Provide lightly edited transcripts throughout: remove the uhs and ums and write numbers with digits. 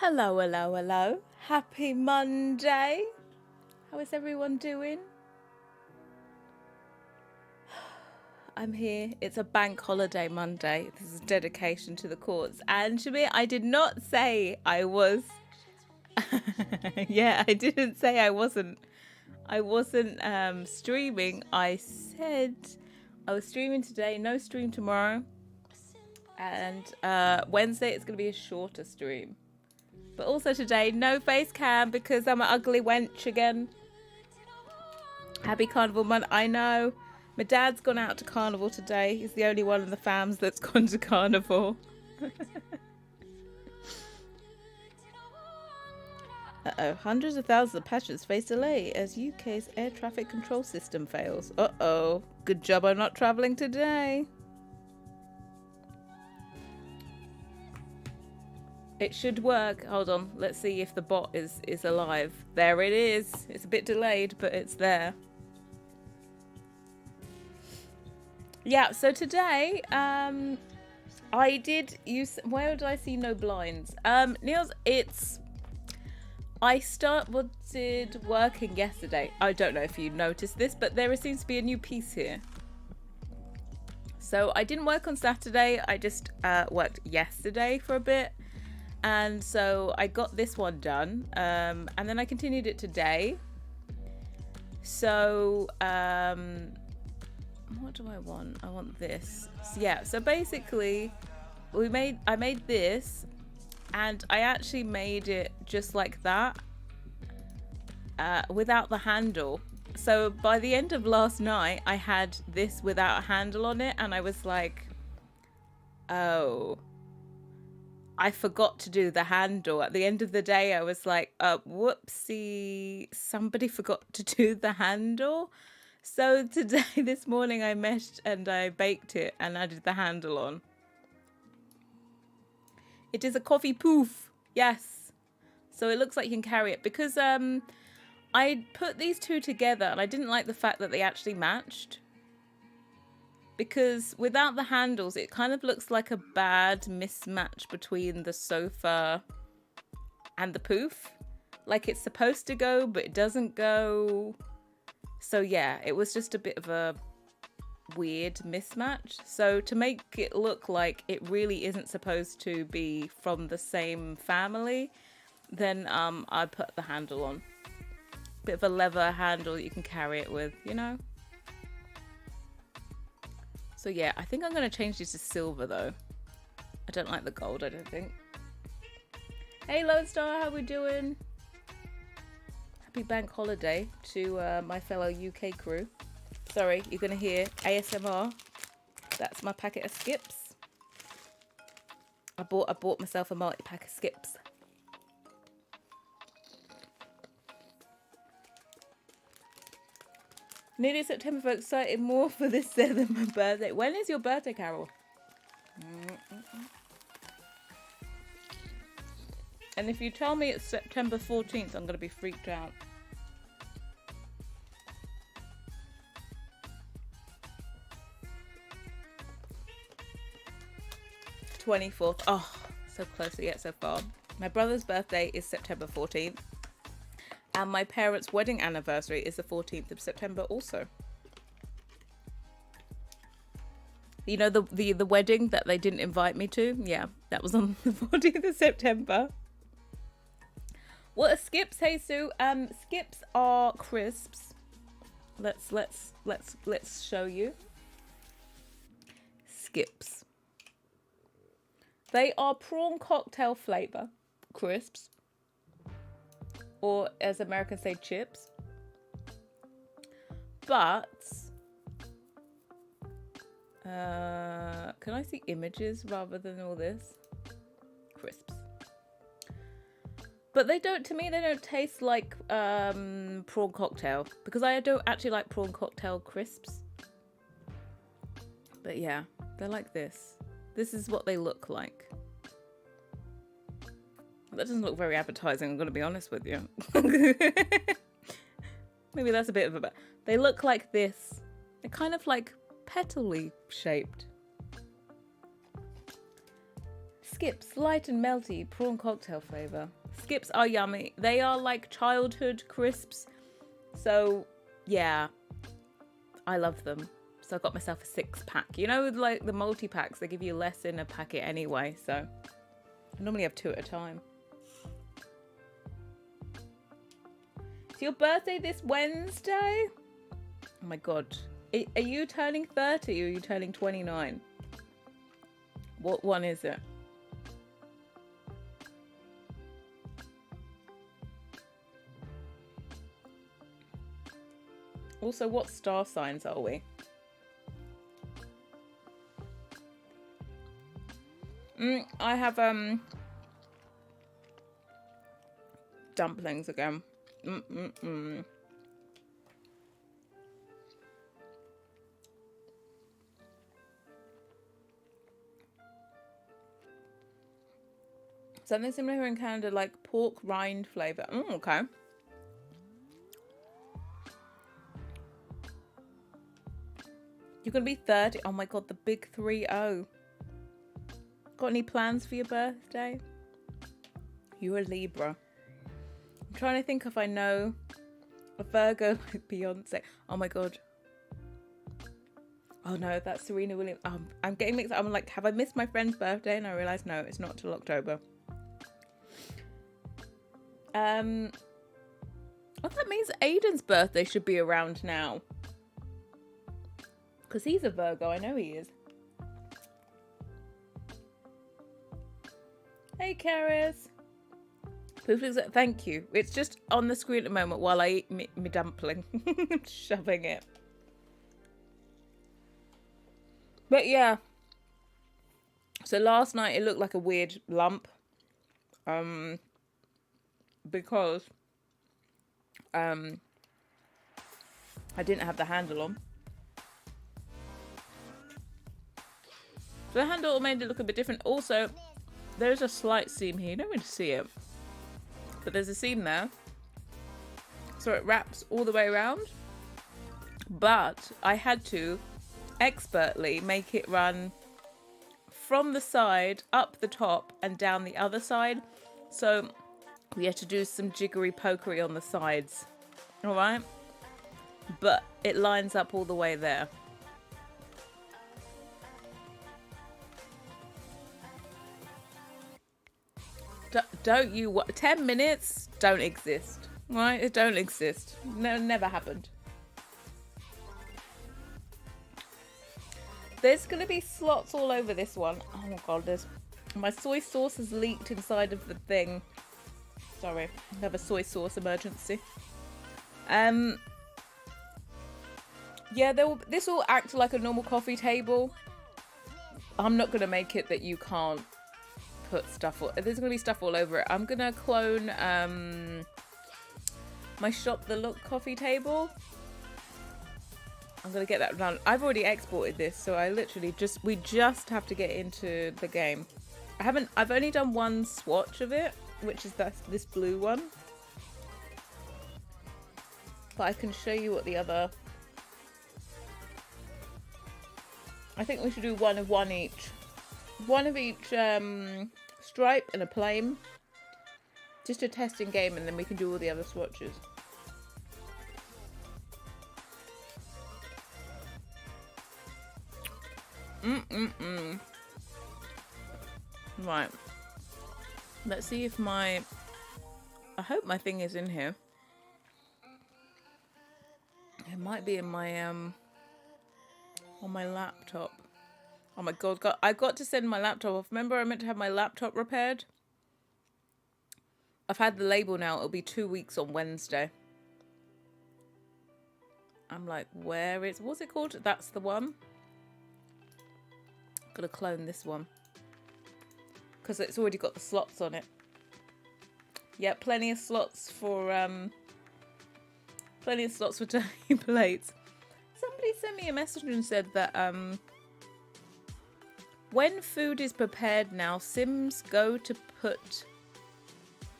Hello, hello, hello. Happy Monday. How is everyone doing? I'm here. It's a bank holiday Monday. This is dedication to the courts. And to me, I did not say I was. Yeah, I didn't say I wasn't. I wasn't streaming. I said I was streaming today. No stream tomorrow. And Wednesday it's going to be a shorter stream. But also today, no face cam because I'm an ugly wench again. Happy Carnival month. I know. My dad's gone out to Carnival today. He's the only one in the fams that's gone to Carnival. Uh-oh. Hundreds of thousands of passengers face delay as UK's air traffic control system fails. Uh-oh. Good job I'm not travelling today. It should work. Hold on. Let's see if the bot is alive. There it is. It's a bit delayed, but it's there. Yeah, so today, I did use... Where did I see no blinds? Niels, it's... I started working yesterday. I don't know if you noticed this, but there seems to be a new piece here. So I didn't work on Saturday. I just worked yesterday for a bit. And so I got this one done. And then I continued it today. So what do I want? I want this. So, yeah, so basically I made this, and I actually made it just like that, without the handle. So by the end of last night, I had this without a handle on it, and I was like, oh, I forgot to do the handle. At the end of the day, I was like, whoopsie, somebody forgot to do the handle. So today, this morning, I meshed and I baked it and added the handle on. It is a coffee poof. Yes. So it looks like you can carry it, because I put these two together and I didn't like the fact that they actually matched. Because without the handles, it kind of looks like a bad mismatch between the sofa and the poof. Like it's supposed to go, but it doesn't go. So yeah, it was just a bit of a weird mismatch. So to make it look like it really isn't supposed to be from the same family, then I put the handle on. Bit of a leather handle that you can carry it with, you know? So yeah, I think I'm going to change these to silver though. I don't like the gold, I don't think. Hey Lodestar, how we doing? Happy bank holiday to my fellow UK crew. Sorry, you're going to hear ASMR. That's my packet of skips. I bought myself a multi-pack of skips. Nearly September, folks. Excited more for this than my birthday. When is your birthday, Carol? And if you tell me it's September 14th, I'm going to be freaked out. '24th. Oh, so close yet so far. My brother's birthday is September 14th. And my parents' wedding anniversary is the 14th of September also. You know, the wedding that they didn't invite me to? Yeah, that was on the 14th of September. What are skips, hey Sue? Skips are crisps. Let's show you. Skips. They are prawn cocktail flavor crisps. Or as Americans say, chips. But can I see images rather than all this? Crisps. But they don't, to me, they don't taste like prawn cocktail, because I don't actually like prawn cocktail crisps. But yeah, they're like this. This is what they look like. That doesn't look very appetizing, I'm going to be honest with you. Maybe that's a bit of a... They look like this. They're kind of like petally shaped. Skips, light and melty, prawn cocktail flavour. Skips are yummy. They are like childhood crisps. So, yeah. I love them. So I got myself a 6-pack. You know, like the multi-packs, they give you less in a packet anyway. So I normally have 2 at a time. Your birthday this Wednesday? Oh my god. Are you turning 30 or are you turning 29? What one is it? Also, what star signs are we? I have dumplings again. Something similar here in Canada, like pork rind flavour. Okay. You're going to be 30. Oh my god, the big 3-0. Got any plans for your birthday? You're a Libra. I'm trying to think if I know a Virgo like Beyonce. Oh my god. Oh no, that's Serena Williams. I'm getting mixed up. I'm like, have I missed my friend's birthday? And I realised no, it's not till October. Well, that means Aiden's birthday should be around now. Because he's a Virgo, I know he is. Hey, Karis. Thank you. It's just on the screen at the moment while I eat me dumpling. Shoving it. But yeah. So last night it looked like a weird lump. Because I didn't have the handle on. So the handle made it look a bit different. Also, there's a slight seam here. You don't really see it. But there's a seam there. So it wraps all the way around. But I had to expertly make it run from the side, up the top, and down the other side. So we had to do some jiggery pokery on the sides. Alright? But it lines up all the way there. Don't you... 10 minutes don't exist. Right? It don't exist. No, never happened. There's going to be slots all over this one. Oh my god, there's... My soy sauce has leaked inside of the thing. Sorry. I have a soy sauce emergency. Yeah, this will act like a normal coffee table. I'm not going to make it that you can't put stuff... There's going to be stuff all over it. I'm going to clone my Shop the Look coffee table. I'm going to get that done. I've already exported this, so I literally we just have to get into the game. I've only done one swatch of it, which is this blue one. But I can show you what the other... I think we should do one of one each. One of each stripe and a plain. Just a testing game, and then we can do all the other swatches. Right. Let's see if I hope my thing is in here. It might be in my on my laptop. Oh my god, I got to send my laptop off. Remember I meant to have my laptop repaired? I've had the label now. It'll be 2 weeks on Wednesday. I'm like, what's it called? That's the one. Gotta clone this one. Because it's already got the slots on it. Yeah, plenty of slots for turkey plates. Somebody sent me a message and said that when food is prepared now, Sims go to put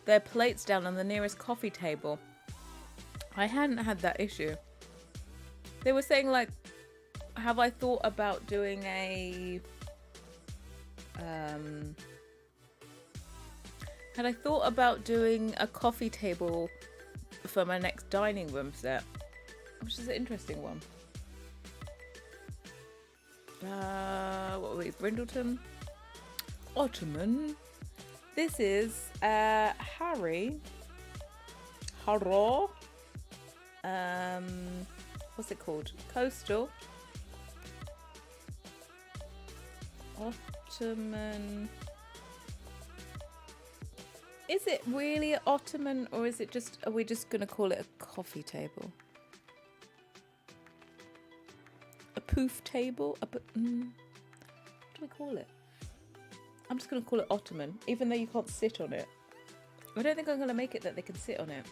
their plates down on the nearest coffee table. I hadn't had that issue. They were saying, like, have I thought about doing a... had I thought about doing a coffee table for my next dining room set? Which is an interesting one. What were we? Brindleton? Ottoman. This is Harrie. Harrie. What's it called? Coastal. Ottoman. Is it really Ottoman, or is it just... Are we just going to call it a coffee table? A poof table? What do we call it? I'm just going to call it Ottoman, even though you can't sit on it. I don't think I'm going to make it that they can sit on it.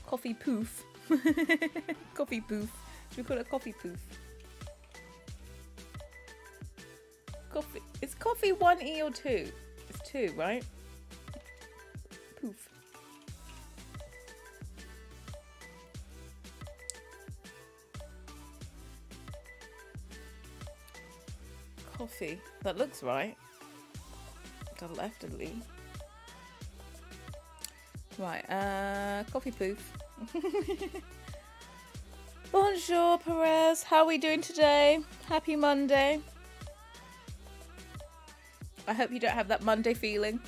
Coffee poof. Coffee poof. Should we call it coffee poof? Coffee. Is coffee 1 E or 2? It's 2, right? Poof. Coffee. That looks right. To the left, at least. Right, coffee poof. Bonjour, Perez. How are we doing today? Happy Monday. I hope you don't have that Monday feeling.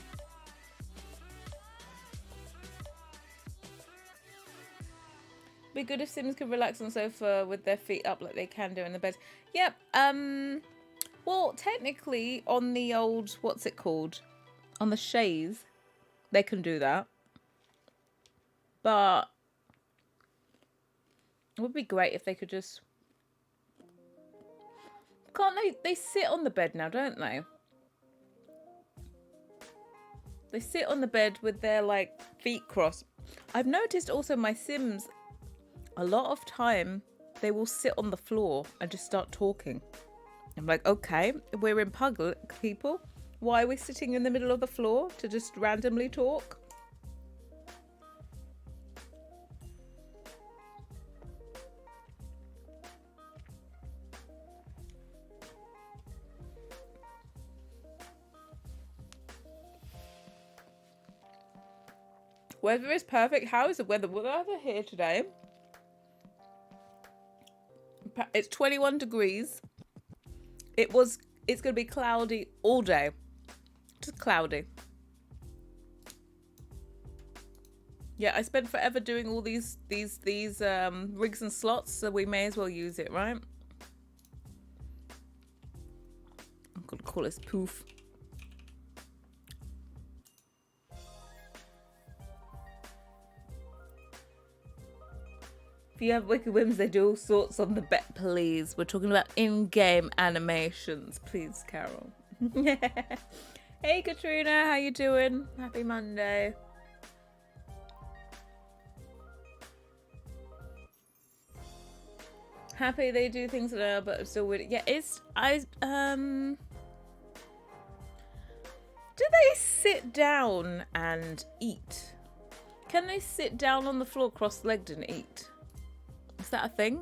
Be good if Sims could relax on the sofa with their feet up like they can do in the bed. Yep. Well, technically on the old, what's it called? On the chaise, they can do that. But it would be great if they could just... Can't they sit on the bed now, don't they? They sit on the bed with their, like, feet crossed. I've noticed also my Sims, a lot of time, they will sit on the floor and just start talking. I'm like, okay, we're in public, people. Why are we sitting in the middle of the floor to just randomly talk? Weather is perfect. How is the weather? Weather here today. It's 21 degrees. It's going to be cloudy all day. Just cloudy. Yeah, I spent forever doing all these rigs and slots, so we may as well use it, right? I'm going to call this poof. If you have wicked whims, they do all sorts on the bet, please. We're talking about in-game animations, please, Carol. Hey, Katrina, how you doing? Happy Monday. Happy they do things now, but I'm still with it. Yeah, do they sit down and eat? Can they sit down on the floor cross-legged and eat? Is that a thing?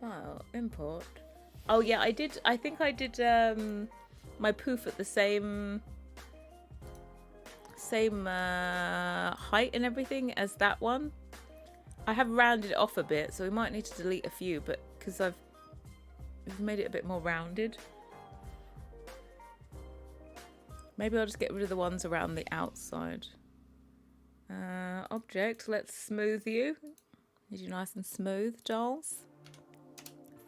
File, import. Oh yeah, I think I did my poof at the same height and everything as that one. I have rounded it off a bit, so we might need to delete a few, but because we've made it a bit more rounded. Maybe I'll just get rid of the ones around the outside. Object, let's smooth you. Need you nice and smooth, dolls.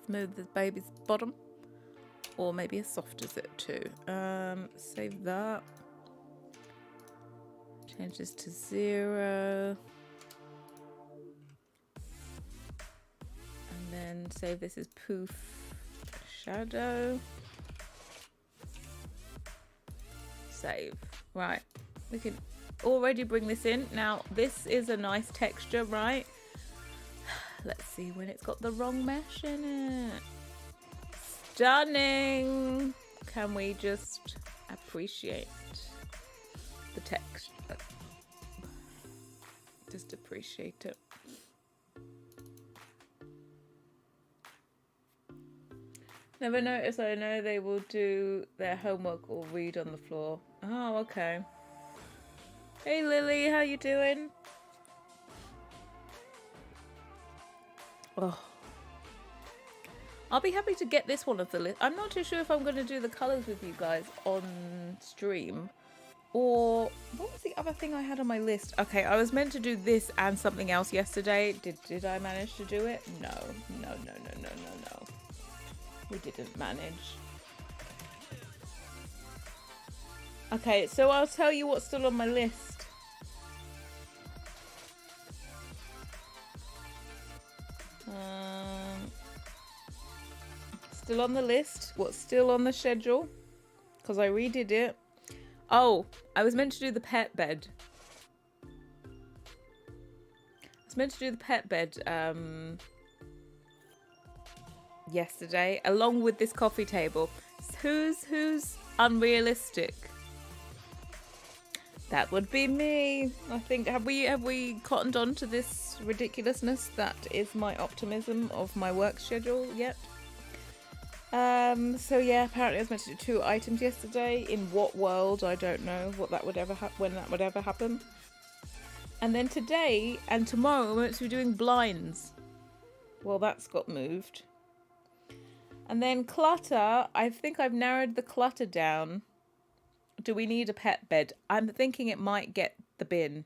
Smooth the baby's bottom. Or maybe as soft as it too. Save that. Change this to 0. And then save this as poof shadow. Save. Right. We can already bring this in. Now, this is a nice texture, right? Let's see when it's got the wrong mesh in it. Stunning! Can we just appreciate the text? Just appreciate it. Never notice. I know they will do their homework or read on the floor. Oh, okay. Hey Lily, how you doing? Oh, I'll be happy to get this one off the list. I'm not too sure if I'm going to do the colours with you guys on stream, or what was the other thing I had on my list? Okay, I was meant to do this and something else yesterday. Did I manage to do it? No. We didn't manage. Okay, so I'll tell you what's still on my list. Still on the list. What's still on the schedule? Because I redid it. Oh, I was meant to do the pet bed. Yesterday, along with this coffee table. Who's unrealistic? That would be me. I think have we cottoned on to this ridiculousness that is my optimism of my work schedule yet? So yeah, apparently I was meant to do 2 items yesterday. In what world? I don't know what that would ever when that would ever happen. And then today and tomorrow we're meant to be doing blinds. Well, that's got moved. And then clutter, I think I've narrowed the clutter down. Do we need a pet bed? I'm thinking it might get the bin.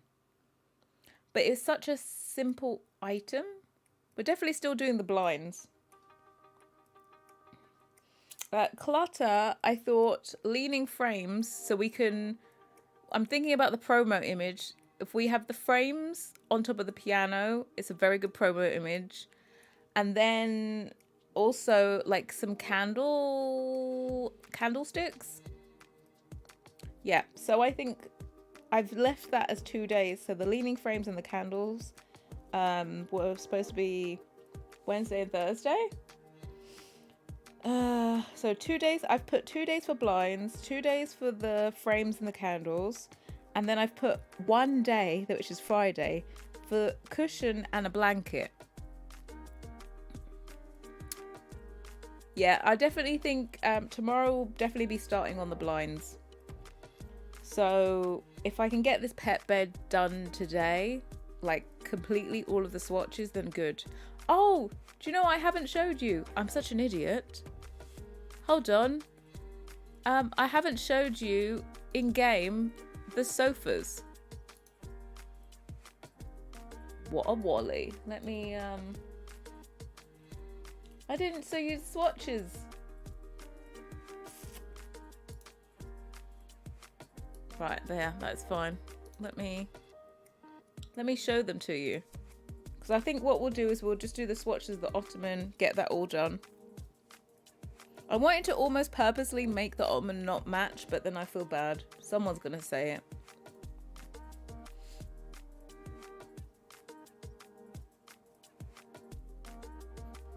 But it's such a simple item. We're definitely still doing the blinds. Clutter, I thought leaning frames so we can... I'm thinking about the promo image. If we have the frames on top of the piano, it's a very good promo image. And then also like some candlesticks. Yeah, so I think I've left that as 2 days. So the leaning frames and the candles were supposed to be Wednesday and Thursday. So 2 days. I've put 2 days for blinds, 2 days for the frames and the candles, and then I've put 1 day, which is Friday, for cushion and a blanket. Yeah, I definitely think tomorrow will definitely be starting on the blinds. So if I can get this pet bed done today, like completely all of the swatches, then good. Oh, do you know what I haven't showed you? I'm such an idiot. Hold on. I haven't showed you in game the sofas. What a wally. Let me I didn't show you the swatches. Right there, that's fine. Let me show them to you. Because I think what we'll do is we'll just do the swatches of the Ottoman, get that all done. I wanted to almost purposely make the Ottoman not match, but then I feel bad. Someone's gonna say it.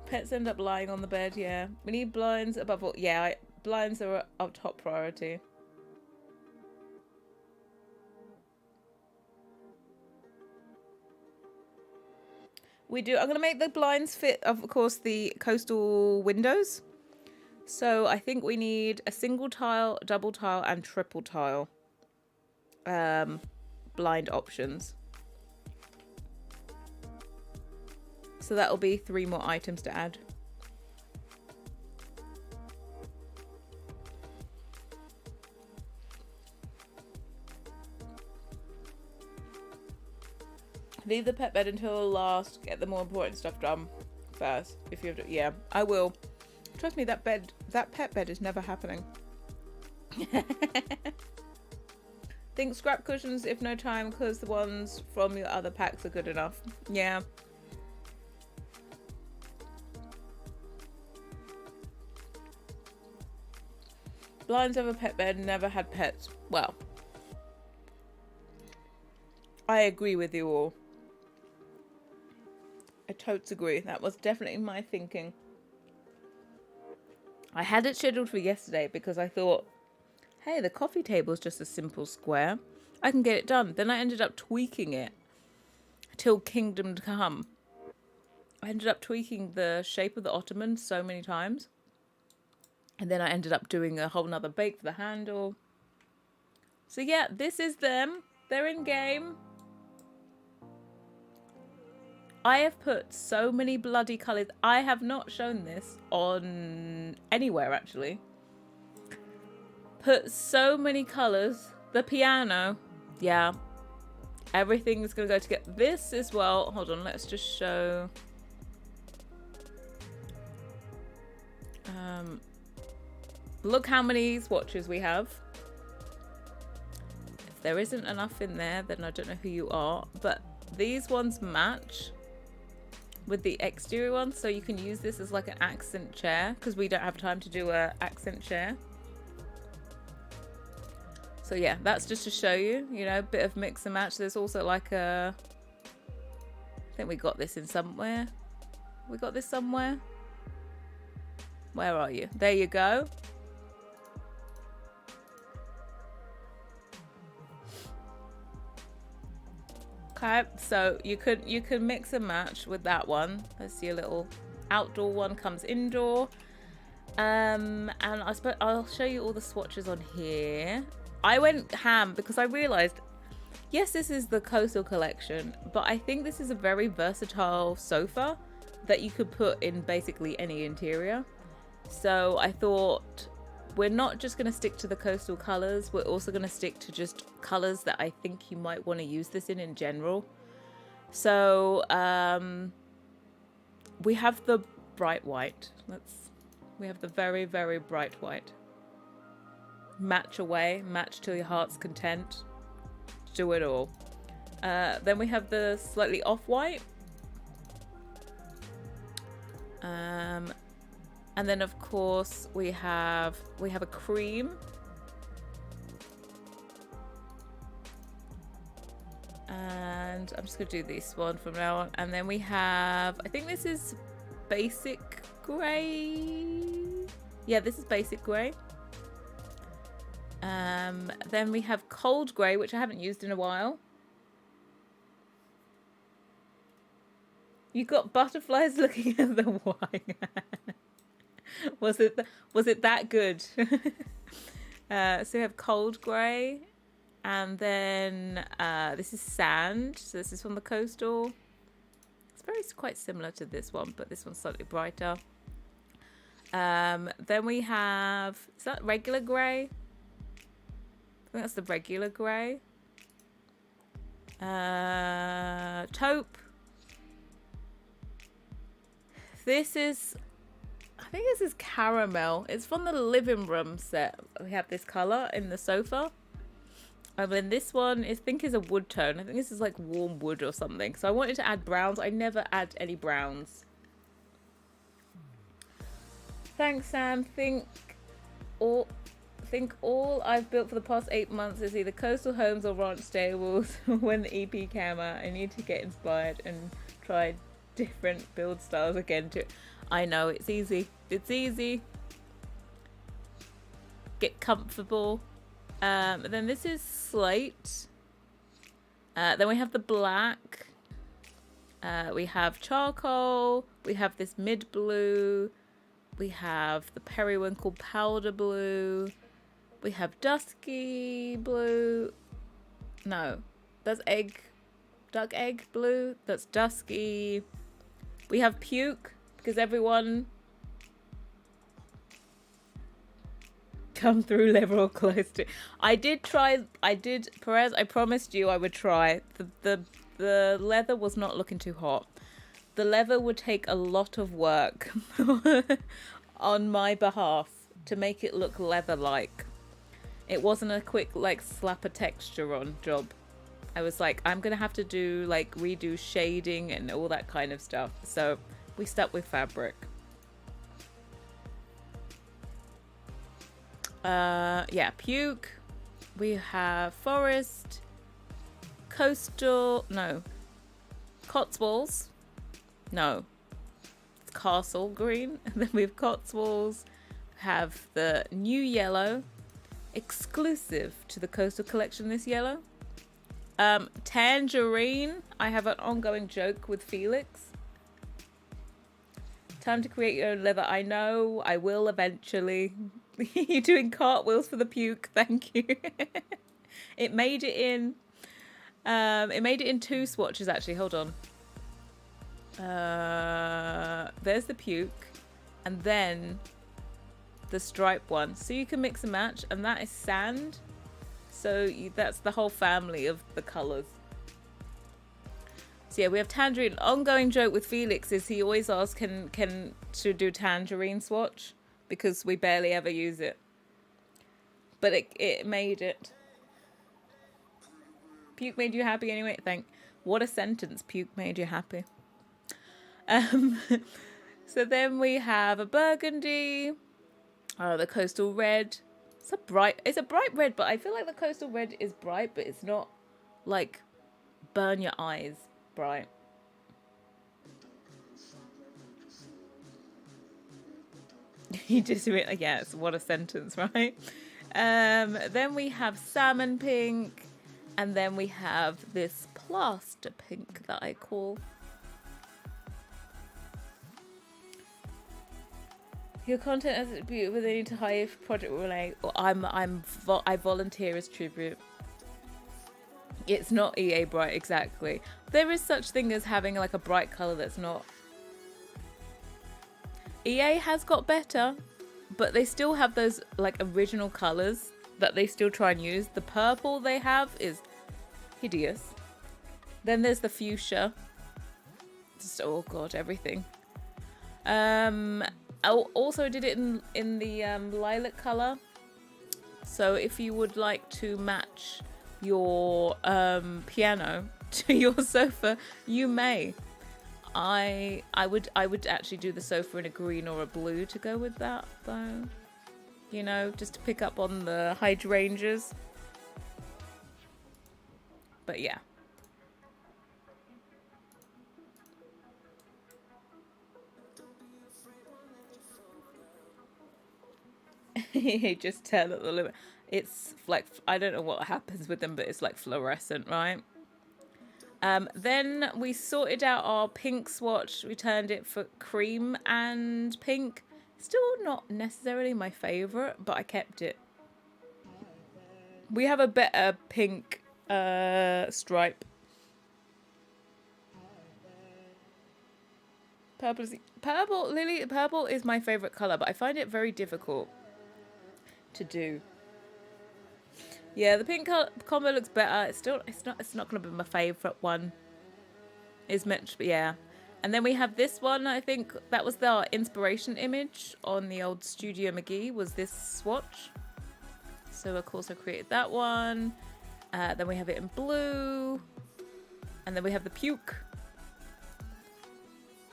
Pets end up lying on the bed, yeah. We need blinds above all. Yeah, blinds are our top priority. We do. I'm going to make the blinds fit, of course, the coastal windows. So I think we need a single tile, double tile, and triple tile blind options. So that'll be 3 more items to add. Leave the pet bed until last. Get the more important stuff done first. If you have to, yeah, I will. Trust me, that pet bed is never happening. Think scrap cushions if no time, because the ones from your other packs are good enough. Yeah. Blinds over pet bed, never had pets. Well, I agree with you all. I totes agree. That was definitely my thinking. I had it scheduled for yesterday because I thought, hey, the coffee table is just a simple square. I can get it done. Then I ended up tweaking it till Kingdom Come. I ended up tweaking the shape of the Ottoman so many times. And then I ended up doing a whole nother bake for the handle. So yeah, this is them. They're in game. I have put so many bloody colours. I have not shown this on anywhere, actually. Put so many colours. The piano. Yeah. Everything is going to go together. This as well. Hold on, let's just show. Look how many swatches we have. If there isn't enough in there, then I don't know who you are. But these ones match with the exterior ones, so you can use this as like an accent chair because we don't have time to do a accent chair. So yeah, that's just to show you, you know, a bit of mix and match. There's also like a, I think we got this in somewhere. We got this somewhere. Where are you? There you go. Okay, so you can mix and match with that one. Let's see, a little outdoor one comes indoor. And I'll show you all the swatches on here. I went ham because I realized, yes, this is the Coastal collection, but I think this is a very versatile sofa that you could put in basically any interior. So I thought, we're not just going to stick to the Coastal colors, we're also going to stick to just colors that I think you might want to use this in general. So we have the bright white. We have the very, very bright white. Match away, match to your heart's content. Do it all. Then we have the slightly off-white. And then of course we have a cream. And I'm just gonna do this one from now on. And then we have, I think this is basic grey. Yeah, this is basic grey. Then we have cold grey, which I haven't used in a while. You got butterflies looking at the wine. Was it that good? So we have cold grey, and then this is sand. So this is from the Coastal. It's quite similar to this one, but this one's slightly brighter. Then we have, is that regular grey? I think that's the regular grey. Taupe. This is, I think this is caramel. It's from the living room set. We have this colour in the sofa. And then this one I think is a wood tone. I think this is like warm wood or something. So I wanted to add browns. I never add any browns. Thanks, Sam. Think all I've built for the past 8 months is either coastal homes or ranch stables. When the EP came out, I need to get inspired and try different build styles again too. I know, it's easy. It's easy. Get comfortable. Then this is slate. Then we have the black. We have charcoal. We have this mid blue. We have the periwinkle powder blue. We have dusky blue. No, that's duck egg blue. That's dusky. We have puke because everyone come through level or close to. Perez, I promised you I would try. The leather was not looking too hot. The leather would take a lot of work on my behalf to make it look leather-like. It wasn't a quick like slap a texture on job. I was like, I'm gonna have to do like redo shading and all that kind of stuff. So we stuck with fabric. Yeah, puke. We have forest, coastal, no, Cotswolds. No, it's castle green. And then we have Cotswolds. Have the new yellow, exclusive to the Coastal collection. This yellow, tangerine. I have an ongoing joke with Felix. Time to create your own leather. I know, I will eventually. You're doing cartwheels for the puke. Thank you. It made it in. It made it in 2 swatches actually. Hold on. There's the puke, and then the stripe one. So you can mix and match, and that is sand. So that's the whole family of the colors. So yeah, we have tangerine. Ongoing joke with Felix is he always asks can to do tangerine swatch because we barely ever use it. But it made it. Puke made you happy anyway. What a sentence. Puke made you happy. So then we have a burgundy. Oh, the coastal red. It's a bright red, but I feel like the coastal red is bright, but it's not like burn your eyes bright. You just really, yes, what a sentence, right? Then we have salmon pink, and then we have this plaster pink that I call. Your content as a beauty with any to hire project relay. Or I volunteer as tribute. It's not EA bright, exactly. There is such thing as having like a bright color that's not. EA has got better, but they still have those like original colors that they still try and use. The purple they have is hideous. Then there's the fuchsia. Just, oh god, everything. I also did it in the lilac color. So if you would like to match your piano to your sofa, you may. I would actually do the sofa in a green or a blue to go with that though. You know, just to pick up on the hydrangeas. But yeah. Just turn up the limit. It's like, I don't know what happens with them, but it's like fluorescent, right? Then we sorted out our pink swatch. We turned it for cream and pink. Still not necessarily my favourite, but I kept it. We have a better pink stripe. Purple is my favourite colour, but I find it very difficult to do. Yeah, the pink combo looks better. It's not going to be my favourite one. It's meant to be, yeah. And then we have this one. I think that was the inspiration image on the old Studio McGee, was this swatch. So of course I created that one. Then we have it in blue. And then we have the puke.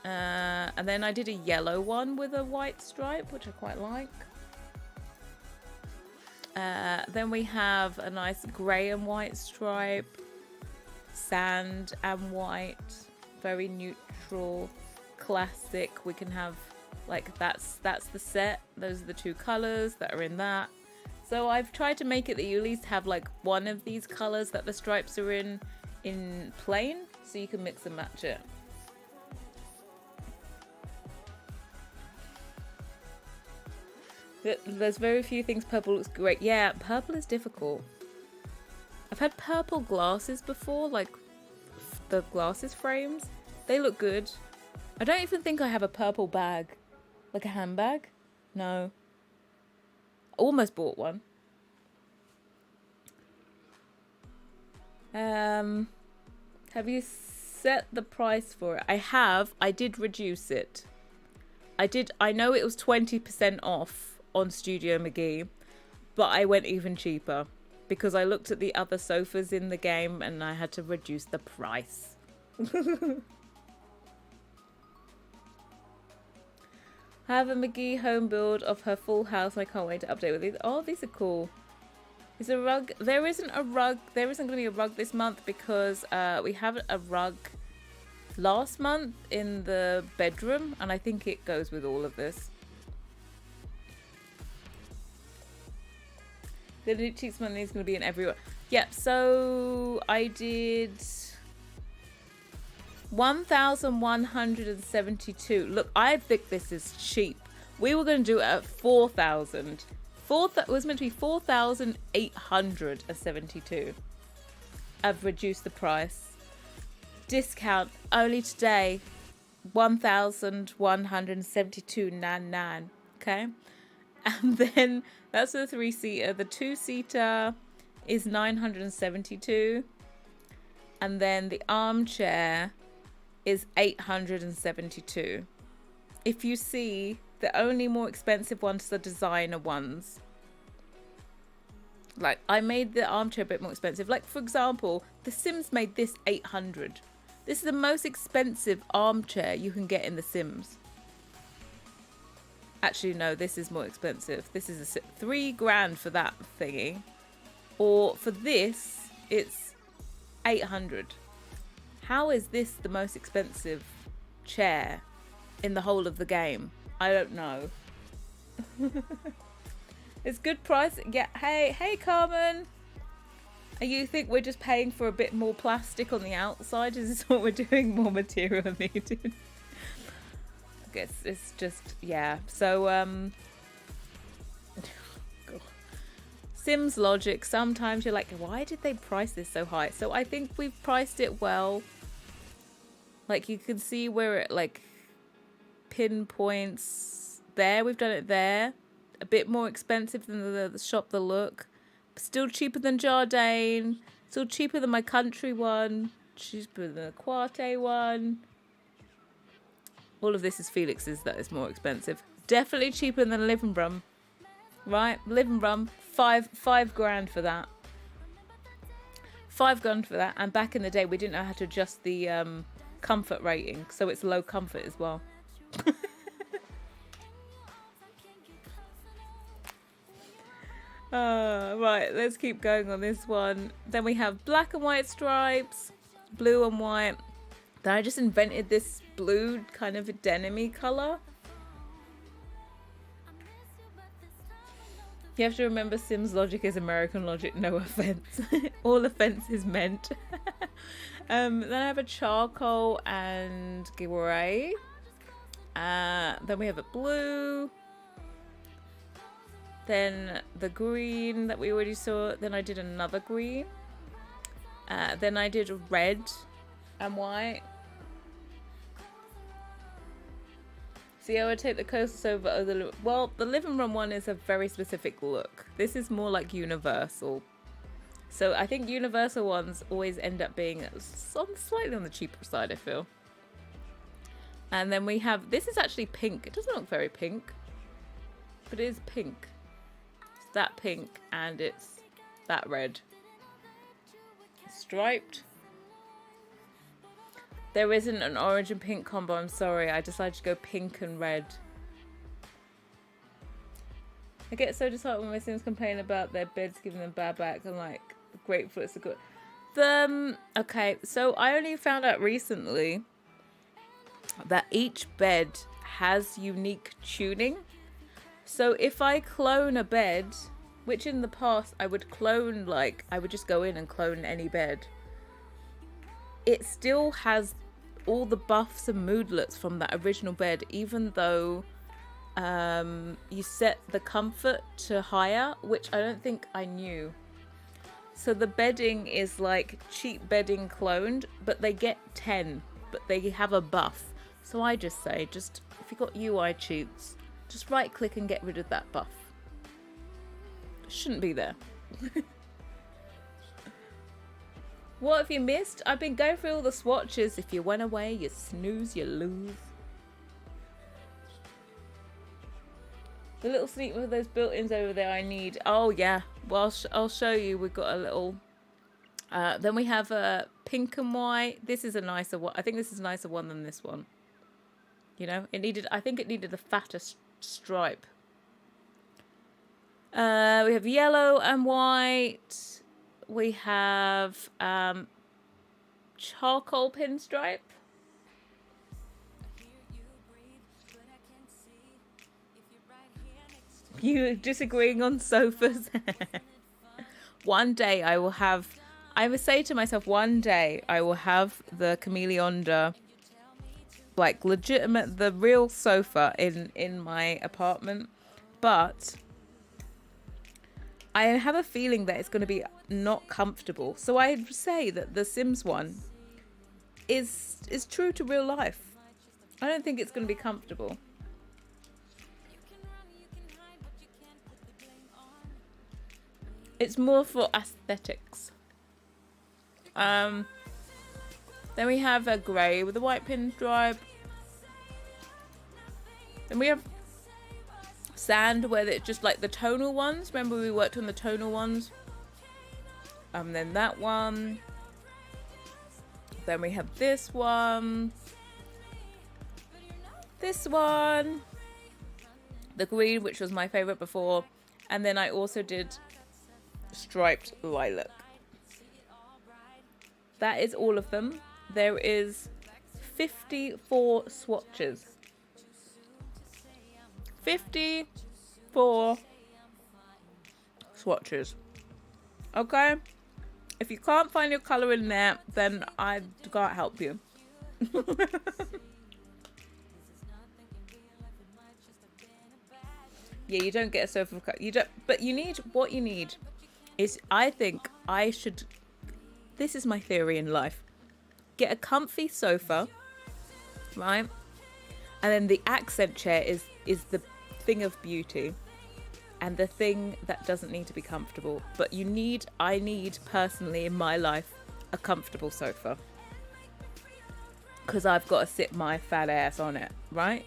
And then I did a yellow one with a white stripe, which I quite like. Then we have a nice grey and white stripe, sand and white, very neutral, classic. We can have like that's the set. Those are the two colours that are in that. So I've tried to make it that you at least have like one of these colours that the stripes are in plain, so you can mix and match it. There's very few things purple looks great. Yeah, purple is difficult. I've had purple glasses before, like the glasses frames. They look good. I don't even think I have a purple bag. Like a handbag? No. Almost bought one. Have you set the price for it? I have. I did reduce it. I know it was 20% off on Studio McGee, but I went even cheaper because I looked at the other sofas in the game and I had to reduce the price. I have a McGee home build of her full house. I can't wait to update with these. Oh, these are cool. Is a rug? There isn't a rug. There isn't going to be a rug this month because we have a rug last month in the bedroom, and I think it goes with all of this. The new cheeks money is going to be in everywhere. Yep, so I did 1,172. Look, I think this is cheap. We were going to do it at 4,000. It was meant to be 4,872. I've reduced the price. Discount only today. 1,172.99. Okay, and then that's the 3-seater. The 2-seater is 972, and then the armchair is 872. If you see, the only more expensive ones are the designer ones. Like, I made the armchair a bit more expensive. Like, for example, The Sims made this 800. This is the most expensive armchair you can get in The Sims. Actually, no, this is more expensive. This is $3,000 for that thingy. Or for this, it's 800. How is this the most expensive chair in the whole of the game? I don't know. It's good price. Yeah. Hey, Carmen. You think we're just paying for a bit more plastic on the outside? Is this what we're doing? More material needed. It's just, yeah. So, God. Sims logic, sometimes you're like, why did they price this so high? So I think we've priced it well. Like, you can see where it, like, pinpoints there. We've done it there. A bit more expensive than the shop The Look. Still cheaper than Jardine. Still cheaper than my country one. Cheaper than the Quarte one. All of this is Felix's that is more expensive. Definitely cheaper than Living Room. Right? Living Room. Five grand for that. 5 grand for that. And back in the day, we didn't know how to adjust the comfort rating. So it's low comfort as well. Right, let's keep going on this one. Then we have black and white stripes. Blue and white. Then I just invented this blue kind of a denim-y colour. You have to remember Sims logic is American logic, no offence. All offence is meant. Then I have a charcoal and grey. Then we have a blue. Then the green that we already saw. Then I did another green. Then I did red and white. See, I would take the coasters over the... Well, the Living Room one is a very specific look. This is more like universal. So I think universal ones always end up being slightly on the cheaper side, I feel. And then we have... This is actually pink. It doesn't look very pink. But it is pink. It's that pink and it's that red. Striped. There isn't an orange and pink combo, I'm sorry. I decided to go pink and red. I get so disheartened when my Sims complain about their beds giving them bad back. I'm like, grateful it's a good... Okay, so I only found out recently that each bed has unique tuning. So if I clone a bed, which in the past I would clone, like, I would just go in and clone any bed. It still has all the buffs and moodlets from that original bed, even though you set the comfort to higher, which I don't think I knew. So the bedding is like cheap bedding cloned, but they get 10, but they have a buff. So I just say, if you got UI cheats, just right click and get rid of that buff. It shouldn't be there. What have you missed? I've been going through all the swatches. If you went away, you snooze, you lose. The little sneak with those built-ins over there I need. Oh, yeah. Well, I'll show you. We've got a little... then we have a pink and white. This is a nicer one. I think this is a nicer one than this one. You know, I think it needed a fatter stripe. We have yellow and white. We have charcoal pinstripe. You disagreeing on sofas? One day I will have... I would say to myself, one day I will have the Chameleonda, like legitimate, the real sofa in my apartment. But I have a feeling that it's going to be not comfortable. So I'd say that the Sims one is true to real life. I don't think it's going to be comfortable. It's more for aesthetics. Then we have a grey with a white pinstripe. Then we have sand where it's just like the tonal ones. Remember we worked on the tonal ones? Then that one. Then we have this one. This one. The green, which was my favourite before. And then I also did striped lilac. That is all of them. There is 54 swatches. 54 swatches. Okay? If you can't find your colour in there, then I can't help you. Yeah, you don't get a sofa. You don't. But you need what you need is. I think I should. This is my theory in life. Get a comfy sofa, right? And then the accent chair is the thing of beauty, and the thing that doesn't need to be comfortable. But I need personally in my life a comfortable sofa, because I've got to sit my fat ass on it, right?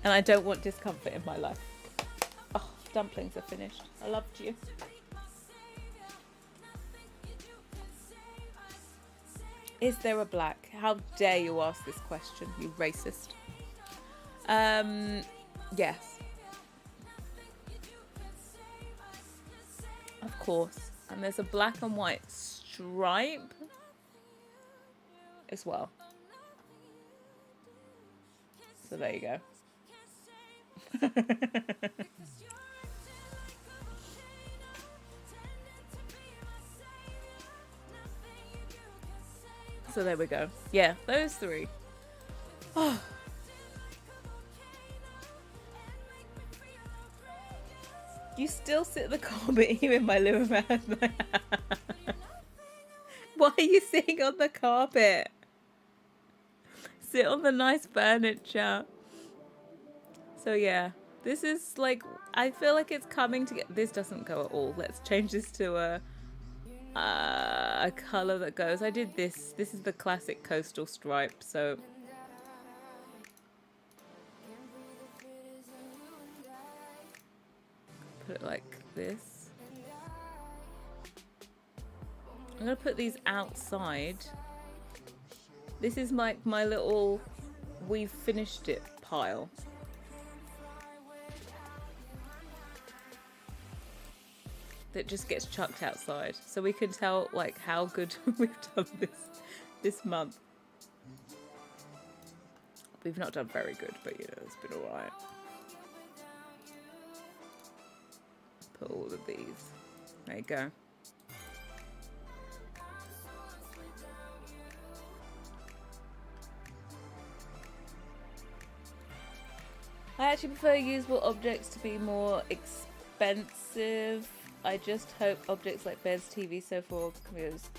And I don't want discomfort in my life. Oh, dumplings are finished. I loved you. Is there a black? How dare you ask this question, you racist. Yes. Of course. And there's a black and white stripe as well. So there you go. So there we go. Yeah, those three. Oh. You still sit in the carpet here in my living room. Why are you sitting on the carpet? Sit on the nice furniture. So yeah, this is like, I feel like it's coming to get, this doesn't go at all. Let's change this to a color that goes. I did this. This is the classic coastal stripe. So put it like this. I'm gonna put these outside. This is my little we've finished it pile. That just gets chucked outside, so we can tell like how good we've done this month. We've not done very good, but you know, it's been alright. Put all of these. There you go. I actually prefer usable objects to be more expensive. I just hope objects like beds, TV, sofa, or computers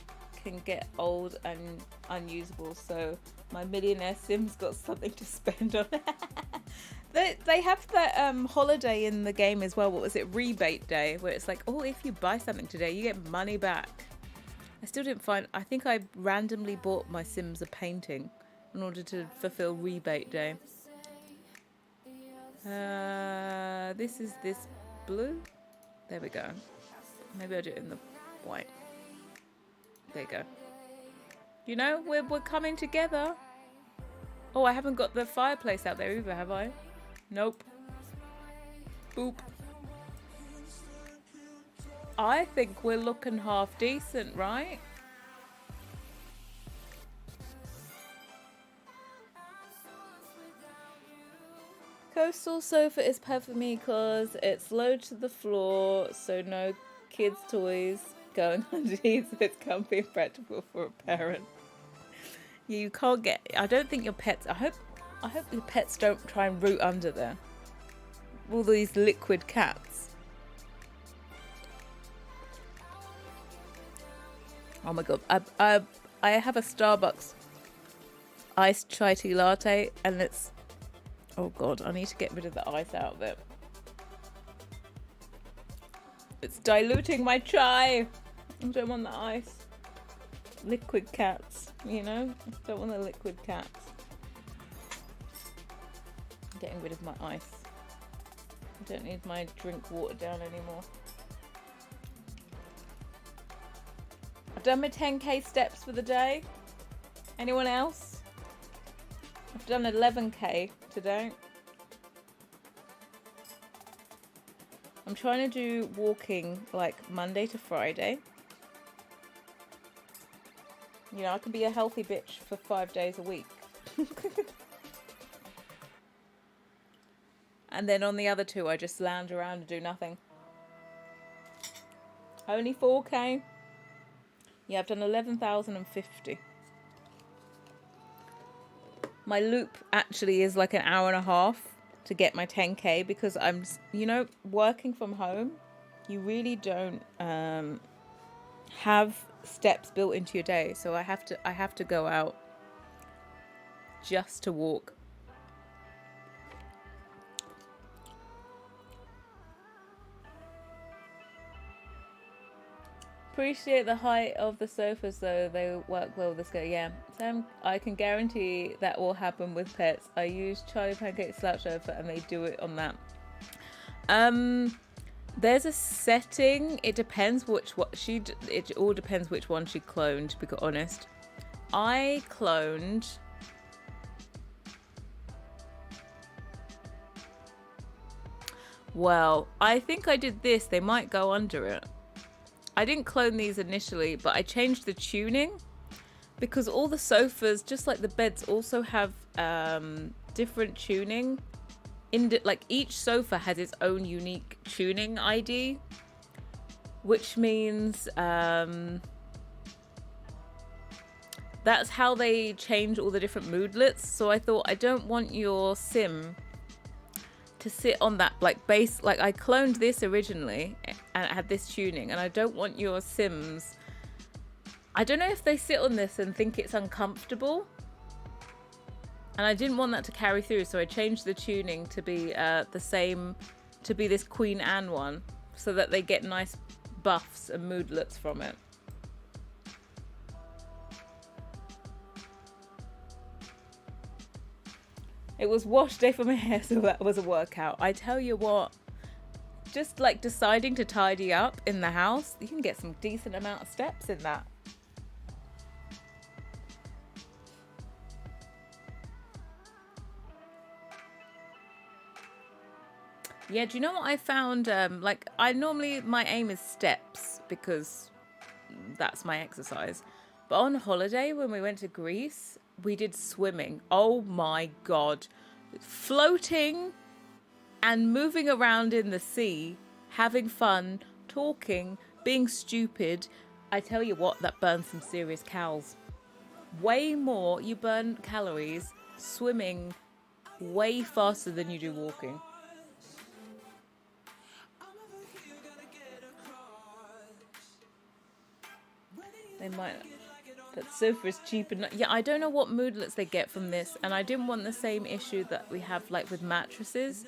can get old and unusable, so my millionaire Sims got something to spend on. They have that holiday in the game as well. What was it? Rebate day, where it's like, oh, if you buy something today, you get money back. I still didn't find. I think I randomly bought my Sims a painting in order to fulfill rebate day. This is this blue. There we go. Maybe I'll do it in the white. There you go. You know, we're coming together. Oh, I haven't got the fireplace out there either, have I? Nope. Boop. I think we're looking half decent, right? Coastal sofa is perfect for me because it's low to the floor, so no kids' toys going underneath, so it's comfy and practical for a parent. You can't get. I don't think your pets. I hope your pets don't try and root under there. All these liquid cats. Oh my god! I have a Starbucks iced chai tea latte, and it's. Oh god, I need to get rid of the ice out of it. It's diluting my chai. I don't want the ice. Liquid cats, you know? I don't want the liquid cats. I'm getting rid of my ice. I don't need my drink watered down anymore. I've done my 10k steps for the day. Anyone else? I've done 11k today. I'm trying to do walking like Monday to Friday. You know, I can be a healthy bitch for 5 days a week. And then on the other 2, I just lounge around and do nothing. Only 4k. Yeah, I've done 11,050. My loop actually is like an hour and a half. to get my 10K, because I'm, you know, working from home, you really don't have steps built into your day. So I have to go out just to walk. Appreciate the height of the sofas though, they work well with the scale. Yeah, Sam, I can guarantee that will happen with pets. I use Charlie Pancake slouch sofa and they do it on that. There's a setting, it depends it all depends which one she cloned, to be honest. I cloned well, I think I did this, they might go under it. I didn't clone these initially, but I changed the tuning because all the sofas, just like the beds, also have different tuning. Like each sofa has its own unique tuning ID, which means that's how they change all the different moodlets. So I thought, I don't want your sim to sit on that like base. Like I cloned this originally and it had this tuning, and I don't want your sims, I don't know if they sit on this and think it's uncomfortable, and I didn't want that to carry through, so I changed the tuning to be the same, to be this Queen Anne one, so that they get nice buffs and moodlets from it. It was wash day for my hair, so that was a workout. I tell you what, just like deciding to tidy up in the house, you can get some decent amount of steps in that. Yeah, do you know what I found? Like, my aim is steps because that's my exercise. But on holiday, when we went to Greece, we did swimming. Oh my God. Floating and moving around in the sea, having fun, talking, being stupid. I tell you what, that burns some serious calories. Way more, you burn calories swimming way faster than you do walking. They might, but sofa is cheap and yeah, I don't know what moodlets they get from this, and I didn't want the same issue that we have like with mattresses,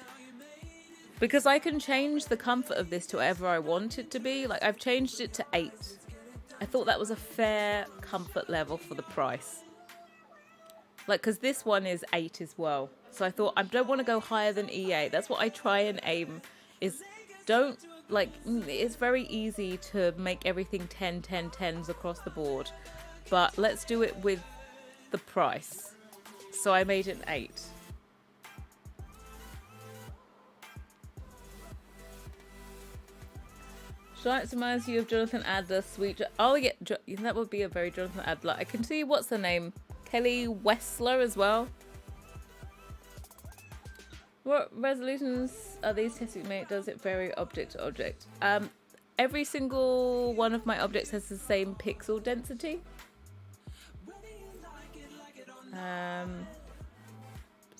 because I can change the comfort of this to whatever I want it to be. Like I've changed it to 8. I thought that was a fair comfort level for the price. Like, because this one is 8 as well, so I thought I don't want to go higher than E8. That's what I try and aim, is don't, like, it's very easy to make everything 10, 10, 10s across the board, but let's do it with the price. So I made it an 8. Should I remind you of Jonathan Adler, sweet? Oh yeah, that would be a very Jonathan Adler. I can see, what's the name? Kelly Wessler as well. What resolutions are these testing made? Does it vary object to object? Every single one of my objects has the same pixel density.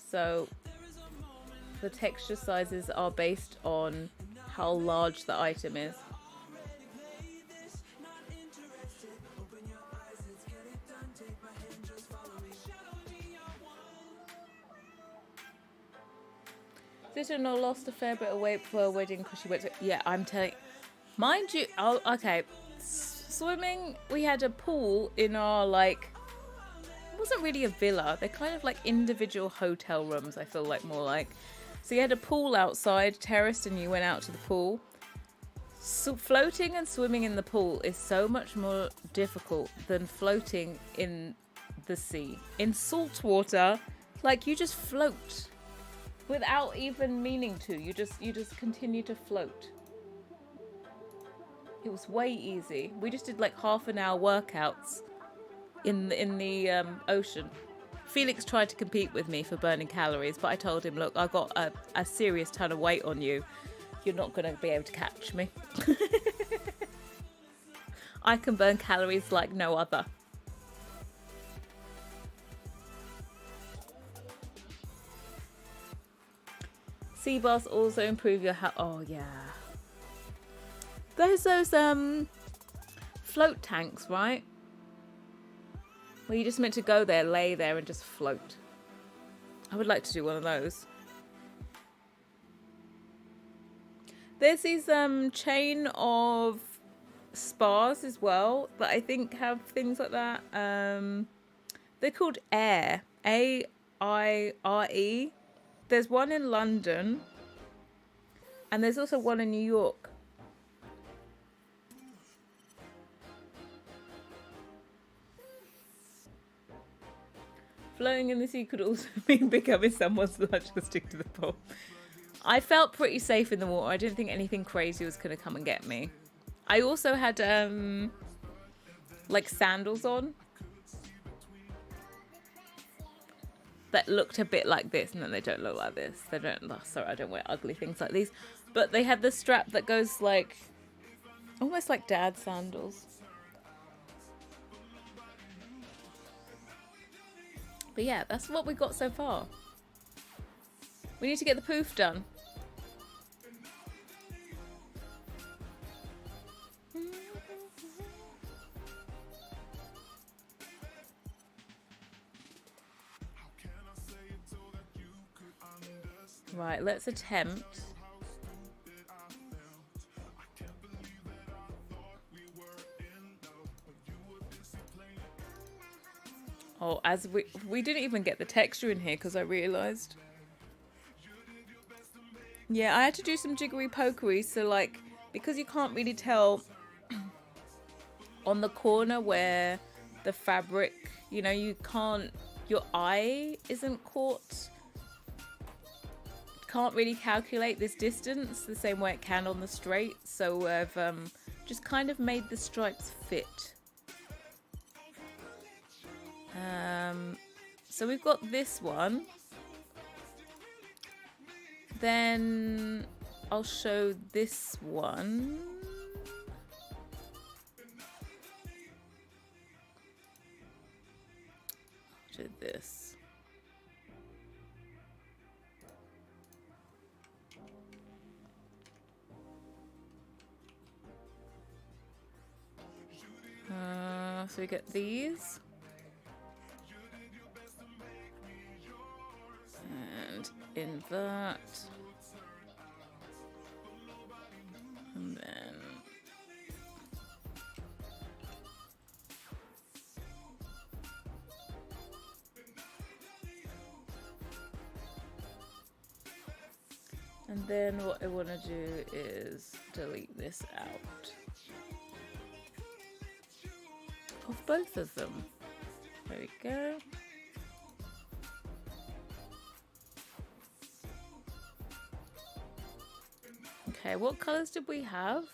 So the texture sizes are based on how large the item is. Sister-in-law lost a fair bit of weight for her wedding because she went to... Yeah, I'm telling... Mind you... Oh, okay. Swimming, we had a pool in our, like... It wasn't really a villa. They're kind of like individual hotel rooms, I feel like, more like. So you had a pool outside, terraced, and you went out to the pool. So floating and swimming in the pool is so much more difficult than floating in the sea. In salt water, like, you just float without even meaning to. You just continue to float. It was way easy. We just did like half an hour workouts in the ocean. Felix tried to compete with me for burning calories, but I told him, look, I got a serious ton of weight on you. You're not going to be able to catch me. I can burn calories like no other. Sea baths also improve your health. Oh yeah. There's those float tanks, right? Where you just meant to go there, lay there, and just float. I would like to do one of those. There's these chain of spas as well that I think have things like that. They're called Air. AIRE. There's one in London. And there's also one in New York. Floating in the sea could also mean becoming someone's lunch or stick to the pole. I felt pretty safe in the water. I didn't think anything crazy was going to come and get me. I also had like sandals on that looked a bit like this. No, they don't look like this. They don't. Oh, sorry, I don't wear ugly things like these. But they had the strap that goes like almost like dad's sandals. But yeah, that's what we got so far. We need to get the poof done. Right, let's attempt. Oh, as we didn't even get the texture in here because I realised. Yeah, I had to do some jiggery pokery, so like, because you can't really tell on the corner where the fabric, you know, you can't, your eye isn't caught. Can't really calculate this distance the same way it can on the straight, so I've just kind of made the stripes fit. So we've got this one. Then I'll show this one. Do this. So we get these. And invert. And then what I want to do is delete this out of both of them. There we go. Okay, what colours did we have?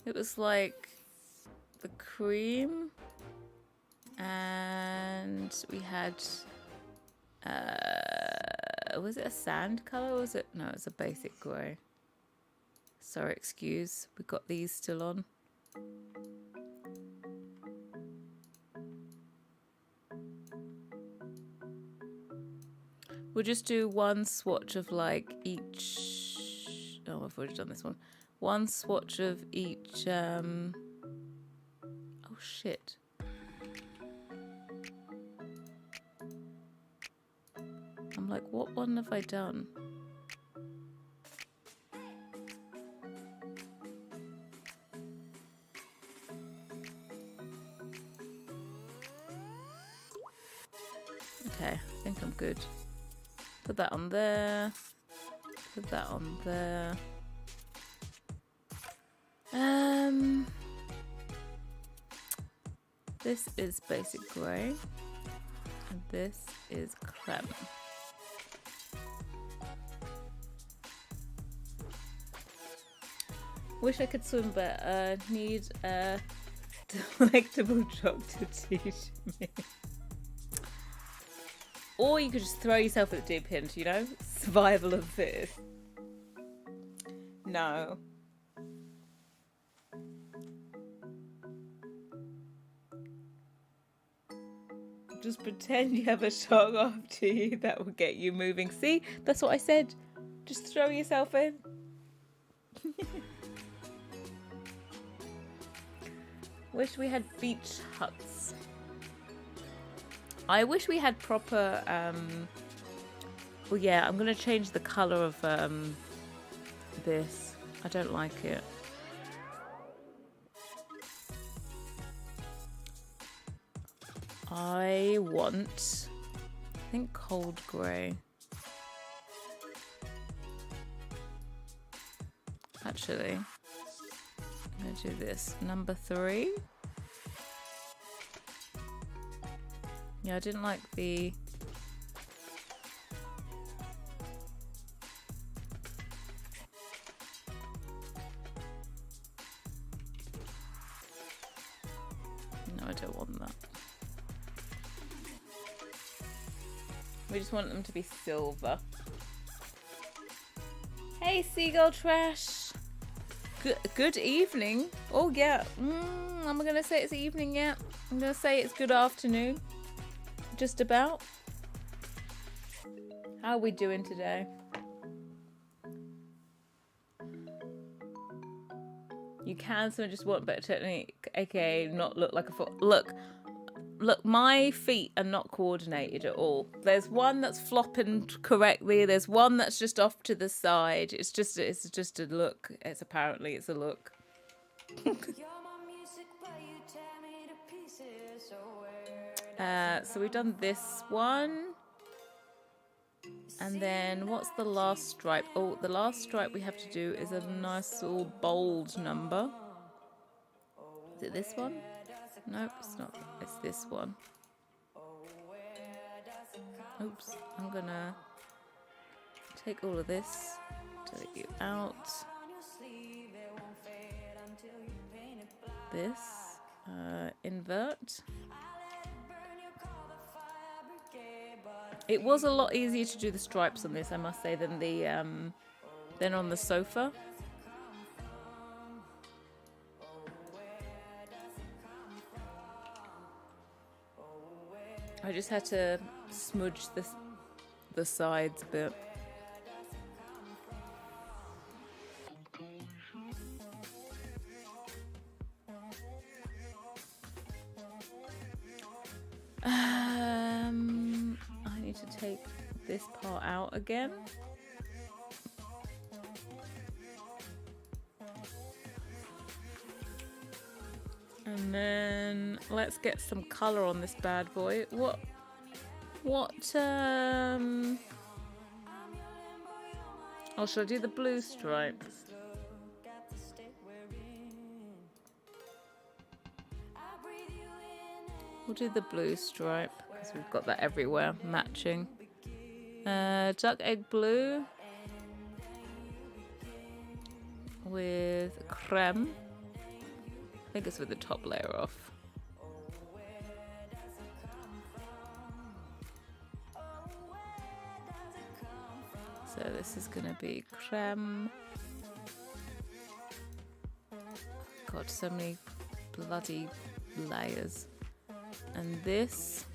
It was like the cream, and we had was it a sand colour or was it? No, it's a basic grey. Sorry, excuse. We've got these still on. We'll just do one swatch of like each. Oh, I've already done this one. One swatch of each. Oh shit. I'm like, what one have I done? Okay, I think I'm good. Put that on there. Put that on there. This is basic grey, and this is creme. Wish I could swim, but need a delectable drop to teach me. Or you could just throw yourself at the deep end, you know? Survival of the fittest. No. Just pretend you have a shark after you. That will get you moving. See? That's what I said. Just throw yourself in. Wish we had beach huts. I wish we had proper well, yeah, I'm gonna change the color of this. I don't like it. I want, I think, cold grey. Actually, I'm gonna do this. Number 3. Yeah, I didn't like the... No, I don't want that. We just want them to be silver. Hey, Seagull Trash. Good evening. Oh, yeah. I'm going to say it's evening yet. I'm going to say it's good afternoon. Just about. How are we doing today? You can, so I just want better technique, aka not look like a foot. Look, my feet are not coordinated at all. There's one that's flopping correctly. There's one that's just off to the side. It's just a look. It's a look. So we've done this one. And then what's the last stripe? Oh, the last stripe we have to do is a nice little bold number. Is it this one? Nope, it's not. It's this one. Oops, I'm gonna take all of this, take you out. This, invert. It was a lot easier to do the stripes on this, I must say, than on the sofa. I just had to smudge the sides a bit. I need to take this part out again. And then let's get some colour on this bad boy. What oh, should I do the blue stripe? We'll do the blue stripe because we've got that everywhere, matching. Duck egg blue with creme. I think it's with the top layer off. So this is going to be creme. God, so many bloody layers. And this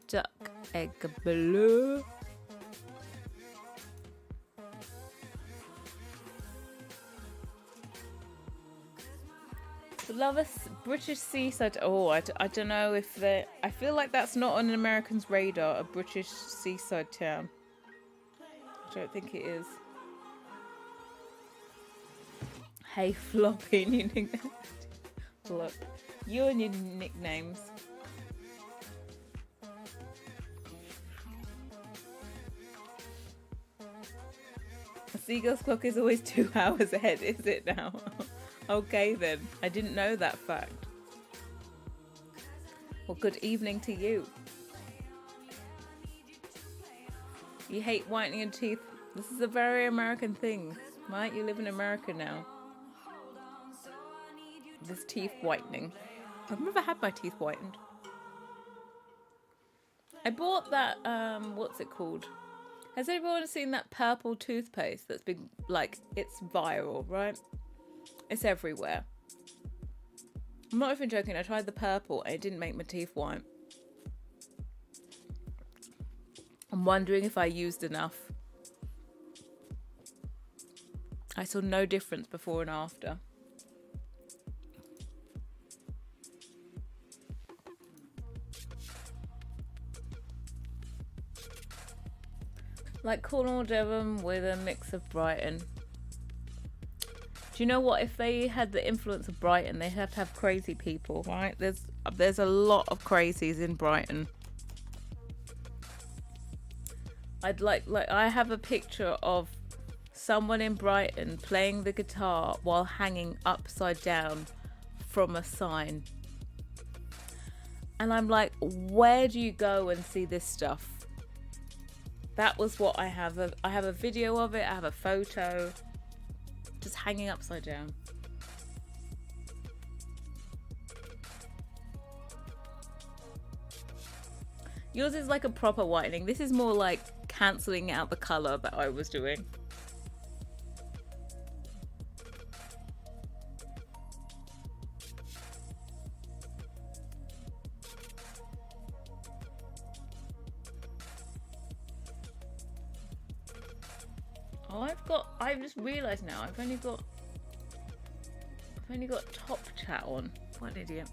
duck egg blue. Love a British seaside. Oh, I don't know if they. I feel like that's not on an American's radar. A British seaside town. I don't think it is. Hey, Floppy, new nickname. Look, you and your nicknames. A seagull's clock is always 2 hours ahead, is it now? Okay then, I didn't know that fact. Well, good evening to you. You hate whitening your teeth. This is a very American thing, right? You live in America now. This teeth whitening. I've never had my teeth whitened. I bought that, what's it called? Has everyone seen that purple toothpaste that's been, like, it's viral, right? It's everywhere. I'm not even joking. I tried the purple and it didn't make my teeth white. I'm wondering if I used enough. I saw no difference before and after. Like Cornwall, Devon with a mix of Brighton. Do you know what? If they had the influence of Brighton, they have to have crazy people, right? There's a lot of crazies in Brighton. I'd like I have a picture of someone in Brighton playing the guitar while hanging upside down from a sign. And I'm like, where do you go and see this stuff? That was what I have. I have a video of it. I have a photo. Just hanging upside down. Yours is like a proper whitening. This is more like cancelling out the colour that I was doing. I've just realised now I've only got top chat on. What an idiot.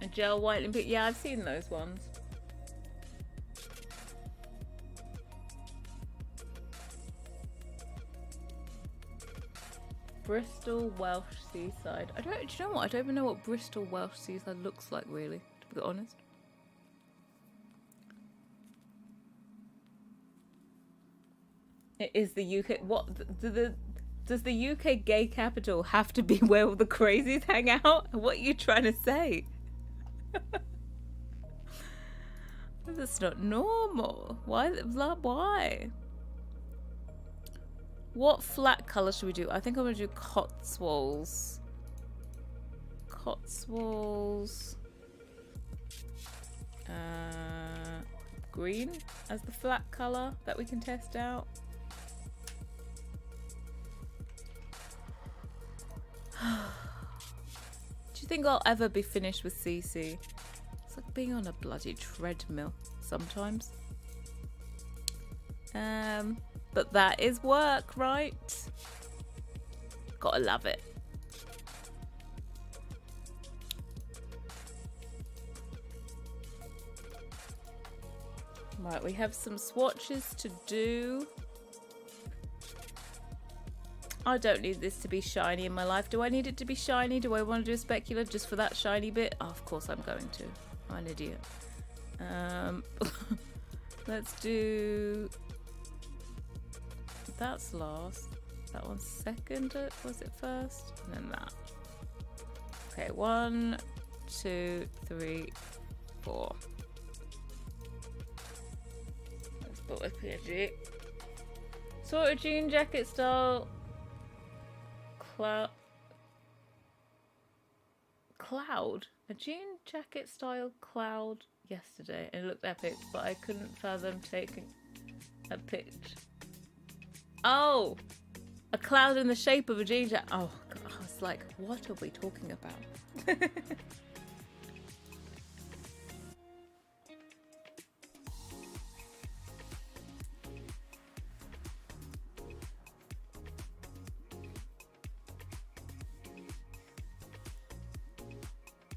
A gel whitening pink. Yeah, I've seen those ones. Bristol Welsh Seaside. Do you know what? I don't even know what Bristol Welsh Seaside looks like, really, to be honest. It is the UK. What does the UK gay capital have to be where all the crazies hang out? What are you trying to say? That's not normal. Why? Why? What flat colour should we do? I think I'm going to do Cotswolds. Green as the flat colour that we can test out. Do you think I'll ever be finished with CC? It's like being on a bloody treadmill sometimes. But that is work, right? Gotta love it. Right, we have some swatches to do. I don't need this to be shiny in my life. Do I need it to be shiny? Do I want to do a specular just for that shiny bit? Oh, of course I'm going to. I'm an idiot. Let's do... That's last. That one's second. Was it first? And then that. Okay, 1, 2, 3, 4. Let's put with PNG. Sort of jean jacket style. Cloud. A jean jacket style cloud yesterday. And it looked epic, but I couldn't fathom taking a picture. Oh! A cloud in the shape of a jean jacket. Oh, God, I was like, what are we talking about?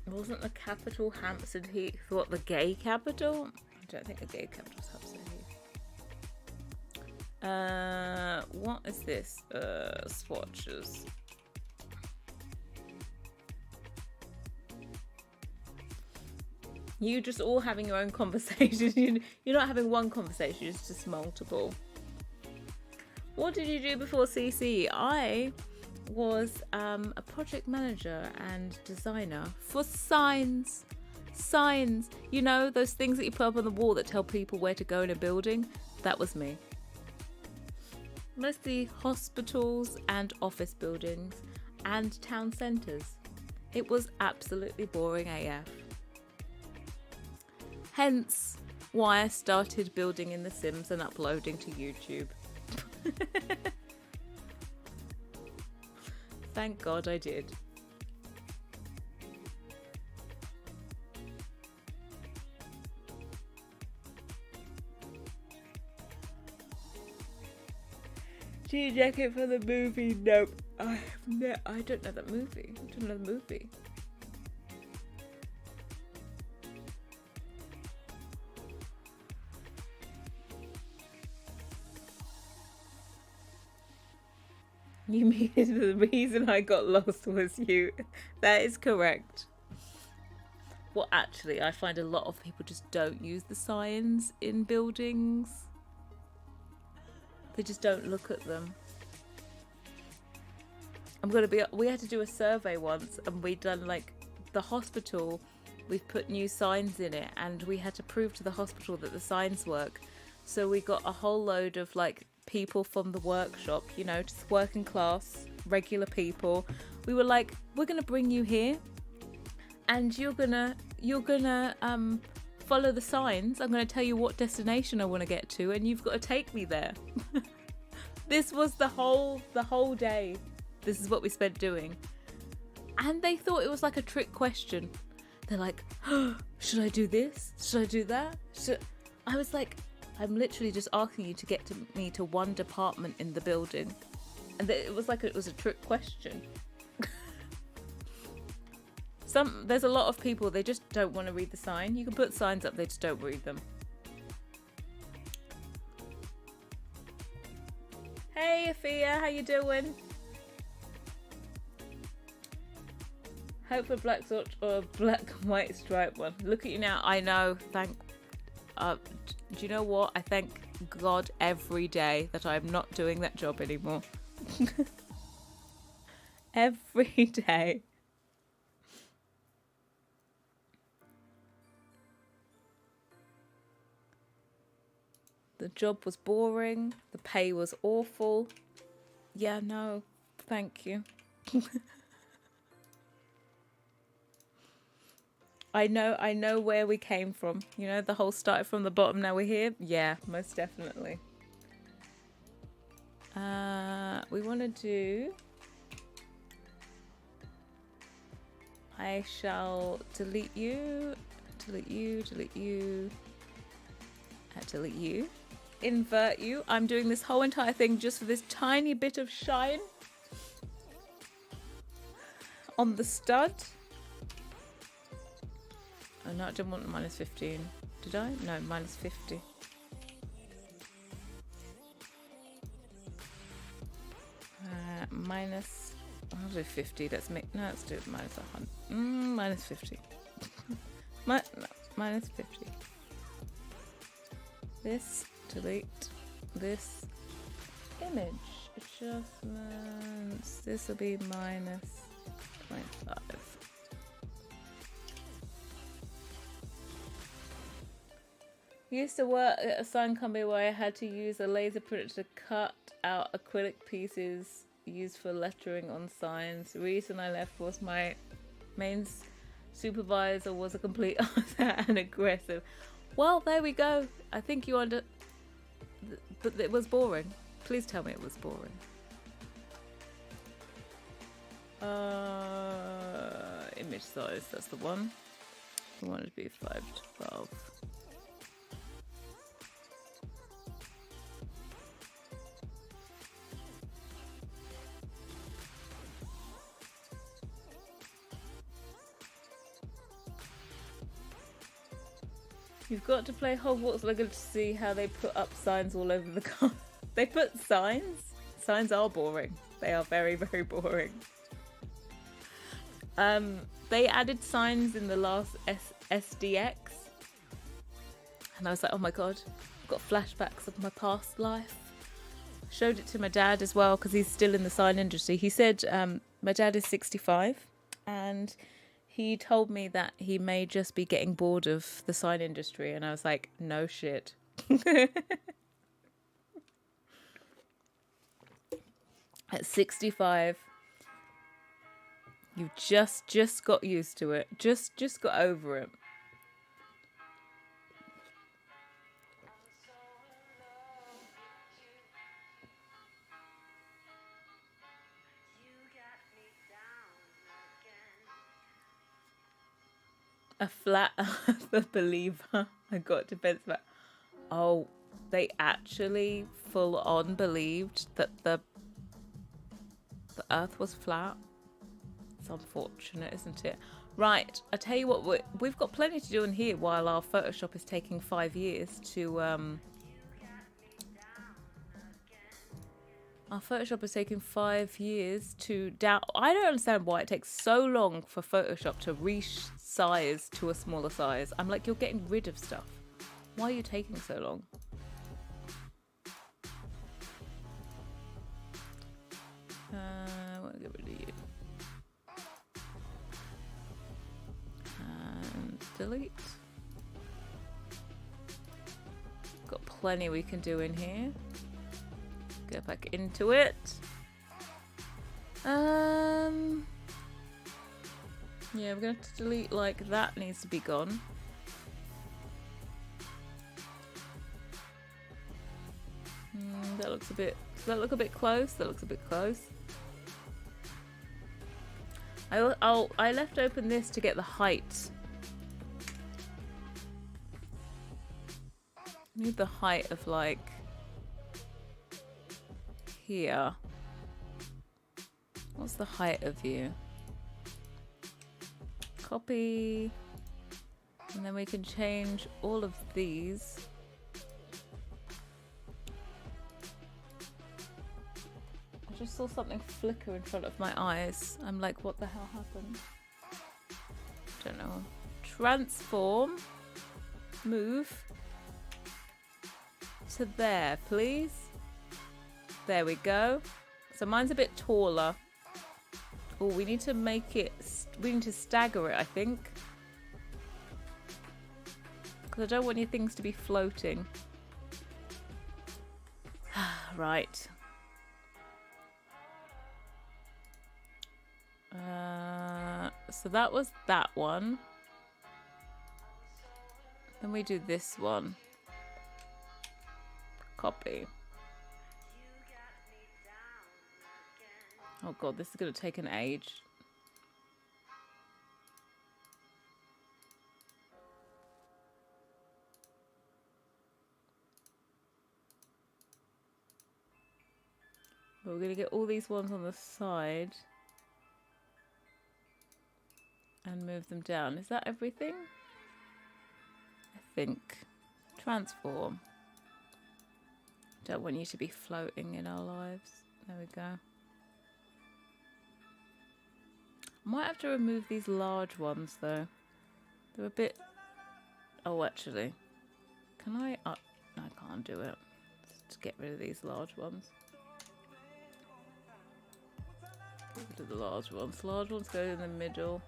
Wasn't the capital Hampstead Heath? What, the gay capital? I don't think the gay capital's Hampstead Heath. What is this? Swatches. You just all having your own conversation. You're not having one conversation, it's just multiple. What did you do before CC? I was a project manager and designer for signs. You know, those things that you put up on the wall that tell people where to go in a building. That was me. Mostly hospitals and office buildings and town centres. It was absolutely boring AF. Hence why I started building in The Sims and uploading to YouTube. Thank God I did. Jean jacket for the movie. Nope. I don't know that movie. I don't know the movie. You mean the reason I got lost was you? That is correct. Well, actually, I find a lot of people just don't use the signs in buildings. They just don't look at them. We had to do a survey once, and we'd done like the hospital. We've put new signs in it, and we had to prove to the hospital that the signs work. So we got a whole load of like people from the workshop, you know, just working class, regular people. We were like, we're gonna bring you here, and you're gonna follow the signs. I'm gonna tell you what destination I want to get to, and you've got to take me there. This was the whole day. This is what we spent doing, and they thought it was like a trick question. They're like, oh, should I do this? Should I do that? I was like, I'm literally just asking you to get me to one department in the building. And it was like it was a trick question. There's a lot of people, they just don't want to read the sign. You can put signs up, they just don't read them. Hey, Afia, how you doing? Hope for black swatch or black and white stripe one. Look at you now. I know. Do you know what? I thank God every day that I'm not doing that job anymore. Every day. The job was boring. The pay was awful. Yeah, no. Thank you. I know where we came from. You know, the whole started from the bottom, now we're here. Yeah, most definitely. We want to do... I shall delete you, delete you, delete you, delete you, invert you. I'm doing this whole entire thing just for this tiny bit of shine on the stud. Oh no, I didn't want minus 15. Did I? No, minus 50. Minus... I'll do 50. Let's do it minus 100. Minus 50. No, minus 50. This, delete. This, image. Adjustments. This will be minus 0.5. Used to work at a sign company where I had to use a laser printer to cut out acrylic pieces used for lettering on signs. The reason I left was my main supervisor was a complete arse and aggressive. Well, there we go. I think you but it was boring. Please tell me it was boring. Image size, that's the one. I want it to be 5 to 12. You've got to play Hogwarts Legacy to see how they put up signs all over the car. They put signs? Signs are boring. They are very, very boring. They added signs in the last SDX. And I was like, oh my god, I've got flashbacks of my past life. Showed it to my dad as well because he's still in the sign industry. He said my dad is 65 and he told me that he may just be getting bored of the sign industry, and I was like, no shit. At 65, you've just got used to it. Just got over it. A flat earther believer. I got defense back. Oh, they actually full on believed that the earth was flat. It's unfortunate, isn't it? Right, I tell you what, we've got plenty to do in here while our Photoshop is taking 5 years to our Photoshop is taking 5 years to down. I don't understand why it takes so long for Photoshop to resize to a smaller size. I'm like, you're getting rid of stuff. Why are you taking so long? I want to get rid of you. And delete. Got plenty we can do in here. Get back into it. Yeah, we're gonna have to delete, like, that needs to be gone. That looks a bit. Does that look a bit close? That looks a bit close. I left open this to get the height. Need the height of, like, here. What's the height of you? Copy. And then we can change all of these. I just saw something flicker in front of my eyes. I'm like, what the hell happened? Don't know. Transform. Move. To there, please. There we go. So mine's a bit taller. Oh, we need to make it... We need to stagger it, I think. Because I don't want your things to be floating. Right. So that was that one. Then we do this one. Copy. Oh god, this is going to take an age. But we're going to get all these ones on the side. And move them down. Is that everything? I think. Transform. Don't want you to be floating in our lives. There we go. I might have to remove these large ones though. They're a bit... Oh, actually. Can I... No, I can't do it. Just get rid of these large ones. Get rid of the large ones. Large ones go in the middle.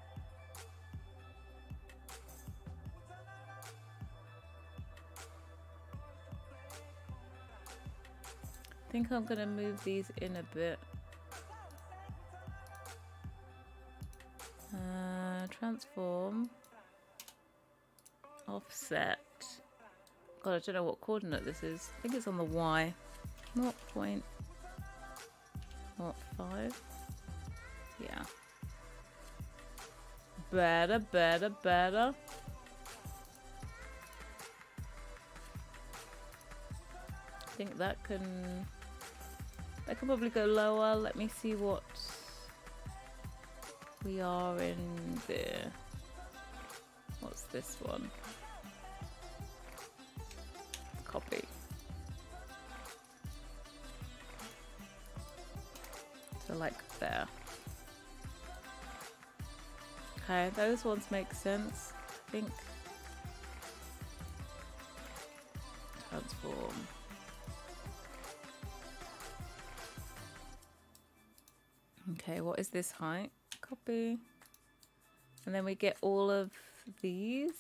I think I'm going to move these in a bit. Transform. Offset. God, I don't know what coordinate this is. I think it's on the Y. 0.05. Yeah. Better, better, better. I think that can probably go lower. Let me see what we are in there. What's this one? Copy. So like there. Okay, those ones make sense, I think. Transform. Okay, what is this height? Copy. And then we get all of these.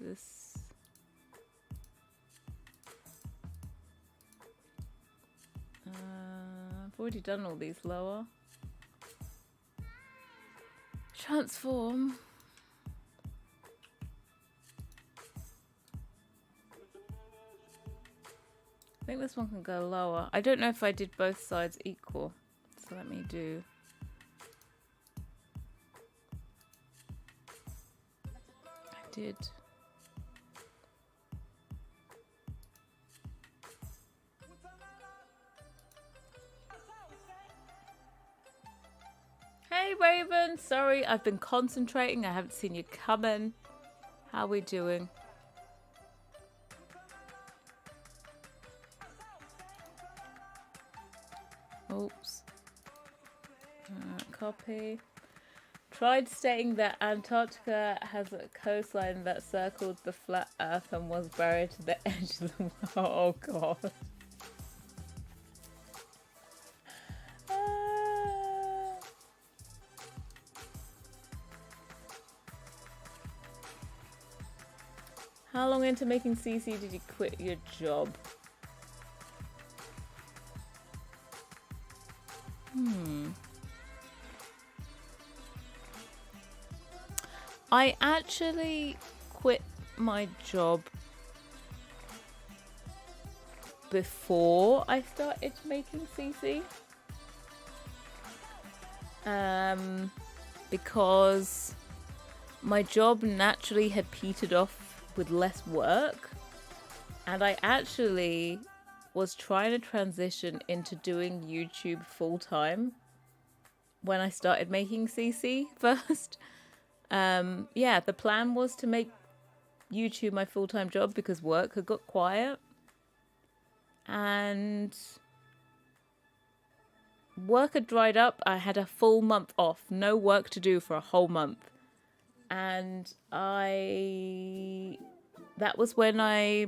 This. I've already done all these lower. Transform. I think this one can go lower. I don't know if I did both sides equal. So let me do did. Hey Raven, sorry, I've been concentrating. I haven't seen you coming. How are we doing? Oops. Copy. Tried stating that Antarctica has a coastline that circled the flat Earth and was buried to the edge of the world. Oh god. How long into making CC did you quit your job? I actually quit my job before I started making CC. Because my job naturally had petered off with less work, and I actually was trying to transition into doing YouTube full time when I started making CC first. Yeah, the plan was to make YouTube my full-time job because work had got quiet, and work had dried up. I had a full month off, no work to do for a whole month, and that was when I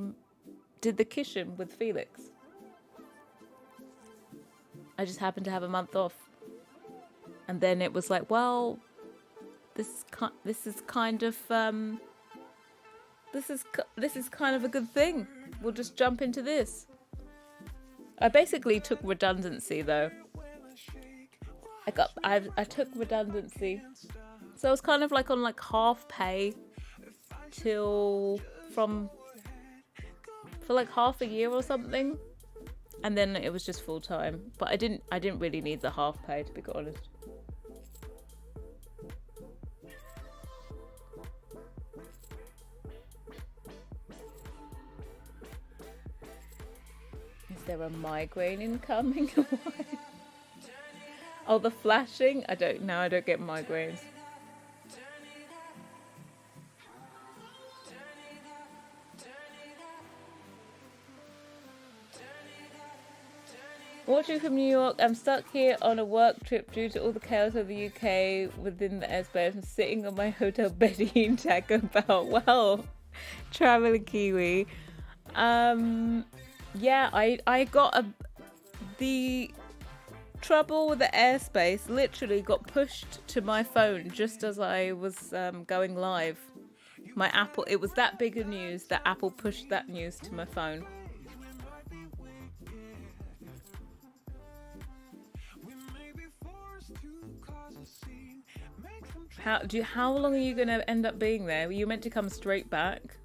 did the kitchen with Felix. I just happened to have a month off, and then it was like, well, this is kind of a good thing. We'll just jump into this. I basically took redundancy though. I took redundancy, so I was kind of like on like half pay for like half a year or something, and then it was just full time. But I didn't really need the half pay, to be honest. Is there a migraine incoming? Oh, the flashing? I don't get migraines. Watching from New York, I'm stuck here on a work trip due to all the chaos of the UK within the airspace. I'm sitting on my hotel bed eating Taco Bell. Well, traveling Kiwi. Yeah, I got the trouble with the airspace literally got pushed to my phone just as I was going live. My Apple, it was that big of news that Apple pushed that news to my phone. How long are you going to end up being there? Were you meant to come straight back?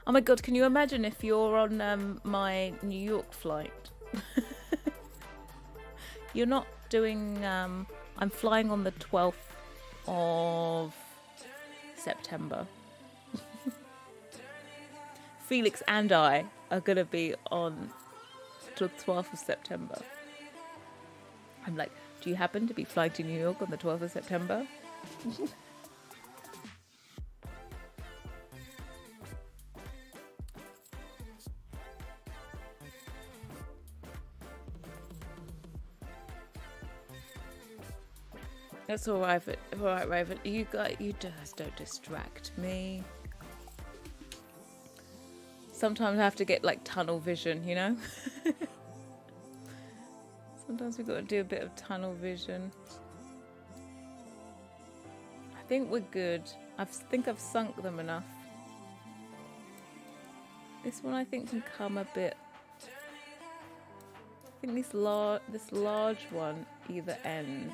Oh my god, can you imagine if you're on my New York flight? You're not doing... I'm flying on the 12th of September. Felix and I are going to be on the 12th of September. I'm like, do you happen to be flying to New York on the 12th of September? That's all right, Raven. You just don't distract me. Sometimes I have to get like tunnel vision, you know? Sometimes we've got to do a bit of tunnel vision. I think we're good. I think I've sunk them enough. This one I think can come a bit... I think this large one, either end,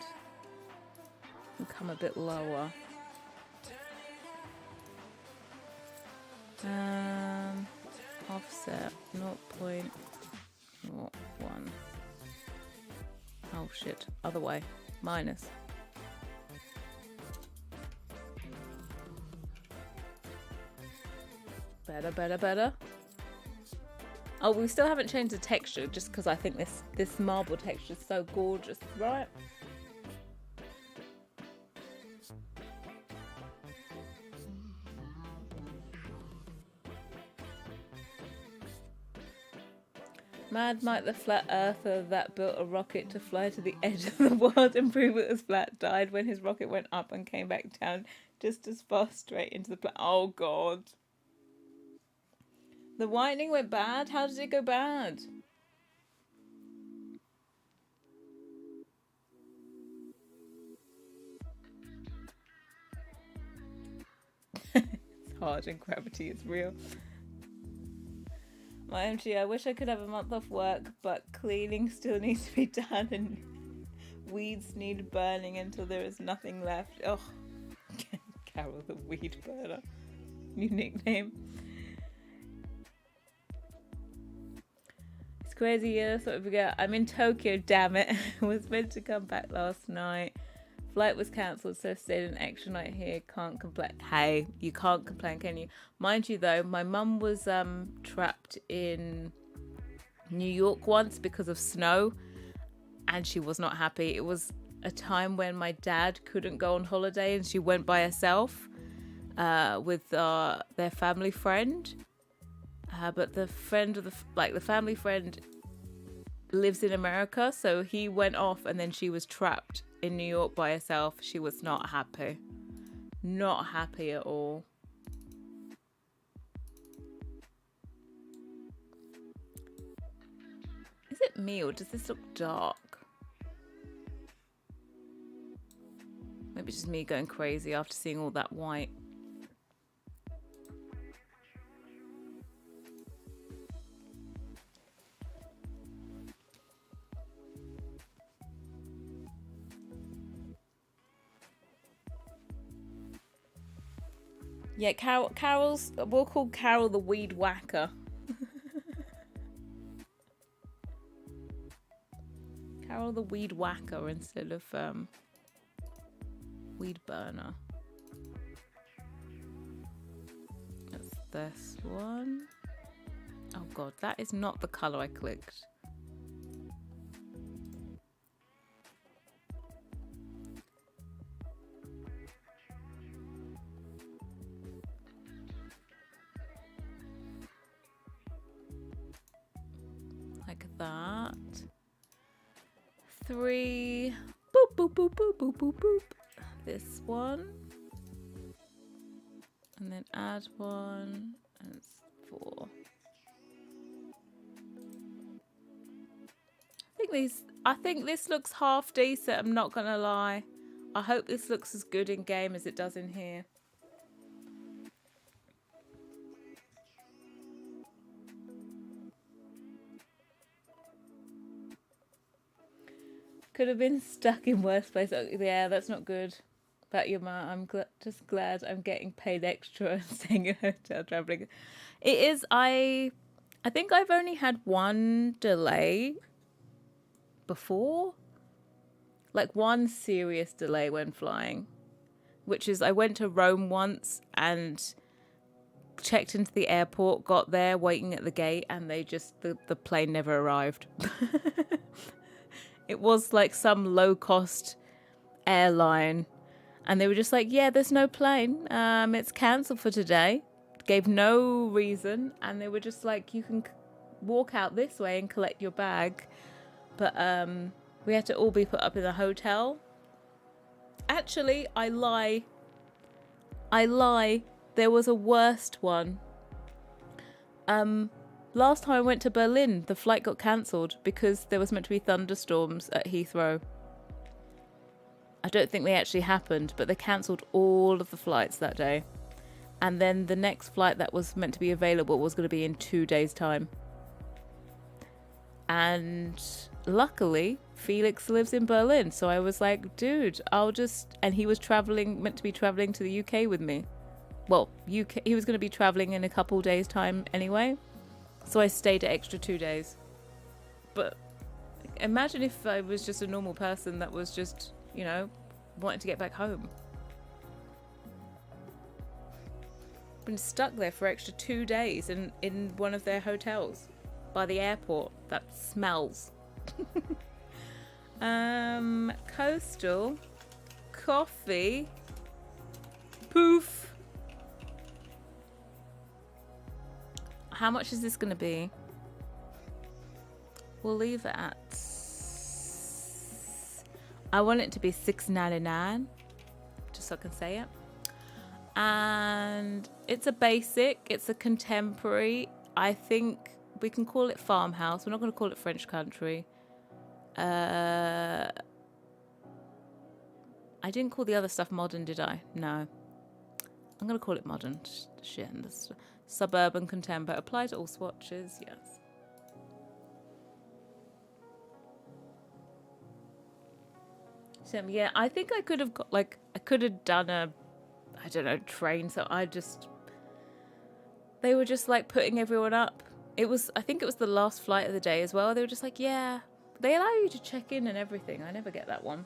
can come a bit lower. Offset 0.01. Oh shit, other way. Minus. Better. Oh, we still haven't changed the texture just because I think this marble texture is so gorgeous, right? Mad Mike the flat earther that built a rocket to fly to the edge of the world and prove it was flat died when his rocket went up and came back down just as fast straight into the planet. Oh god. The whitening went bad? How did it go bad? It's hard and gravity is real. My MG, I wish I could have a month off work, but cleaning still needs to be done and weeds need burning until there is nothing left. Oh, Carol the weed burner. New nickname. It's crazy, yeah, that's what I forget. I'm in Tokyo, damn it. I was meant to come back last night. Flight was cancelled, so I stayed an extra night here. Can't complain. Hey, you can't complain, can you? Mind you, though, my mum was trapped in New York once because of snow, and she was not happy. It was a time when my dad couldn't go on holiday, and she went by herself with their family friend. But the friend of the family friend lives in America, so he went off, and then she was trapped in New York by herself. She was not happy. Not happy at all. Is it me or does this look dark? Maybe it's just me going crazy after seeing all that white. Yeah, Carol's, we'll call Carol the weed whacker. Carol the weed whacker instead of weed burner. That's this one. Oh god, that is not the colour I clicked. Like that. 3. Boop, boop, boop, boop, boop, boop, boop. This one. And then add 1. And it's 4. I think this looks half decent, I'm not gonna lie. I hope this looks as good in game as it does in here. Could have been stuck in worse place. Oh, yeah, that's not good. But your mom, I'm just glad I'm getting paid extra and staying in a hotel traveling. It is. I think I've only had one delay before, like one serious delay when flying, which is I went to Rome once and checked into the airport, got there waiting at the gate, and they just the plane never arrived. It was like some low-cost airline, and they were just like, yeah, there's no plane, it's cancelled for today. Gave no reason, and they were just like, you can walk out this way and collect your bag, but we had to all be put up in a hotel. Actually, I lie, there was a worst one. Last time I went to Berlin, the flight got cancelled because there was meant to be thunderstorms at Heathrow. I don't think they actually happened, but they cancelled all of the flights that day. And then the next flight that was meant to be available was going to be in 2 days' time. And luckily, Felix lives in Berlin. So I was like, dude, and he was meant to be travelling to the UK with me. Well, he was going to be travelling in a couple days' time anyway. So I stayed an extra 2 days. But imagine if I was just a normal person that was just, wanting to get back home. been stuck there for extra 2 days in one of their hotels by the airport that smells. Coastal, coffee, poof. How much is this going to be? We'll leave it at... I want it to be $6.99, just so I can say it. And it's a basic, it's a contemporary. I think we can call it farmhouse. We're not going to call it French country. I didn't call the other stuff modern, did I? No. I'm going to call it modern. Shit. Suburban contemporary. Apply to all swatches, yes. So, yeah, I think I could have got, like, I could have done a, I don't know, train. So they were just like putting everyone up. I think it was the last flight of the day as well. They were just like, yeah, they allow you to check in and everything. I never get that one.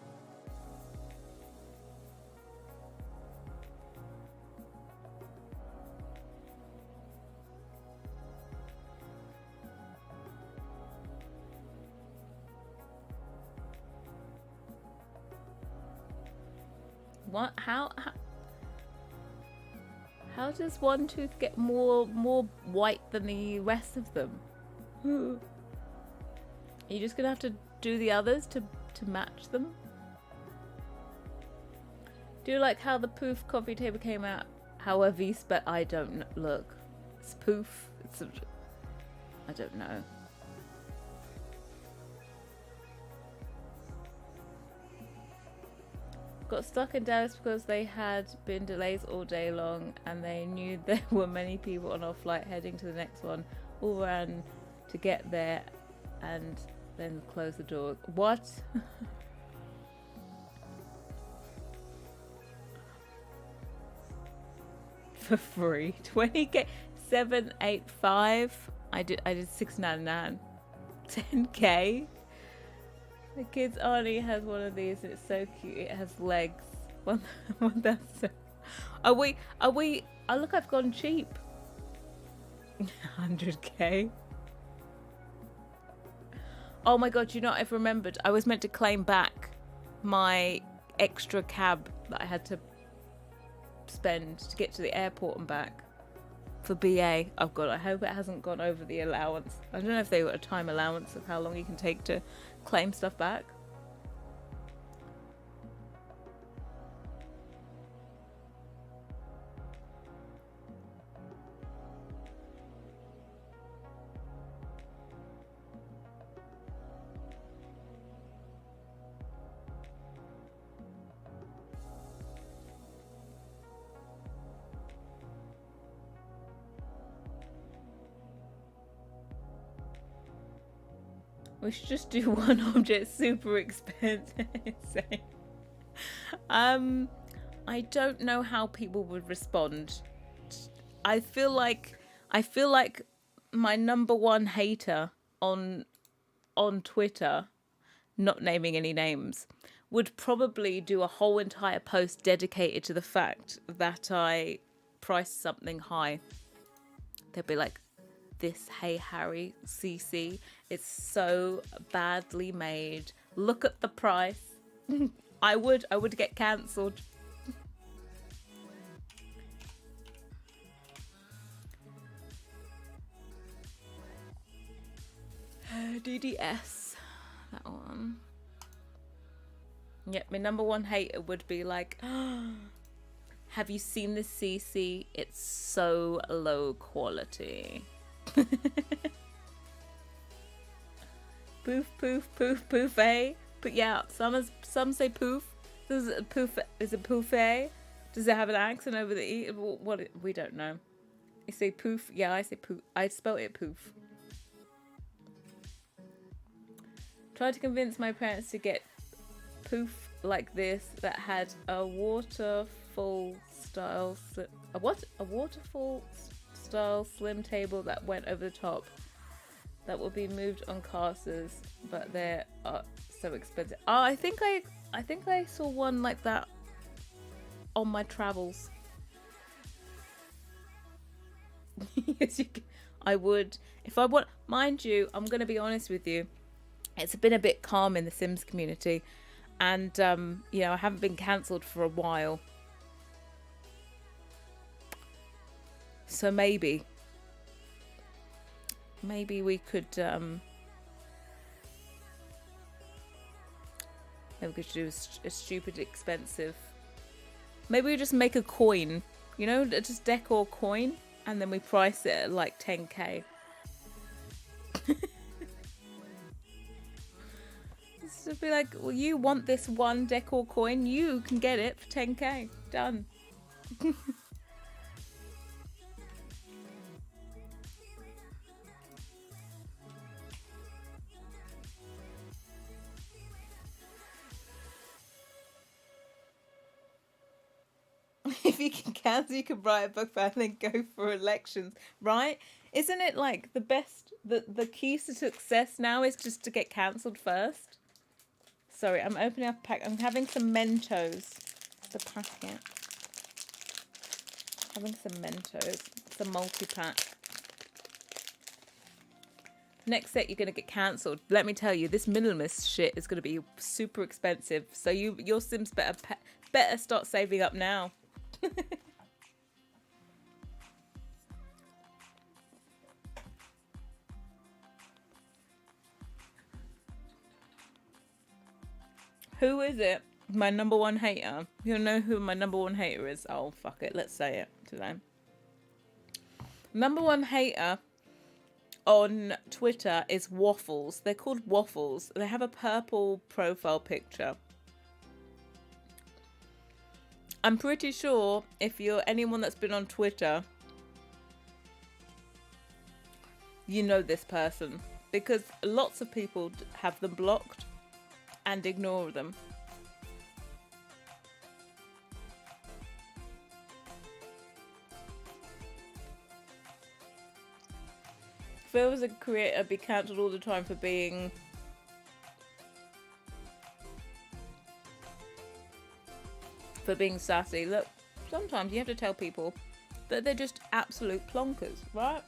What? How does one tooth get more white than the rest of them? Are you just gonna have to do the others to match them? Do you like how the poof coffee table came out? However you spell, I don't know. Look, it's poof. I don't know. Got stuck in Dallas because they had been delays all day long and they knew there were many people on our flight heading to the next one. All ran to get there and then close the door. What? For free. 20k. 785. I did $6.99. 10k. The kid's auntie has one of these and it's so cute. It has legs. Are we? Oh, look, I've gone cheap. 100k. Oh my god, you know what I've remembered? I was meant to claim back my extra cab that I had to spend to get to the airport and back for BA. Oh god, I hope it hasn't gone over the allowance. I don't know if they got a time allowance of how long you can take to claim stuff back. We should just do one object, super expensive. I don't know how people would respond. I feel like my number one hater on Twitter, not naming any names, would probably do a whole entire post dedicated to the fact that I priced something high. They'd be like, this Hey Harrie CC, it's so badly made. Look at the price. I would get cancelled. DDS, that one. Yep, my number one hater would be like, have you seen this CC? It's so low quality. Poof, poof, poof, poof, eh? But yeah, some say poof. Is it poof, eh? Does it have an accent over the E? What? We don't know. You say poof? Yeah, I say poof. I spell it poof. Tried to convince my parents to get poof like this that had a waterfall style slim table that went over the top that would be moved on casters, but they're so expensive. Oh, I think I saw one like that on my travels. Yes, you can. I would. If I want, mind you, I'm going to be honest with you. It's been a bit calm in the Sims community. And, you know, I haven't been cancelled for a while. So maybe we could, maybe we could do a stupid expensive. Maybe we just make a coin, you know, just decor coin, and then we price it at like 10k. Just be like, well, you want this one decor coin, you can get it for 10k. Done. If you can cancel, you can write a book and then go for elections, right? Isn't it like the best, the keys to success now is just to get cancelled first? Sorry, I'm opening up a pack. I'm having some Mentos. The packet. Having some Mentos. It's a multi-pack. Next set, you're going to get cancelled. Let me tell you, this minimalist shit is going to be super expensive. So your Sims better start saving up now. Who is it? My number one hater. You know who my number one hater is? Oh, fuck it. Let's say it today. Number one hater on Twitter is Waffles. They're called Waffles. They have a purple profile picture. I'm pretty sure if you're anyone that's been on Twitter, you know this person, because lots of people have them blocked and ignore them. If I was a creator, I'd be cancelled all the time for being sassy. Look, sometimes you have to tell people that they're just absolute plonkers, right?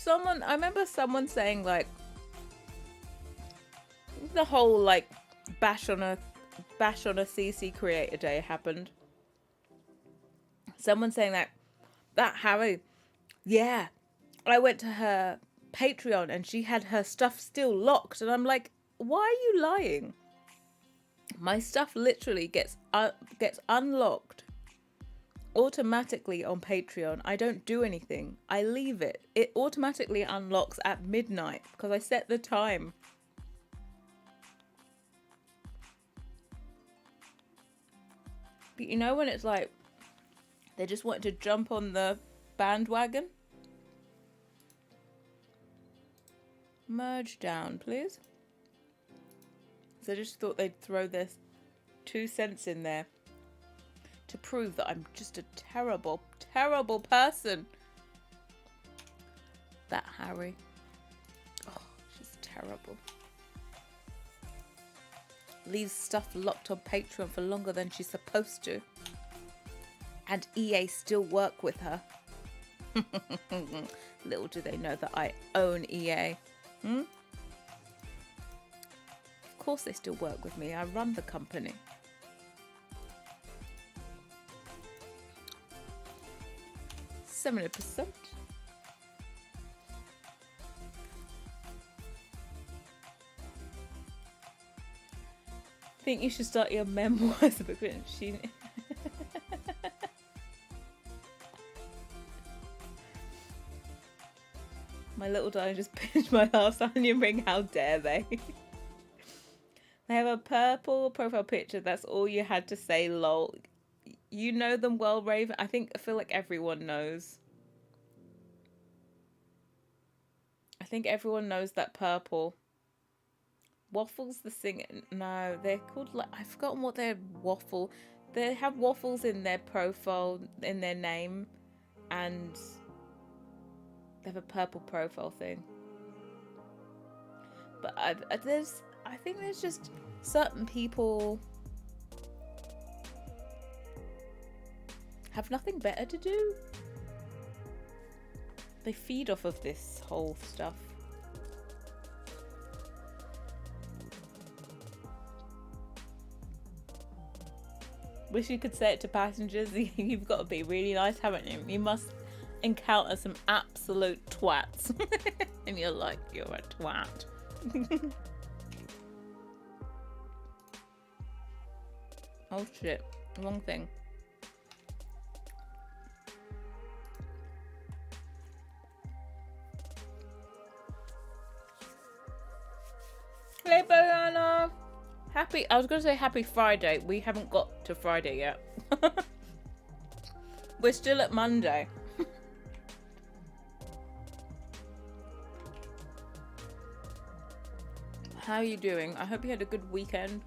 I remember someone saying like the whole like bash on a CC creator day happened. Someone saying that Harrie, yeah, I went to her Patreon and she had her stuff still locked, and I'm like, why are you lying? My stuff literally gets unlocked automatically on Patreon. I don't do anything. I leave it. It automatically unlocks at midnight because I set the time. But you know when it's like they just wanted to jump on the bandwagon? Merge down, please. So I just thought they'd throw their 2 cents in there to prove that I'm just a terrible, terrible person. That Harrie. Oh, she's terrible. Leaves stuff locked on Patreon for longer than she's supposed to. And EA still work with her. Little do they know that I own EA. Of course they still work with me. I run the company. %. I think you should start your memoirs of a British machine. My little darling just pinched my last onion ring. How dare they? They have a purple profile picture. That's all you had to say, lol. You know them well, Raven. I feel like everyone knows. I think everyone knows that purple. Waffles the singer. No, they're called like, I've forgotten what their waffle. They have waffles in their profile, in their name, and they have a purple profile thing. But I think there's just certain people have nothing better to do. They feed off of this whole stuff. Wish you could say it to passengers. You've got to be really nice, haven't you? You must encounter some absolute twats. And you're like, you're a twat. Oh shit, wrong thing. Hey Banana! I was gonna say happy Friday. We haven't got to Friday yet. We're still at Monday. How are you doing? I hope you had a good weekend.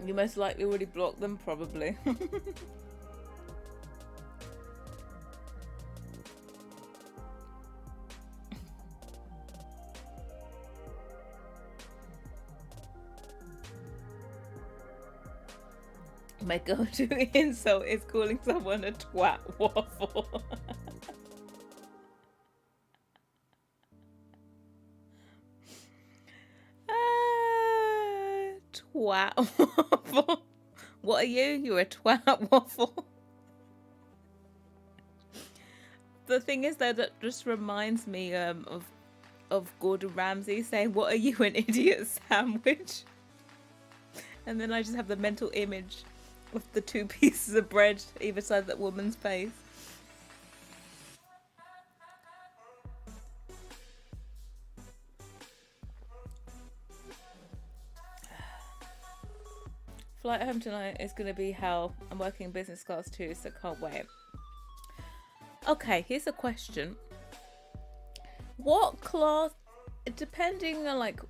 You most likely already blocked them, probably. My go-to insult is calling someone a twat waffle. Twat waffle. What are you? You're a twat waffle. The thing is, though, that just reminds me of Gordon Ramsay saying, "What are you, an idiot sandwich?" And then I just have the mental image of the two pieces of bread either side of that woman's face. Flight home tonight is going to be hell. I'm working business class too, so can't wait. Okay, here's a question. What class, depending on like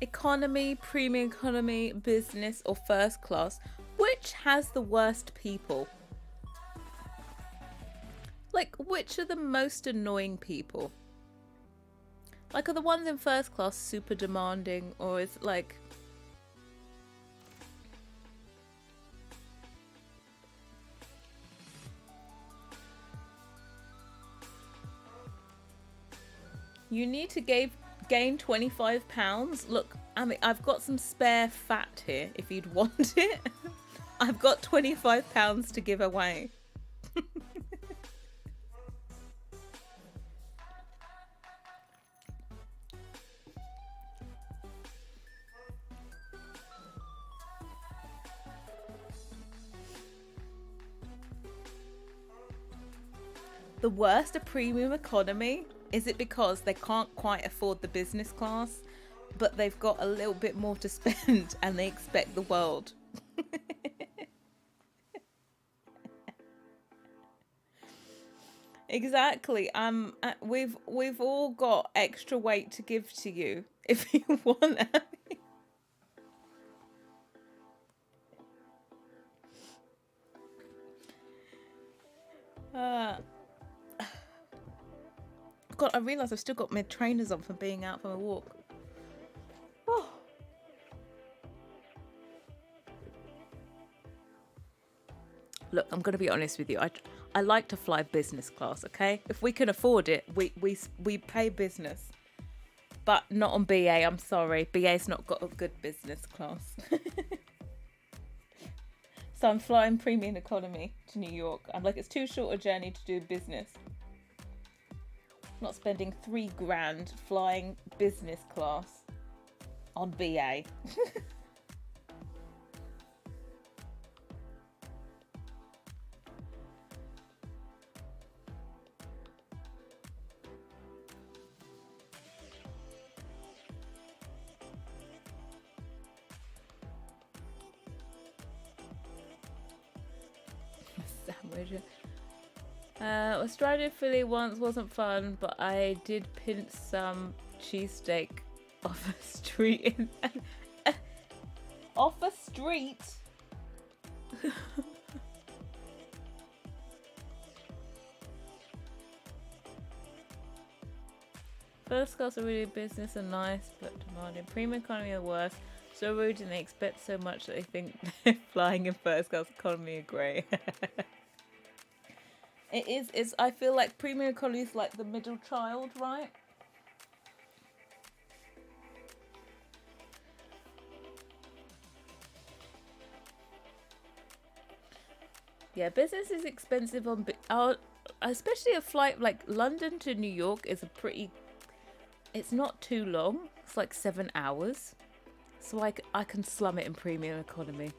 economy, premium economy, business or first class, which has the worst people? Like, which are the most annoying people? Like, are the ones in first class super demanding, or is it like... You need to gain 25 pounds. Look, I mean, I've got some spare fat here if you'd want it. I've got 25 pounds to give away. The worst of premium economy? Is it because they can't quite afford the business class, but they've got a little bit more to spend and they expect the world? Exactly. We've all got extra weight to give to you if you want it. God, I realise I've still got my trainers on from being out for a walk. Oh. Look, I'm going to be honest with you. I like to fly business class, okay? If we can afford it, we pay business. But not on BA, I'm sorry. BA's not got a good business class. So I'm flying premium economy to New York. I'm like, it's too short a journey to do business. Not spending $3,000 flying business class on BA. Australian Philly once wasn't fun, but I did pinch some cheesesteak off a street off a street. First class are really business and nice, but demanding. Premium economy are worse. So rude, and they expect so much that they think flying in first class economy are great. It is. It's. I feel like premium economy is like the middle child, right? Yeah, business is expensive on, especially a flight like London to New York is a pretty. It's not too long. It's like 7 hours, so I can slum it in premium economy.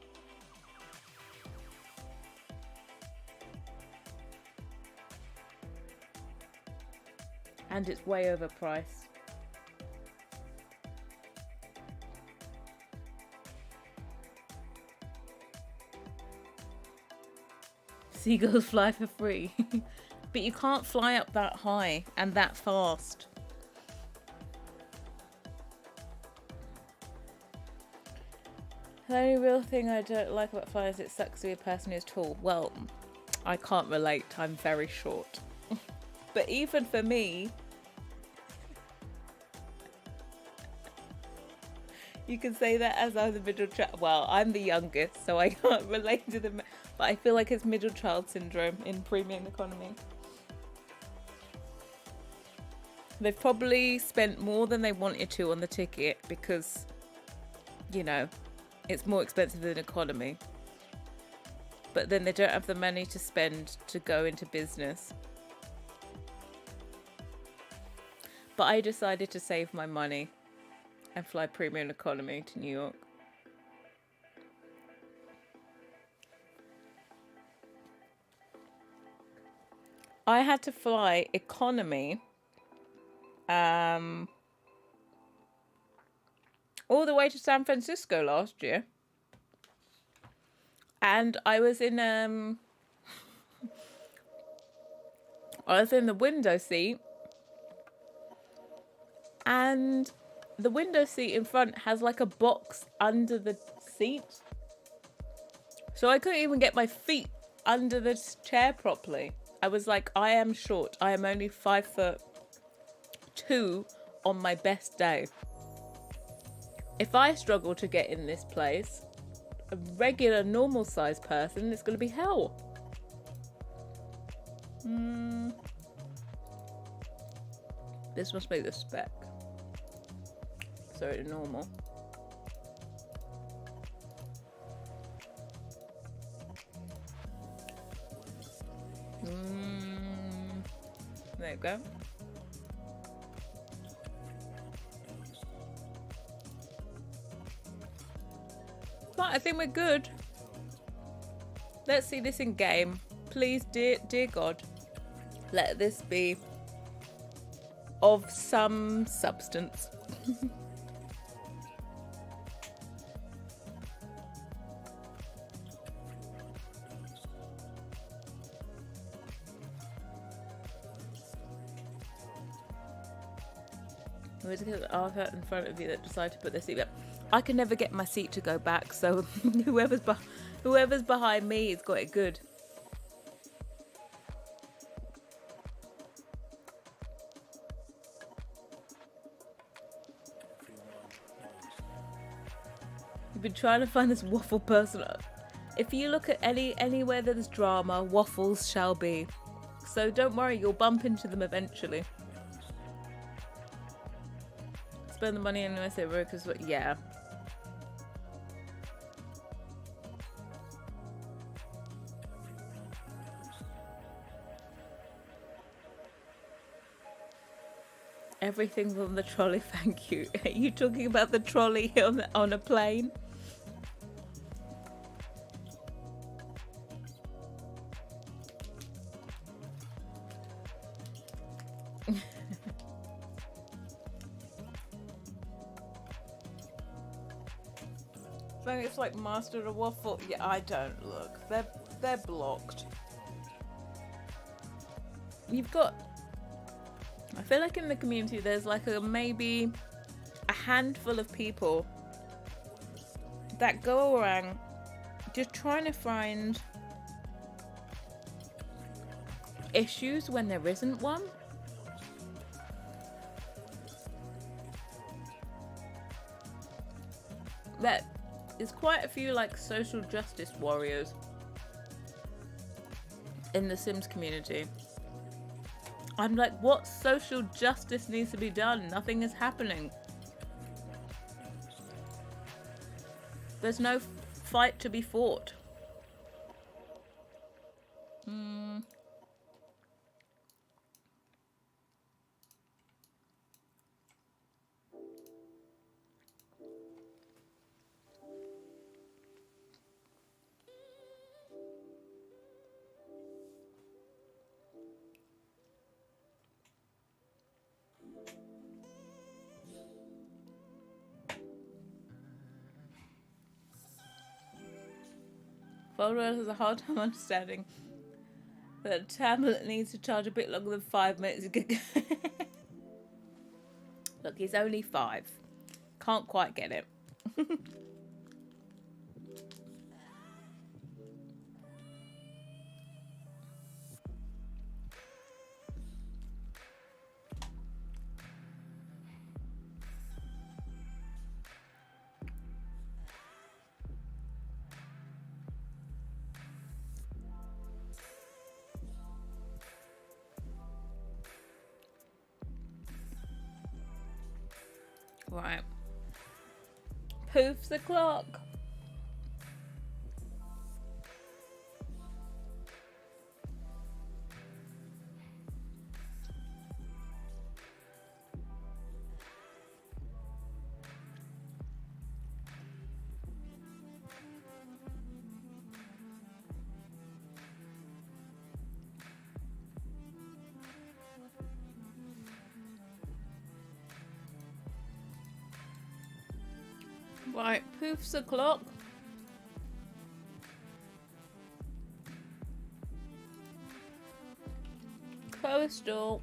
And it's way overpriced. Seagulls fly for free. But you can't fly up that high and that fast. The only real thing I don't like about flying is it sucks to be a person who's tall. Well, I can't relate. I'm very short. But even for me, you can say that as I'm the middle child. Well, I'm the youngest, so I can't relate to them. But I feel like it's middle child syndrome in premium economy. They've probably spent more than they wanted to on the ticket because, you know, it's more expensive than economy. But then they don't have the money to spend to go into business. But I decided to save my money and fly premium economy to New York. I had to fly economy all the way to San Francisco last year. And I was in the window seat. And the window seat in front has like a box under the seat. So I couldn't even get my feet under the chair properly. I was like, I am short. I am only 5'2" on my best day. If I struggle to get in this place, a regular normal sized person, it's going to be hell. This must be the spec. So normal. There you go. But I think we're good. Let's see this in game. Please, dear God, let this be of some substance. There's a kid in front of you that decided to put their seat back. I can never get my seat to go back, so whoever's behind me has got it good. You've been trying to find this waffle person. If you look at anywhere there's drama, waffles shall be. So don't worry, you'll bump into them eventually. Spend the money on USA because yeah. Everything's on the trolley, thank you. Are you talking about the trolley on a plane? I think it's like Master of Waffle. Yeah, I don't look. They're blocked. you've got, I feel like in the community there's like maybe a handful of people that go around just trying to find issues when there isn't one. There's quite a few like social justice warriors in the Sims community. I'm like, what social justice needs to be done? Nothing is happening. There's no fight to be fought. Folders has a hard time understanding that a tablet needs to charge a bit longer than 5 minutes. Look, he's only 5. Can't quite get it. Right. Poof's the clock. Right, poof's the clock. Coastal.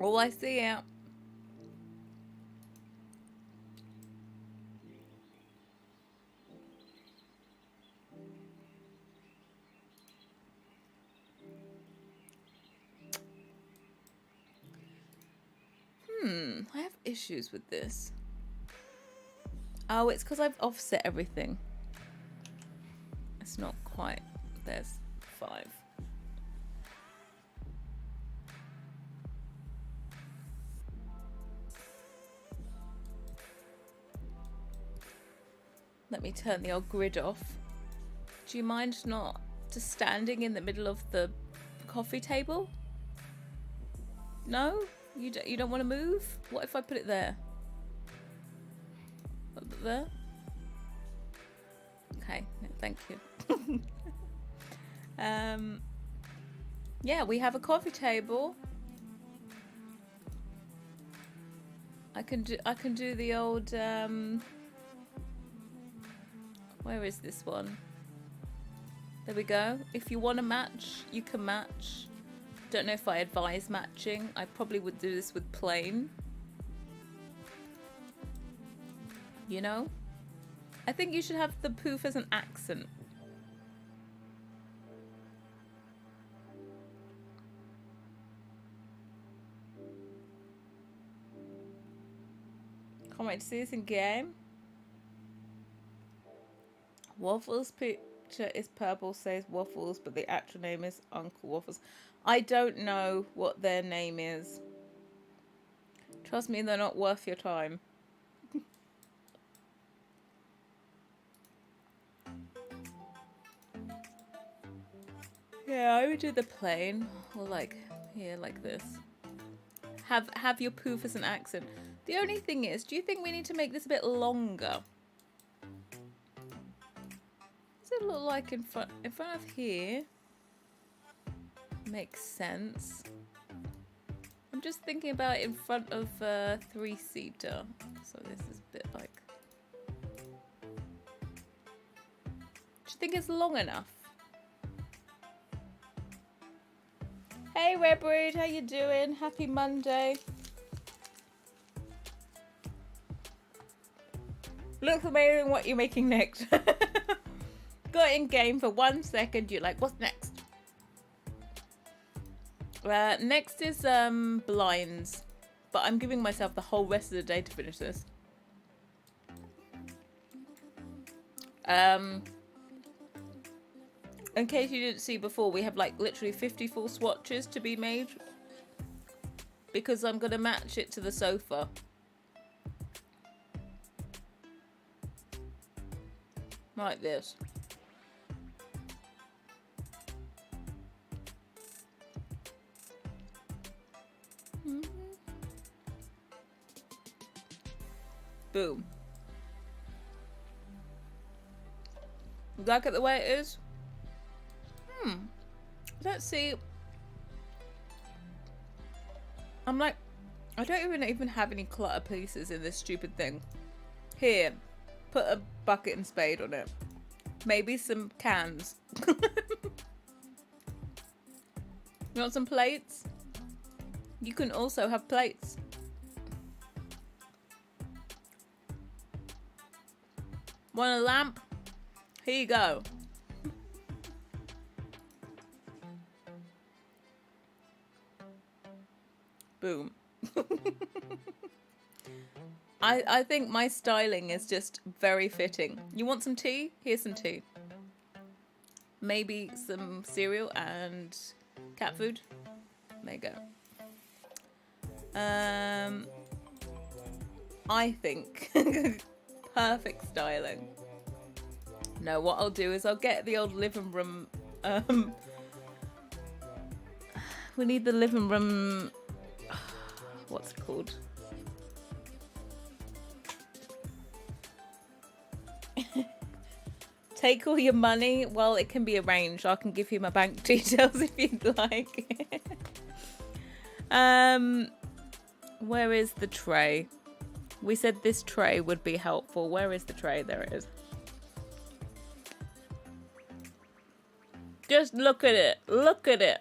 All I see out. I have issues with this. Oh, it's because I've offset everything. It's not quite. There's 5. Let me turn the old grid off. Do you mind not just standing in the middle of the coffee table? No? You don't want to move? What if I put it there? Put it there? Okay, no, thank you. Yeah, we have a coffee table. I can do the old where is this one? There we go. If you want to match, you can match. Don't know if I advise matching. I probably would do this with plain. You know? I think you should have the poof as an accent. Can't wait to see this in game. Waffles picture is purple, says Waffles, but the actual name is Uncle Waffles. I don't know what their name is. Trust me, they're not worth your time. Yeah, I would do the plain, or like here, like this. Have your poof as an accent. The only thing is, do you think we need to make this a bit longer? Does it look like in front of here? Makes sense. I'm just thinking about it in front of a 3-seater. So this is a bit like... Do you think it's long enough? Hey Red Brood, how you doing? Happy Monday. Looks amazing what you're making next. Got in game for 1 second, you're like, what's next? Next is blinds, but I'm giving myself the whole rest of the day to finish this. In case you didn't see before, we have like literally 54 swatches to be made because I'm gonna match it to the sofa. Like this. Boom. Look at the way it is. Let's see. I'm like, I don't even have any clutter pieces in this stupid thing. Here, put a bucket and spade on it. Maybe some cans. You want some plates? You can also have plates. Want a lamp? Here you go. Boom. I think my styling is just very fitting. You want some tea? Here's some tea. Maybe some cereal and cat food. There you go. I think perfect styling. No, what I'll do is I'll get the old living room. We need the living room. What's it called? Take all your money. Well, it can be arranged. I can give you my bank details if you'd like. Where is the tray? We said this tray would be helpful. Where is the tray? There it is. Just look at it. Look at it.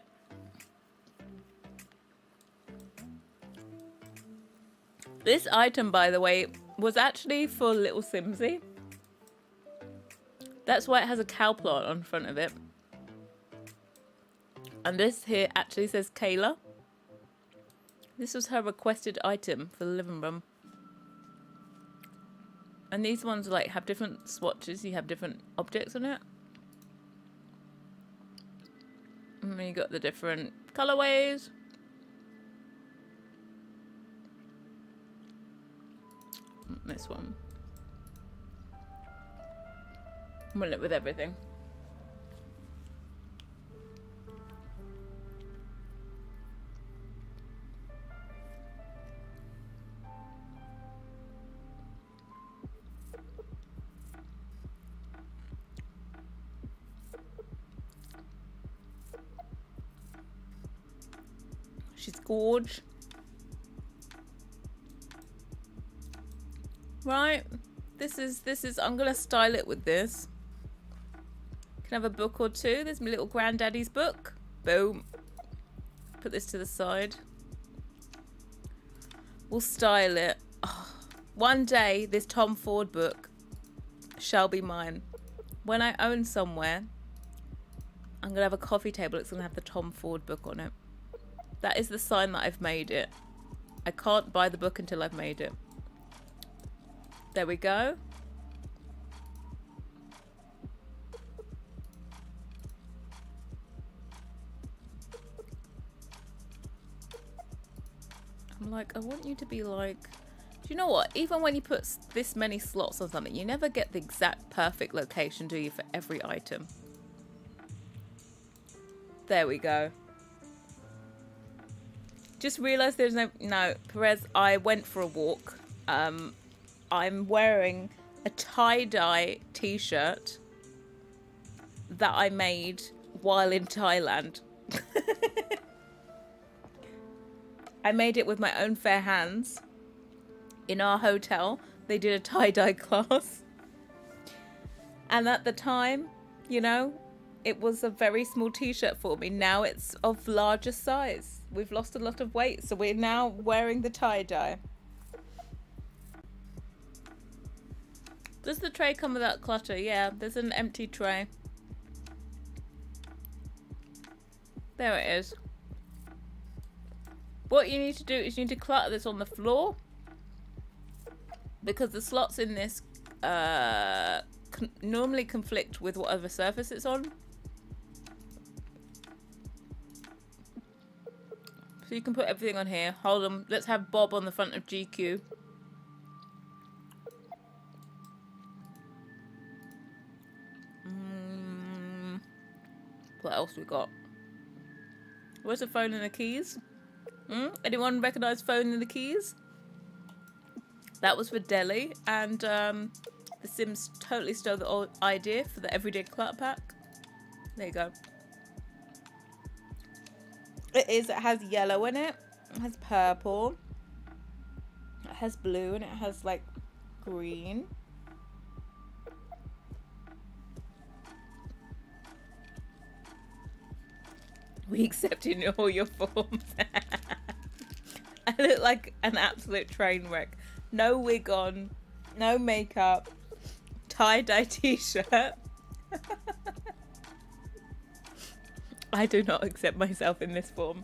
This item, by the way, was actually for little Simsy. That's why it has a cow plant on front of it. And this here actually says Kayla. This was her requested item for the living room. And these ones like have different swatches. You have different objects on it. And then you got the different colorways. This one. I'm in it with everything. She's gorge. Right. This is I'm gonna style it with this. Can have a book or two. There's my little granddaddy's book. Boom. Put this to the side. We'll style it. Oh, one day this Tom Ford book shall be mine. When I own somewhere, I'm gonna have a coffee table. It's gonna have the Tom Ford book on it. That is the sign that I've made it. I can't buy the book until I've made it. There we go. I'm like, I want you to be like, do you know what? Even when you put this many slots on something, you never get the exact perfect location, do you, for every item? There we go. Just realised there's no, Perez, I went for a walk. I'm wearing a tie-dye t-shirt that I made while in Thailand. I made it with my own fair hands. In our hotel, they did a tie-dye class. And at the time, you know, it was a very small t-shirt for me. Now it's of larger size. We've lost a lot of weight, so we're now wearing the tie-dye. Does the tray come without clutter? Yeah, there's an empty tray. There it is. What you need to do is you need to clutter this on the floor, because the slots in this normally conflict with whatever surface it's on. So you can put everything on here. Hold on. Let's have Bob on the front of GQ. What else we got? Where's the phone and the keys? Anyone recognise phone and the keys? That was for Delhi, and The Sims totally stole the idea for the everyday clutter pack. There you go. It has yellow in it. It has purple. It has blue, and it has like green. We accepted all your forms. I look like an absolute train wreck. No wig on, no makeup, tie-dye t-shirt. I do not accept myself in this form.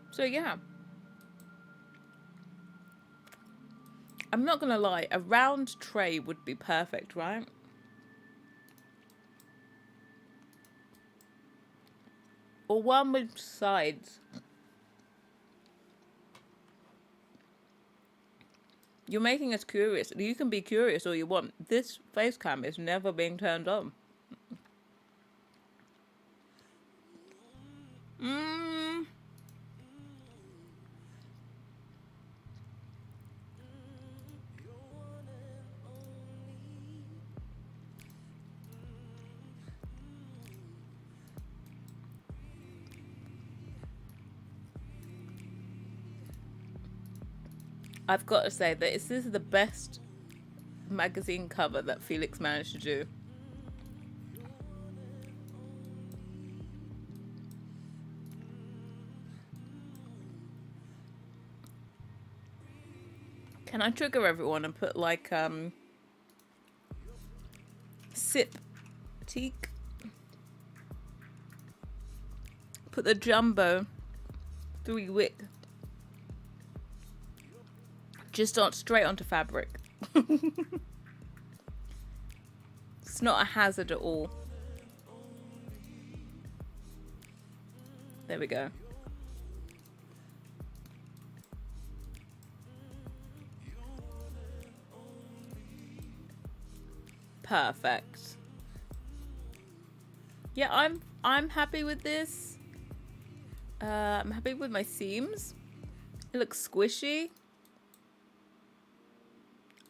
So yeah. I'm not gonna lie, a round tray would be perfect, right? Or one with sides. You're making us curious. You can be curious all you want. This face cam is never being turned on. I've got to say that this is the best magazine cover that Felix managed to do. Can I trigger everyone and put like sip teak? Put the jumbo 3-wick just straight onto fabric. It's not a hazard at all. There we go. Perfect. Yeah, I'm happy with this. I'm happy with my seams. It looks squishy.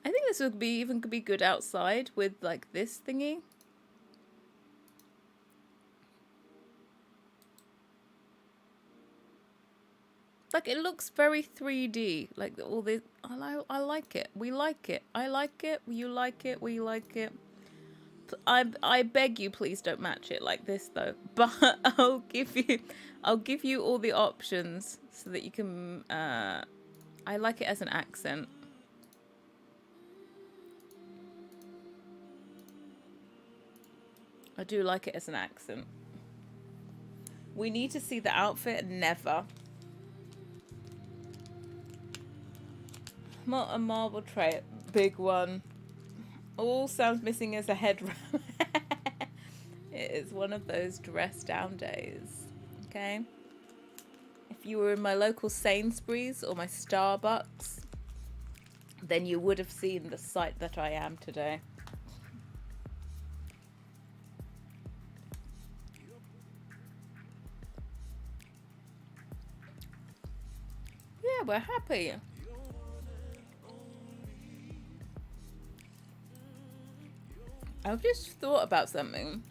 I think this would be could be good outside with like this thingy. Like it looks very 3D. Like all this, I like it. We like it. I like it. You like it. We like it. I beg you, please don't match it like this though. But I'll give you all the options so that you can. I like it as an accent. I do like it as an accent. We need to see the outfit. Never. Not a marble tray. Big one. All sounds missing is a head wrap. It is one of those dress down days. Okay. If you were in my local Sainsbury's or my Starbucks, then you would have seen the sight that I am today. Yeah, we're happy. I've just thought about something.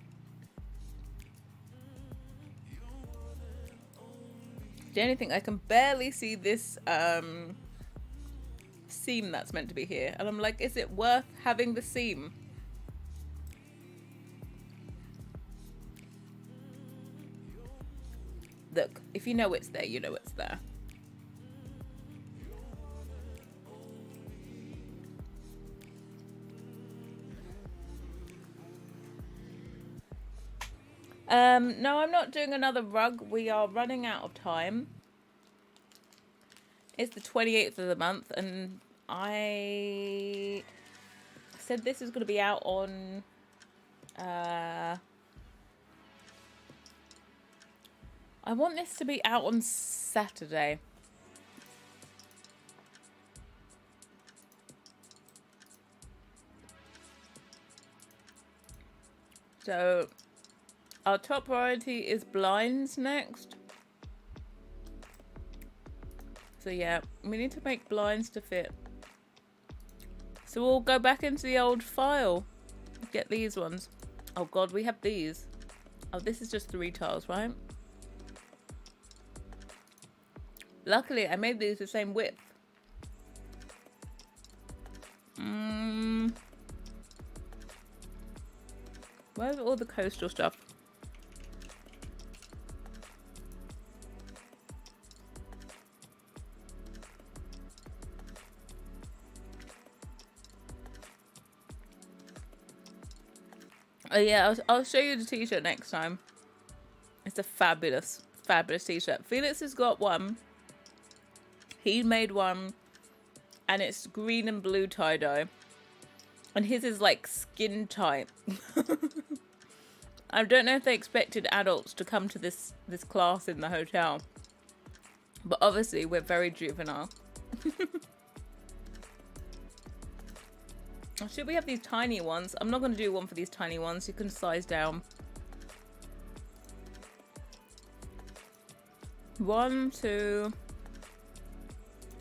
The only thing, I can barely see this seam that's meant to be here. And I'm like, is it worth having the seam? Look, if you know it's there, you know it's there. No, I'm not doing another rug. We are running out of time. It's the 28th of the month, and I said this is going to be out on I want this to be out on Saturday. So our top priority is blinds next. So yeah, we need to make blinds to fit. So we'll go back into the old file. Get these ones. Oh god, we have these. Oh, this is just 3 tiles, right? Luckily, I made these the same width. Where's all the coastal stuff? Oh yeah, I'll show you the t-shirt next time. It's a fabulous, fabulous t-shirt. Felix has got one. He made one. And it's green and blue tie-dye. And his is like skin tight. I don't know if they expected adults to come to this class in the hotel. But obviously we're very juvenile. Should we have these tiny ones? I'm not going to do one for these tiny ones. You can size down. 1, 2.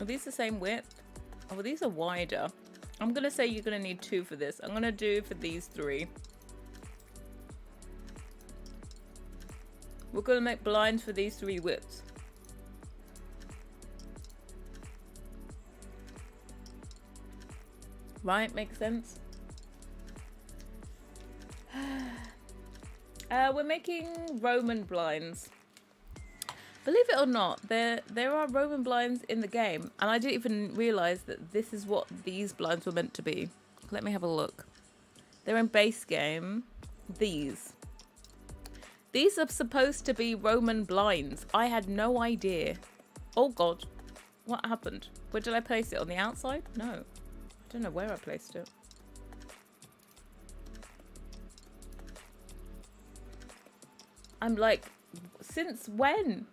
Are these the same width? Oh, these are wider. I'm going to say you're going to need 2 for this. I'm going to do for these 3. We're going to make blinds for these 3 widths. Right, makes sense. We're making Roman blinds. Believe it or not, there are Roman blinds in the game, and I didn't even realise that this is what these blinds were meant to be. Let me have a look. They're in base game. These are supposed to be Roman blinds. I had no idea. Oh god, what happened? Where did I place it? On the outside? No. I don't know where I placed it. I'm like, since when?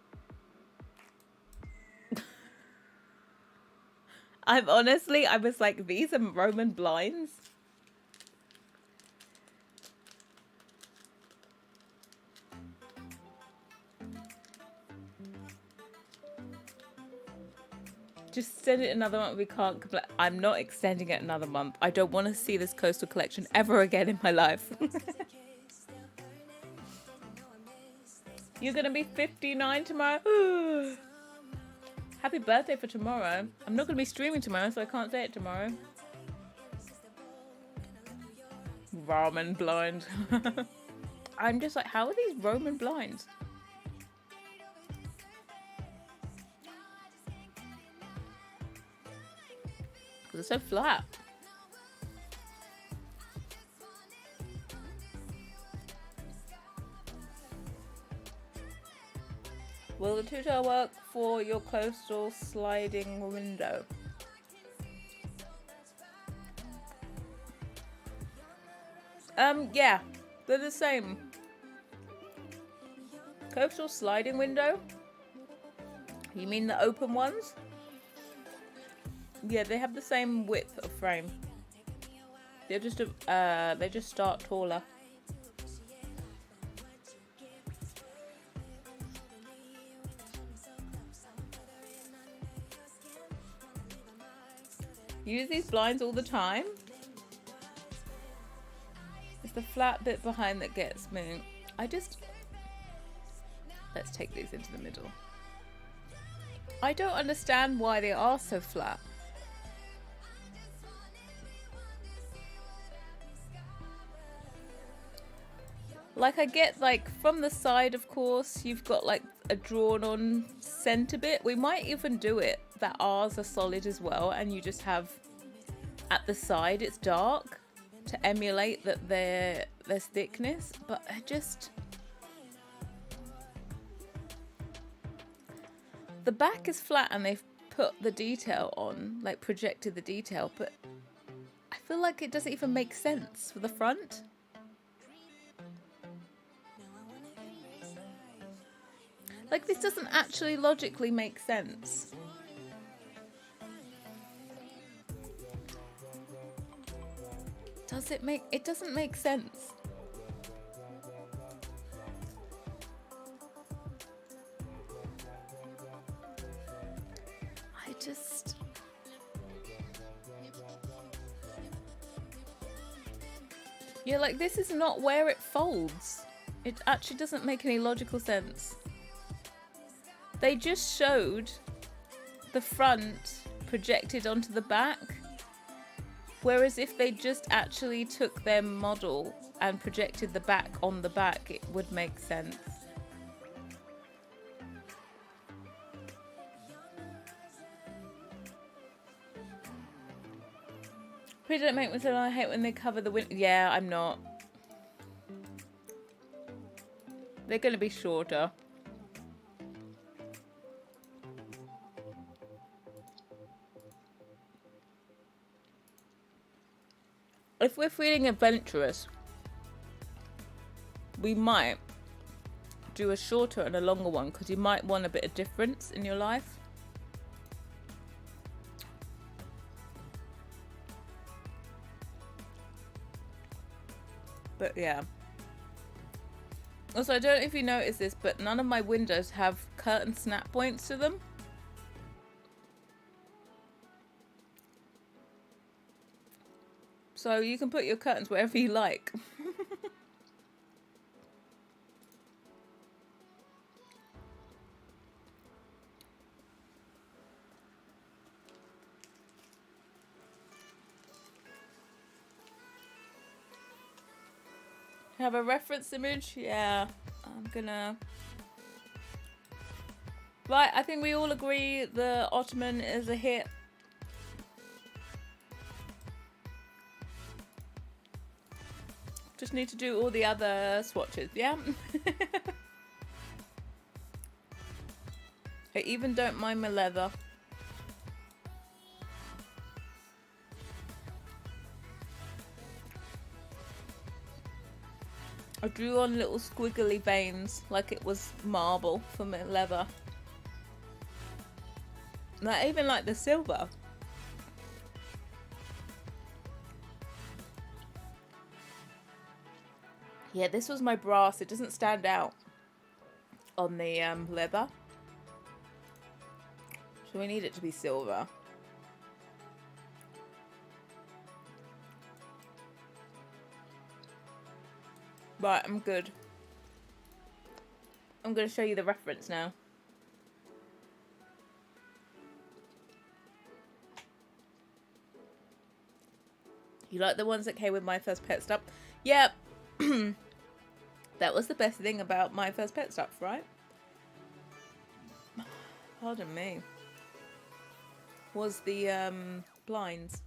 I was like, these are Roman blinds? Just send it another month. We can't complain. I'm not extending it another month. I don't want to see this coastal collection ever again in my life. You're going to be 59 tomorrow? Happy birthday for tomorrow. I'm not going to be streaming tomorrow, so I can't say it tomorrow. Roman blind. I'm just like, how are these Roman blinds? They're so flat. Will the tutor work for your coastal sliding window? Yeah, they're the same. Coastal sliding window? You mean the open ones? Yeah, they have the same width of frame. They just start taller. You use these blinds all the time? It's the flat bit behind that gets me. Let's take these into the middle. I don't understand why they are so flat. Like, I get, like, from the side, of course, you've got, like, a drawn-on centre bit. We might even do it that ours are solid as well, and you just have, at the side, it's dark to emulate that their thickness. But I just... The back is flat, and they've put the detail on, like, projected the detail, but I feel like it doesn't even make sense for the front. Like, this doesn't actually logically make sense. Does it make... It doesn't make sense. I just... Yeah, like, this is not where it folds. It actually doesn't make any logical sense. They just showed the front projected onto the back, whereas if they just actually took their model and projected the back on the back, it would make sense. Please don't make me say I hate when they cover the window. Yeah, I'm not. They're going to be shorter. If we're feeling adventurous, we might do a shorter and a longer one, because you might want a bit of difference in your life. But yeah. Also, I don't know if you noticed this, but none of my windows have curtain snap points to them. So you can put your curtains wherever you like. Have a reference image? Yeah, I'm gonna... Right, I think we all agree the Ottoman is a hit. Just need to do all the other swatches, yeah? I even don't mind my leather. I drew on little squiggly veins like it was marble for my leather. And I even like the silver. Yeah, this was my brass. It doesn't stand out on the leather. So we need it to be silver. Right, I'm good. I'm going to show you the reference now. You like the ones that came with my first pet stuff? Yep. That was the best thing about my first pet stuff, right? Pardon me. Was the blinds.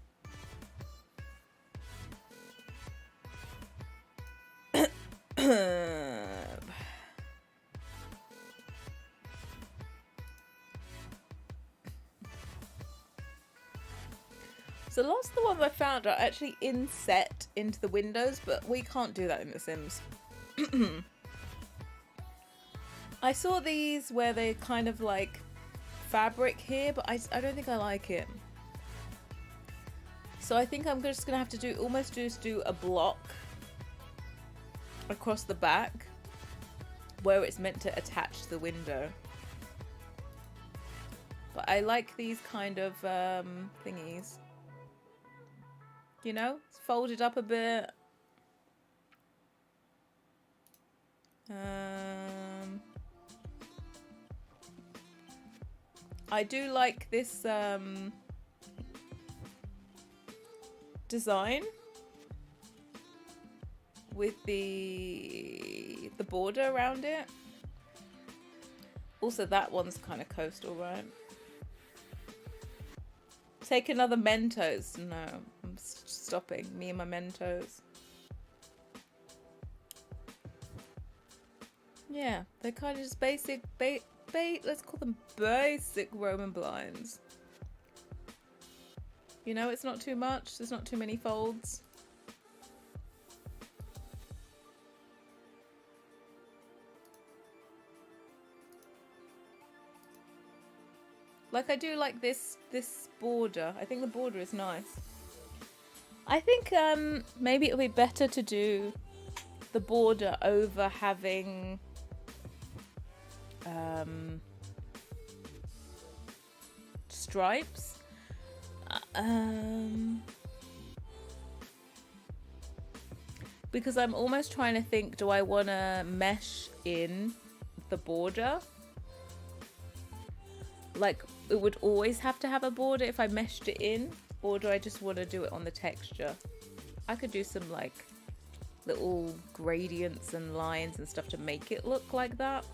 So lots of the ones I found are actually inset into the windows, but we can't do that in The Sims. I saw these where they're kind of like fabric here, but I don't think I like it. So I think I'm just gonna have to do a block across the back where it's meant to attach to the window. But I like these kind of thingies. You know, it's folded up a bit. I do like this design with the border around it. Also, that one's kind of coastal, right? Take another Mentos. No, I'm stopping. Me and my Mentos. Yeah, they're kind of just basic, let's call them basic Roman blinds. You know, it's not too much. There's not too many folds. Like, I do like this border. I think the border is nice. I think maybe it'll be better to do the border over having stripes. Because I'm almost trying to think, do I want to mesh in the border? Like, it would always have to have a border if I meshed it in, or do I just want to do it on the texture? I could do some like little gradients and lines and stuff to make it look like that,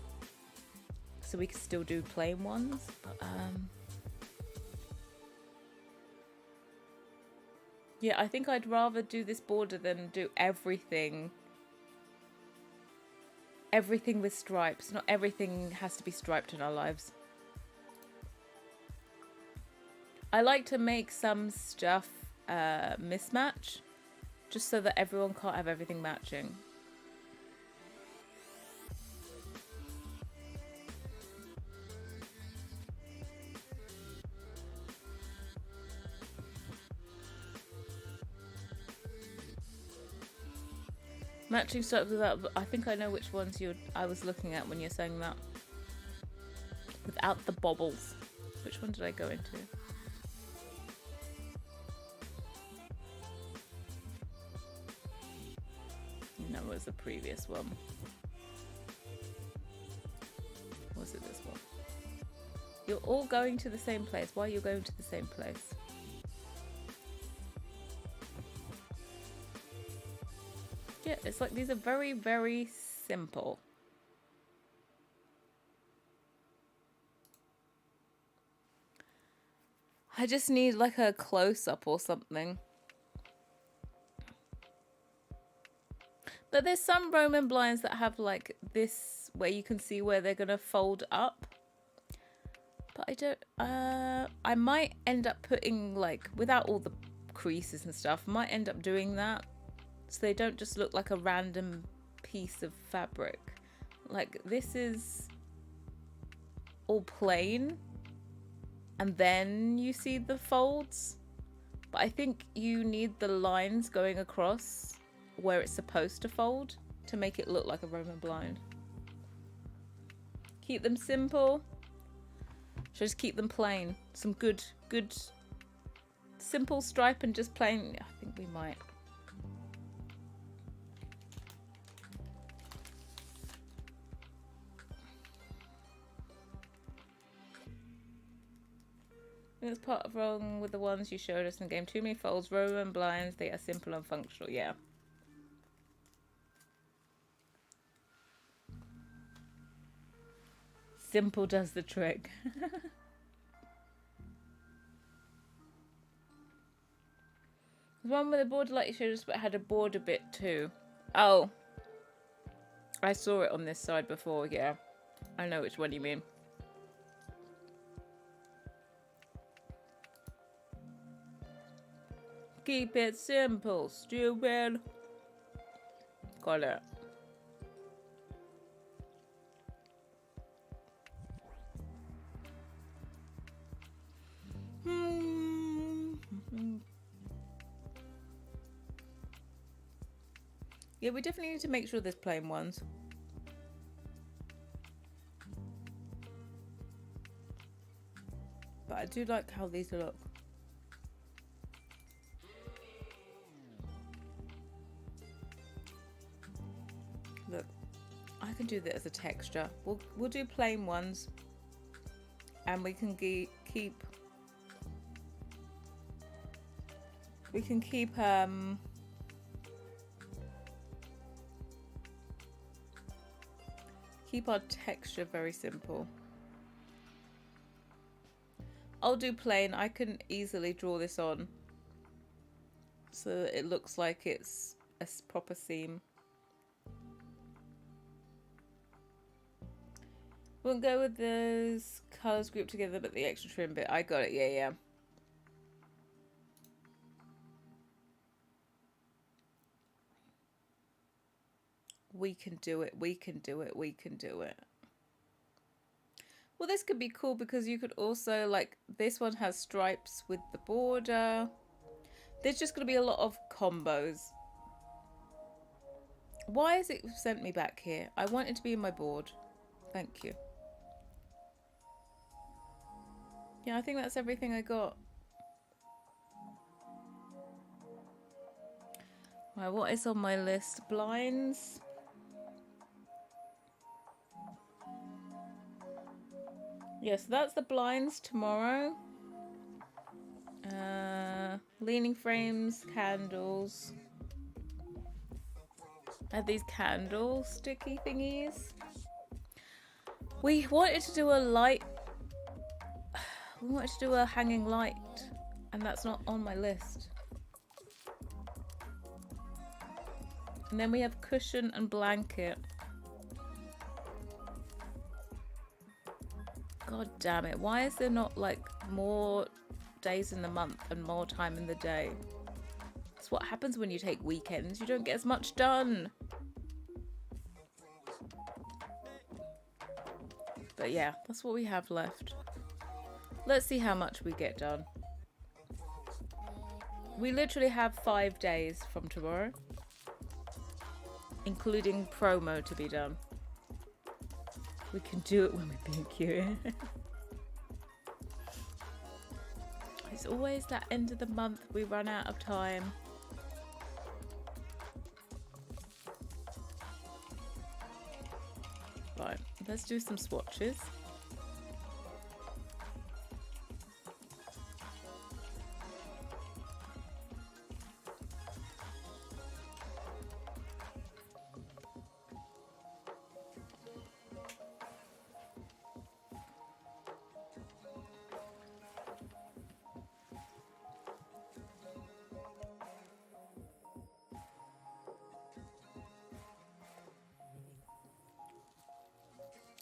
so we could still do plain ones. But yeah, I think I'd rather do this border than do everything with stripes. Not everything has to be striped in our lives. I like to make some stuff mismatch, just so that everyone can't have everything matching. Matching stripes without, I think I know which ones I was looking at when you're saying that. Without the bobbles. Which one did I go into? No, it was the previous one. Was it this one? You're all going to the same place. Why are you going to the same place? Yeah, it's like these are very, very simple. I just need like a close-up or something. But there's some Roman blinds that have like this, where you can see where they're gonna fold up. But I don't, I might end up putting like, without all the creases and stuff, I might end up doing that, so they don't just look like a random piece of fabric. Like, this is all plain, and then you see the folds. But I think you need the lines going across where it's supposed to fold to make it look like a Roman blind. Keep them simple. Should I just keep them plain? Some good simple stripe and just plain. I think we might. That's part of wrong with the ones you showed us in the game. Too many folds. Roman blinds, they are simple and functional. Yeah. Simple does the trick. The one with the border like you showed us, but had a border bit too. Oh. I saw it on this side before, yeah. I know which one you mean. Keep it simple, stupid. Got it. Yeah, we definitely need to make sure there's plain ones. But I do like how these look. Look, I can do that as a texture. We'll do plain ones and we can keep keep our texture very simple. I'll do plain. I can easily draw this on so that it looks like it's a proper seam. Won't go with those colours grouped together, but the extra trim bit. I got it. Yeah, yeah. We can do it. We can do it. We can do it. Well, this could be cool because you could also, like, this one has stripes with the border. There's just going to be a lot of combos. Why has it sent me back here? I want it to be in my board. Thank you. Yeah, I think that's everything I got. Right, what is on my list? Blinds. Yeah, so that's the blinds tomorrow. Leaning frames, candles. I have these candle sticky thingies. We wanted to do a light. We wanted to do a hanging light, and that's not on my list. And then we have cushion and blanket. God damn it. Why is there not like more days in the month and more time in the day? That's what happens when you take weekends. You don't get as much done. But yeah, that's what we have left. Let's see how much we get done. We literally have 5 days from tomorrow, including promo to be done. We can do it when we're being cute. It's always that end of the month we run out of time. Right, let's do some swatches.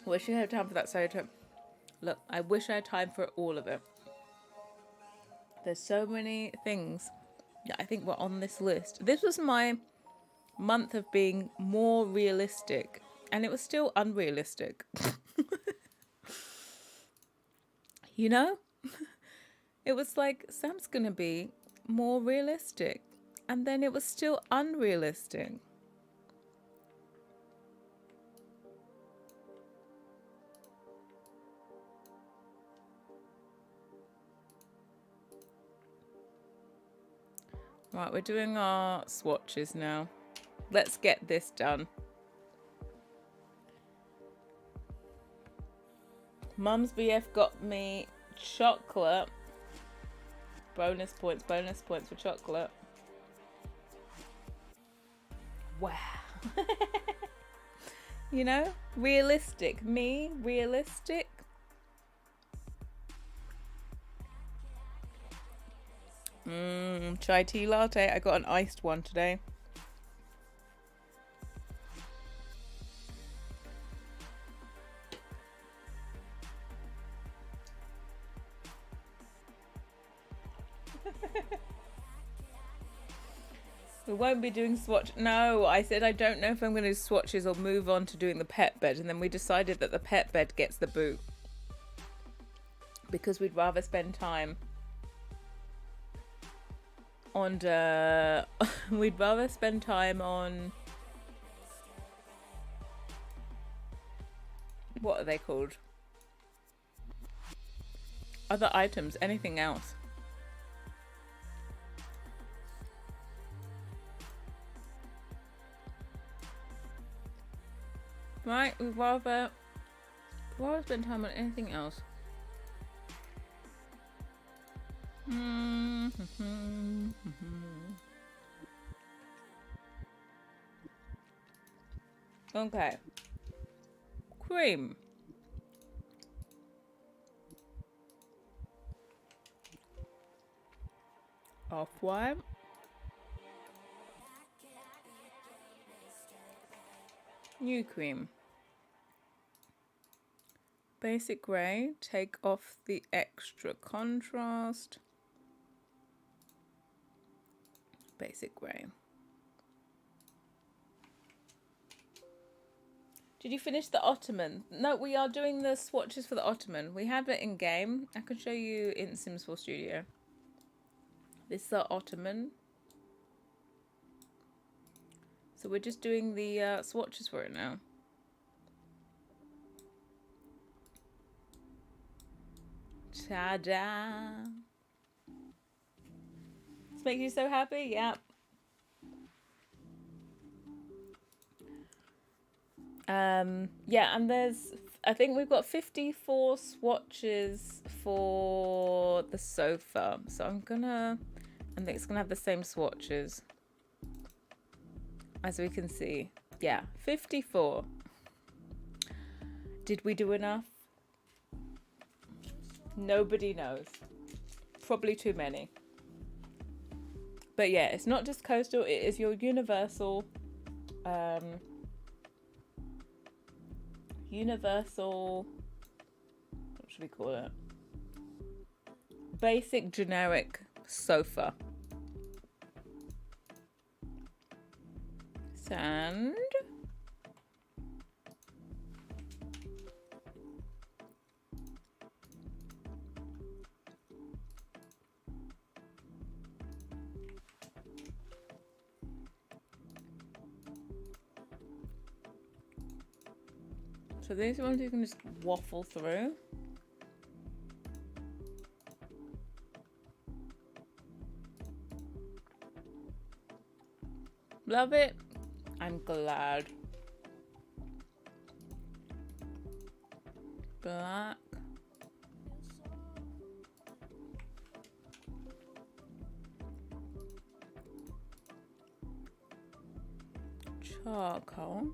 I wish I had time for that soda. Look, I wish I had time for all of it. There's so many things that I think were on this list. This was my month of being more realistic, and it was still unrealistic. You know? It was like, Sam's gonna be more realistic, and then it was still unrealistic. Right, we're doing our swatches now. Let's get this done. Mum's BF got me chocolate. Bonus points for chocolate. Wow. You know, realistic. Me, realistic. Chai tea latte. I got an iced one today. We won't be doing swatch. No, I said I don't know if I'm going to do swatches or move on to doing the pet bed, and then we decided that the pet bed gets the boot because we'd rather spend time on we'd rather spend time on, what are they called? Other items, anything else. Right, we'd rather spend time on anything else. Okay. Cream. Off-white. New cream. Basic grey. Take off the extra contrast. Basic grey. Did you finish the Ottoman? No, we are doing the swatches for the Ottoman. We have it in game. I can show you in Sims 4 Studio. This is the Ottoman. So we're just doing the swatches for it now. Ta-da! This makes you so happy? Yep. Yeah, and I think we've got 54 swatches for the sofa. So I think it's gonna have the same swatches. As we can see. Yeah, 54. Did we do enough? Nobody knows. Probably too many. But yeah, it's not just coastal, it is your universal what should we call it? Basic generic sofa. Sand. So these ones you can just waffle through. Love it. I'm glad. Black. Charcoal.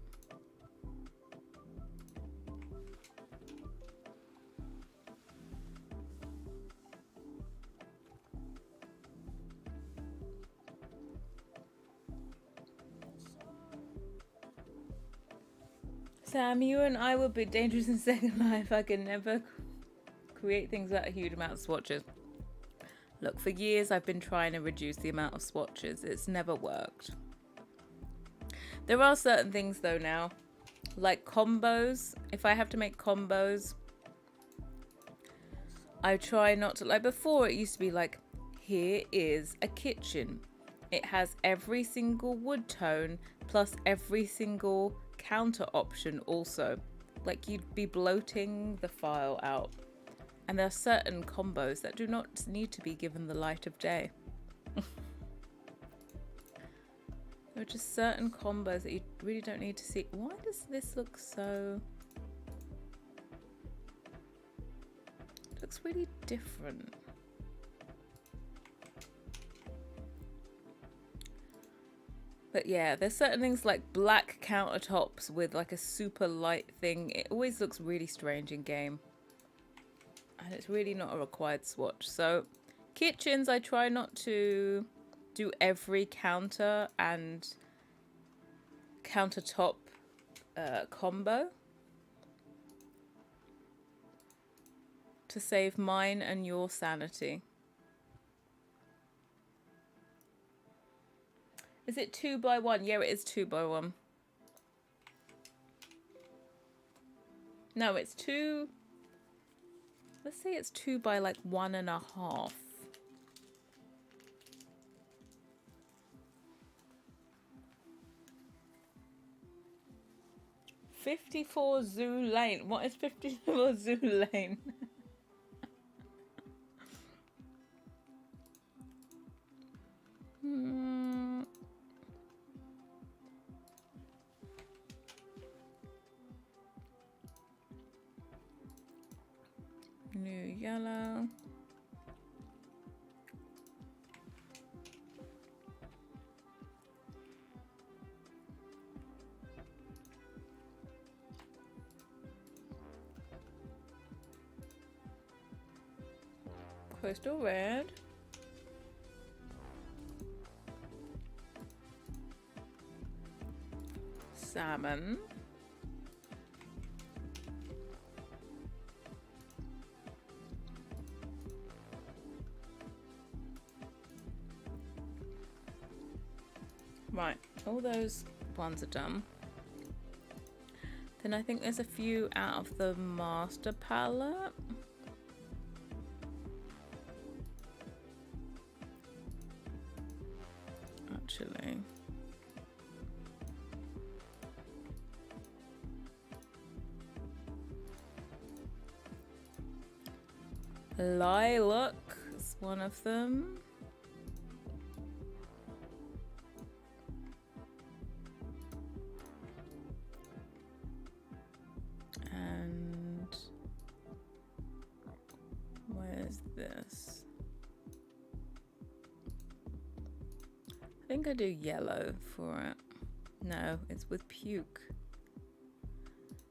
Sam, you and I will be dangerous in Second Life. I can never create things without a huge amount of swatches. Look, for years I've been trying to reduce the amount of swatches. It's never worked. There are certain things though now, like combos. If I have to make combos, I try not to, like before it used to be like, here is a kitchen. It has every single wood tone plus every single counter option also. Like you'd be bloating the file out. And there are certain combos that do not need to be given the light of day. There are just certain combos that you really don't need to see. Why does this look so... It looks really different. But yeah, there's certain things like black countertops with like a super light thing. It always looks really strange in game. And it's really not a required swatch. So kitchens, I try not to do every counter and countertop combo to save mine and your sanity. Is it 2x1? Yeah, it is 2x1. No, it's 2. Let's say it's 2 by like 1.5. 54 Zoo Lane. What is 54 Zoo Lane? New yellow. Crystal red. Salmon. Right, all those ones are done. Then I think there's a few out of the master palette. Actually. Lilac is one of them. And where's this? I think I do yellow for it. No, it's with puke.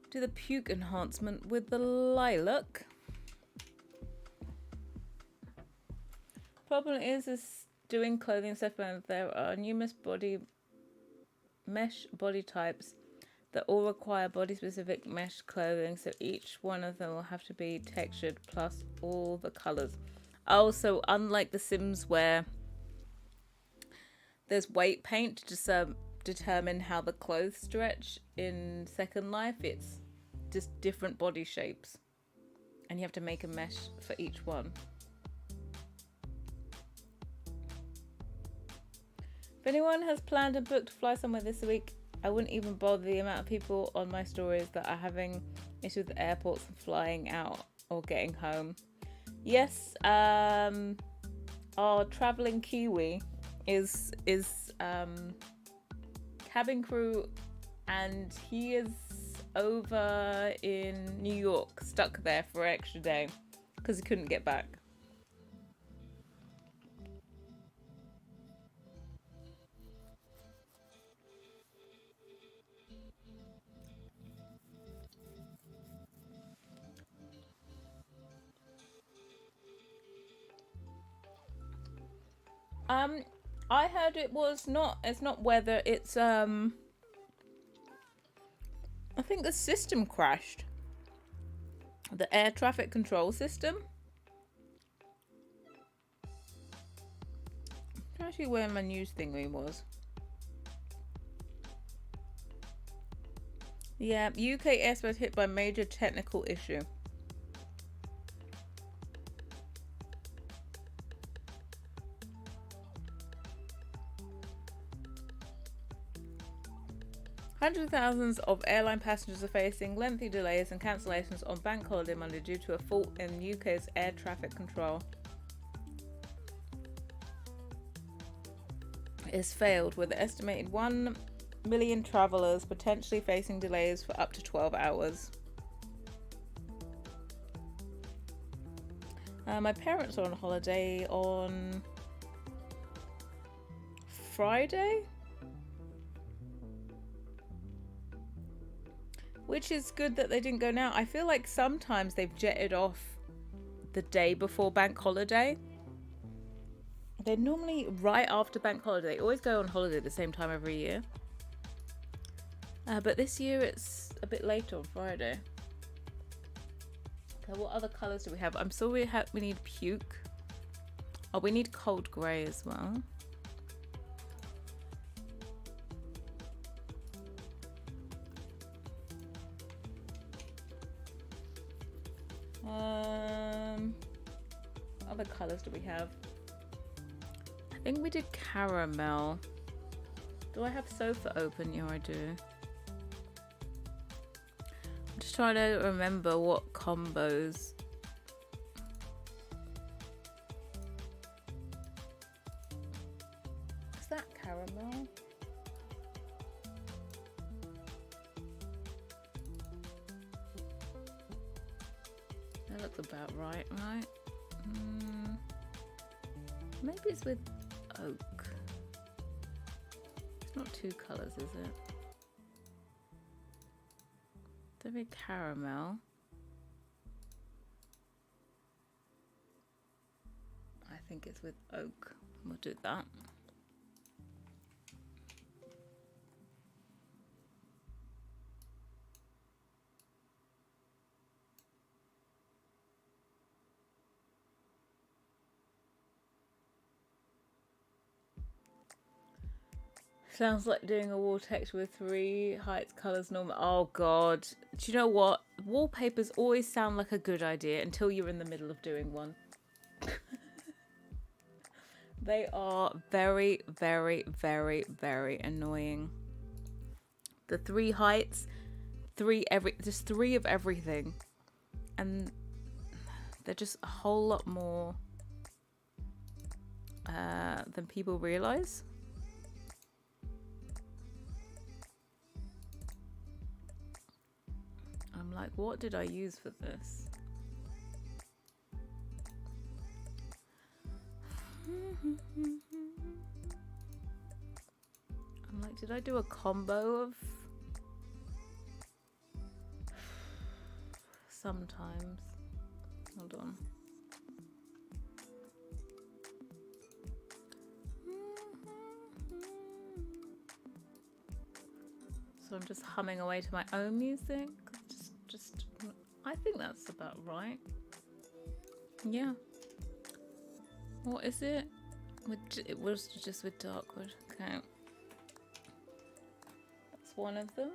Do the puke enhancement with the lilac. Problem is doing clothing stuff when there are numerous mesh body types that all require body specific mesh clothing, so each one of them will have to be textured plus all the colors. Also, unlike The Sims where there's weight paint to determine how the clothes stretch, in Second Life it's just different body shapes and you have to make a mesh for each one. If anyone has planned and booked to fly somewhere this week, I wouldn't even bother the amount of people on my stories that are having issues with airports and flying out or getting home. Yes, our traveling Kiwi is cabin crew, and he is over in New York, stuck there for an extra day because he couldn't get back. I heard it's not weather, it's I think the system crashed. The air traffic control system. I'm actually where my news thingy was. Yeah, UK airspace hit by major technical issue. Hundreds of thousands of airline passengers are facing lengthy delays and cancellations on Bank Holiday Monday due to a fault in UK's air traffic control. It's failed, with an estimated 1 million travellers potentially facing delays for up to 12 hours. My parents are on holiday on Friday, which is good that they didn't go now. I feel like sometimes they've jetted off the day before bank holiday. They're normally right after bank holiday. They always go on holiday at the same time every year. But this year it's a bit later on Friday. Okay, what other colours do we have? I'm sure we need puke. Oh, we need cold grey as well. What other colours do we have? I think we did caramel. Do I have sofa open? Yeah, I do. I'm just trying to remember what combos. Is that caramel? That looks about right? Maybe it's with oak. It's not two colours, is it? There'll be caramel. think it's with oak. We'll do that. Sounds like doing a wall texture with 3 heights, colors, normal. Oh god. Do you know what? Wallpapers always sound like a good idea until you're in the middle of doing one. They are very, very, very, very annoying. The 3 heights, just 3 of everything. And they're just a whole lot more than people realize. I'm like, what did I use for this? I'm like, did I do a combo of? Sometimes. Hold on. So I'm just humming away to my own music. Just, I think that's about right. Yeah. What is it? It was just with Darkwood. Okay. That's one of them.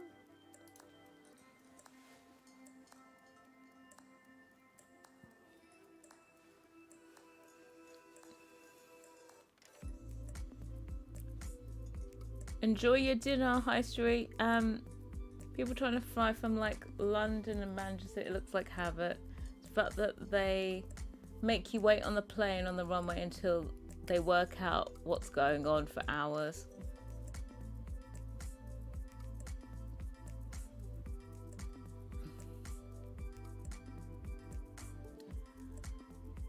Enjoy your dinner, High Street. People trying to fly from like London and Manchester, it looks like havoc. But that they make you wait on the plane on the runway until they work out what's going on for hours.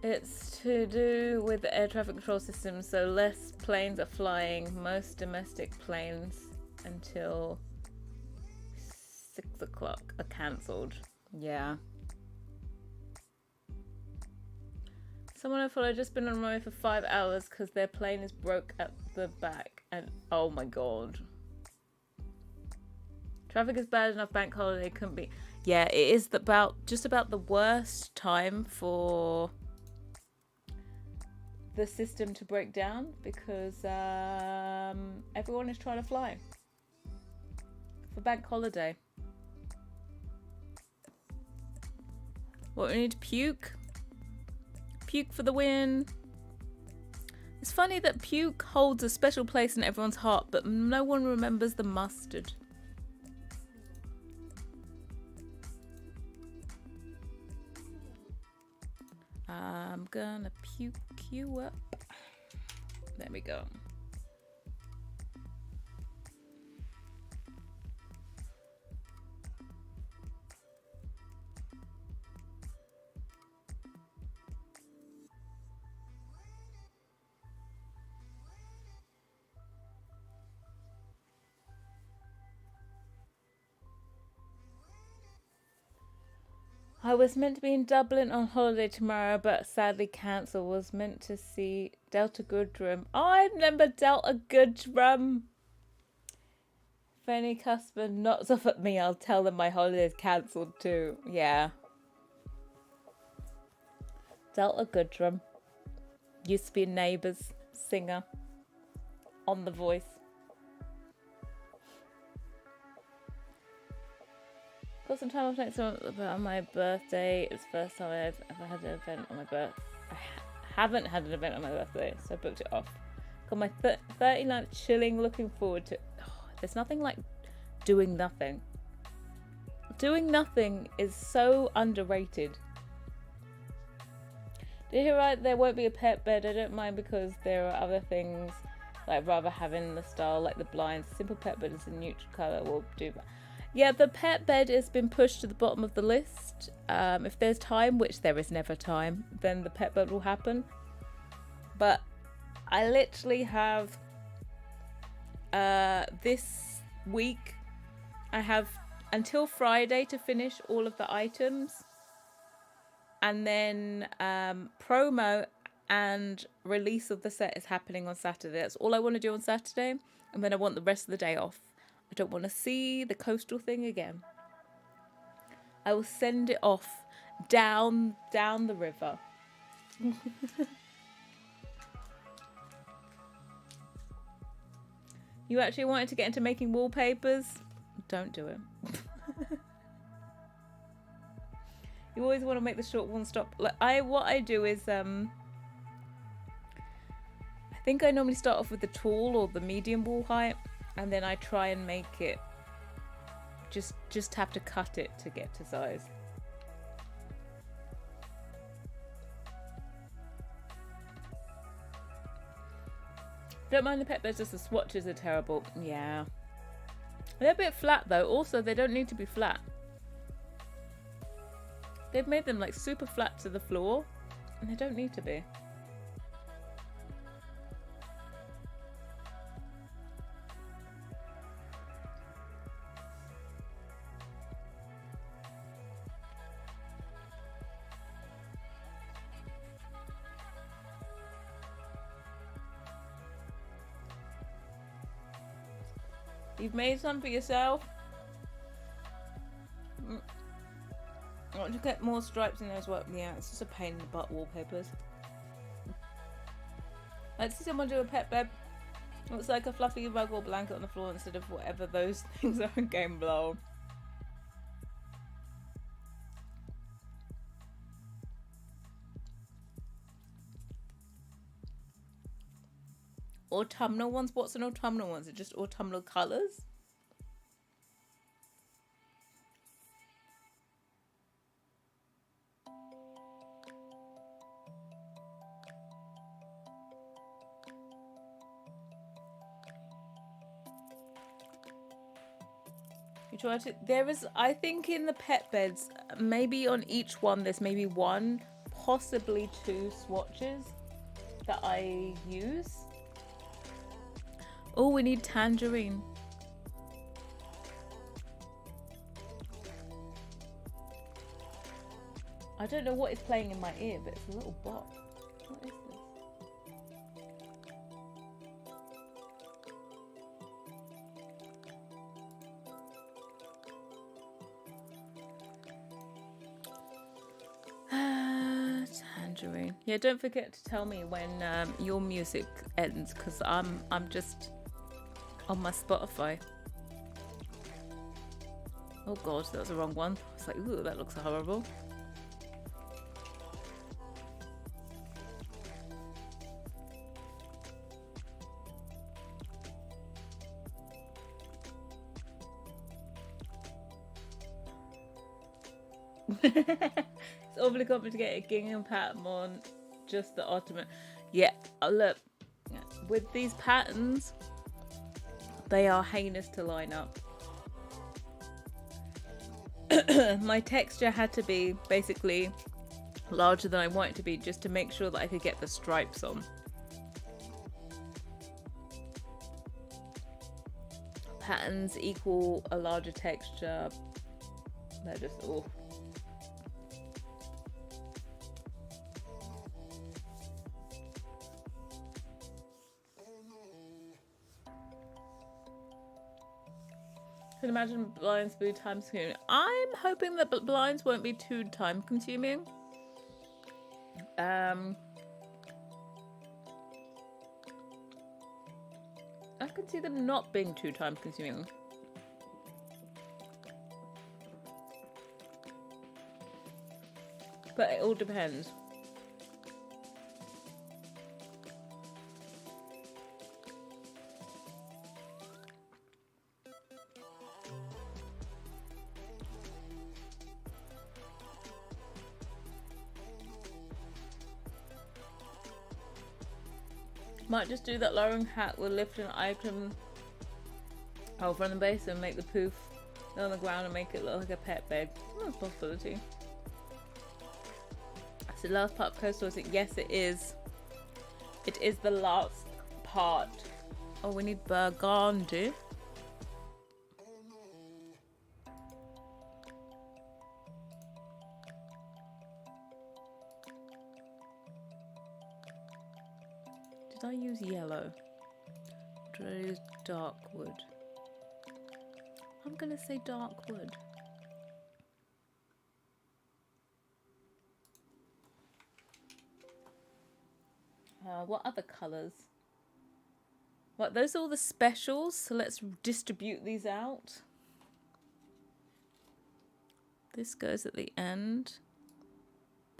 It's to do with the air traffic control system, so less planes are flying. Most domestic planes until 6 o'clock are cancelled. Yeah. Someone I follow just been on runway for 5 hours because their plane is broke at the back, and oh my god. Traffic is bad enough, bank holiday couldn't be. Yeah, it is just about the worst time for the system to break down because everyone is trying to fly for bank holiday. What, we need to puke? Puke for the win. It's funny that puke holds a special place in everyone's heart, but no one remembers the mustard. I'm gonna puke you up. There we go. I was meant to be in Dublin on holiday tomorrow, but sadly cancelled. Was meant to see Delta Goodrum. Oh, I remember Delta Goodrum. If any customer knocks off at me, I'll tell them my holiday is cancelled too. Yeah. Delta Goodrum. Used to be a Neighbours singer on The Voice. Got some time off next month on my birthday. It's the first time I've ever had an event on my birthday. I haven't had an event on my birthday, so I booked it off. Got my 39th chilling, looking forward to. Oh, there's nothing like doing nothing. Doing nothing is so underrated. Did you hear right? There won't be a pet bed. I don't mind because there are other things like rather having the style like the blinds. Simple pet bed is a neutral colour. Will do that. Yeah, the pet bed has been pushed to the bottom of the list. If there's time, which there is never time, then the pet bed will happen. But I literally have this week, I have until Friday to finish all of the items. And then promo and release of the set is happening on Saturday. That's all I want to do on Saturday, and then I want the rest of the day off. I don't want to see the coastal thing again. I will send it off down the river. You actually wanted to get into making wallpapers? Don't do it. You always want to make the short one stop. Like what I do is I think I normally start off with the tall or the medium wall height, and then I try and make it just have to cut it to get to size. Don't mind the pet beds, just the swatches are terrible. Yeah. They're a bit flat though. Also, they don't need to be flat. They've made them like super flat to the floor, and they don't need to be. You've made some for yourself? I want to get more stripes in those work. Yeah, it's just a pain in the butt wallpapers. Let's see someone do a pet bed. Looks like a fluffy rug or blanket on the floor instead of whatever those things are in Game Blow. Autumnal ones? What's an autumnal one? Is it just autumnal colours? You try to. There is, I think, in the pet beds, maybe on each one, there's maybe one, possibly two swatches that I use. Oh, we need tangerine. I don't know what is playing in my ear, but it's a little bot. What is this? Tangerine. Yeah, don't forget to tell me when your music ends, because I'm just on my Spotify. Oh god, that was the wrong one. It's like, ooh, that looks horrible. It's awfully complicated to get a gingham pattern on just the Ottoman. Yeah, look, with these patterns, they are heinous to line up. My texture had to be basically larger than I want it to be, just to make sure that I could get the stripes on. Patterns equal a larger texture. They're just all. Can imagine blinds be time consuming. I'm hoping that blinds won't be too time consuming. I can see them not being too time consuming. But it all depends. Might just do that lowering hat with lift an item from the base and make the poof on the ground and make it look like a pet bed. That's a possibility. So the last part of coastal, is it? Yes, it is. It is the last part. Oh, we need burgundy. I use yellow? Did I use dark wood? I'm gonna say dark wood. What other colours? Well, those are all the specials, so let's distribute these out. This goes at the end.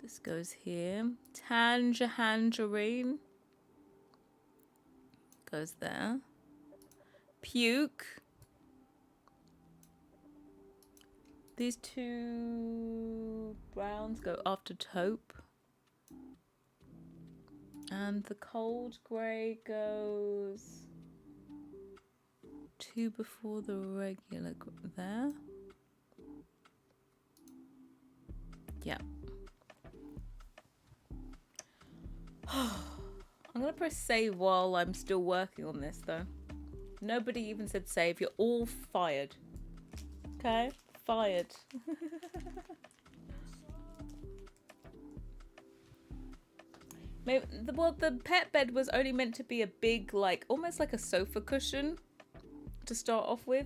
This goes here. Tangerine goes there. Puke. These two browns go after taupe. And the cold grey goes two before the regular there. Yeah. I'm going to press save while I'm still working on this though. Nobody even said save. You're all fired. Okay? Fired. Maybe the pet bed was only meant to be a big, like, almost like a sofa cushion to start off with.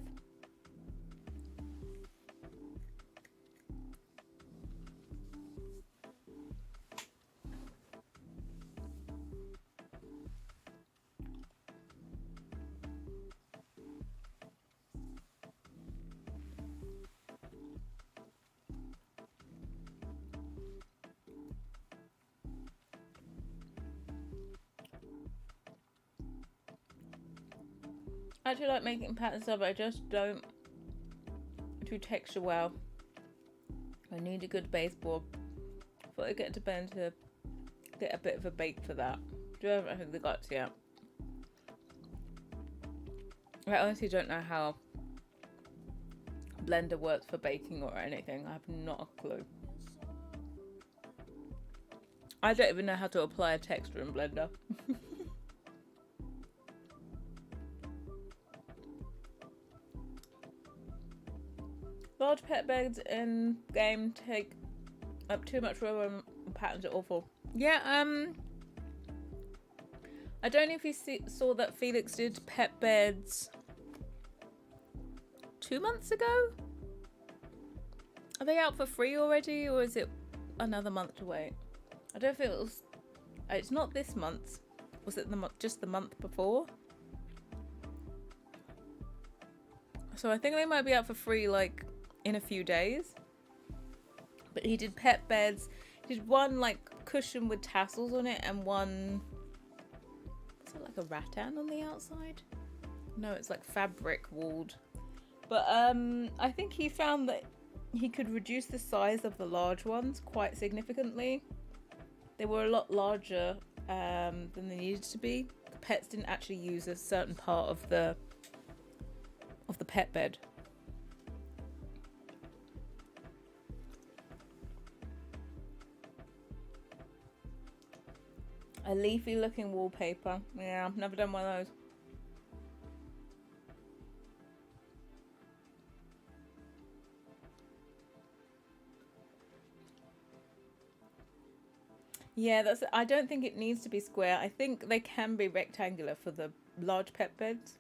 I actually like making patterns up, I just don't do texture well. I need a good baseboard. I thought I'd get to Ben to get a bit of a bake for that. Do I haven't had the guts yet. I honestly don't know how Blender works for baking or anything. I have not a clue. I don't even know how to apply a texture in Blender. Large pet beds in game take up too much room and patterns are awful. Yeah, I don't know if you saw that Felix did pet beds 2 months ago? Are they out for free already, or is it another month to wait? I don't think it was... It's not this month. Was it just the month before? So I think they might be out for free, like, in a few days. But he did pet beds. He did one like cushion with tassels on it and one, is it like a rattan on the outside? No, it's like fabric walled. But I think he found that he could reduce the size of the large ones quite significantly. They were a lot larger than they needed to be. The pets didn't actually use a certain part of the pet bed. A leafy looking wallpaper. Yeah, I've never done one of those. Yeah, that's. I don't think it needs to be square. I think they can be rectangular for the large pet beds.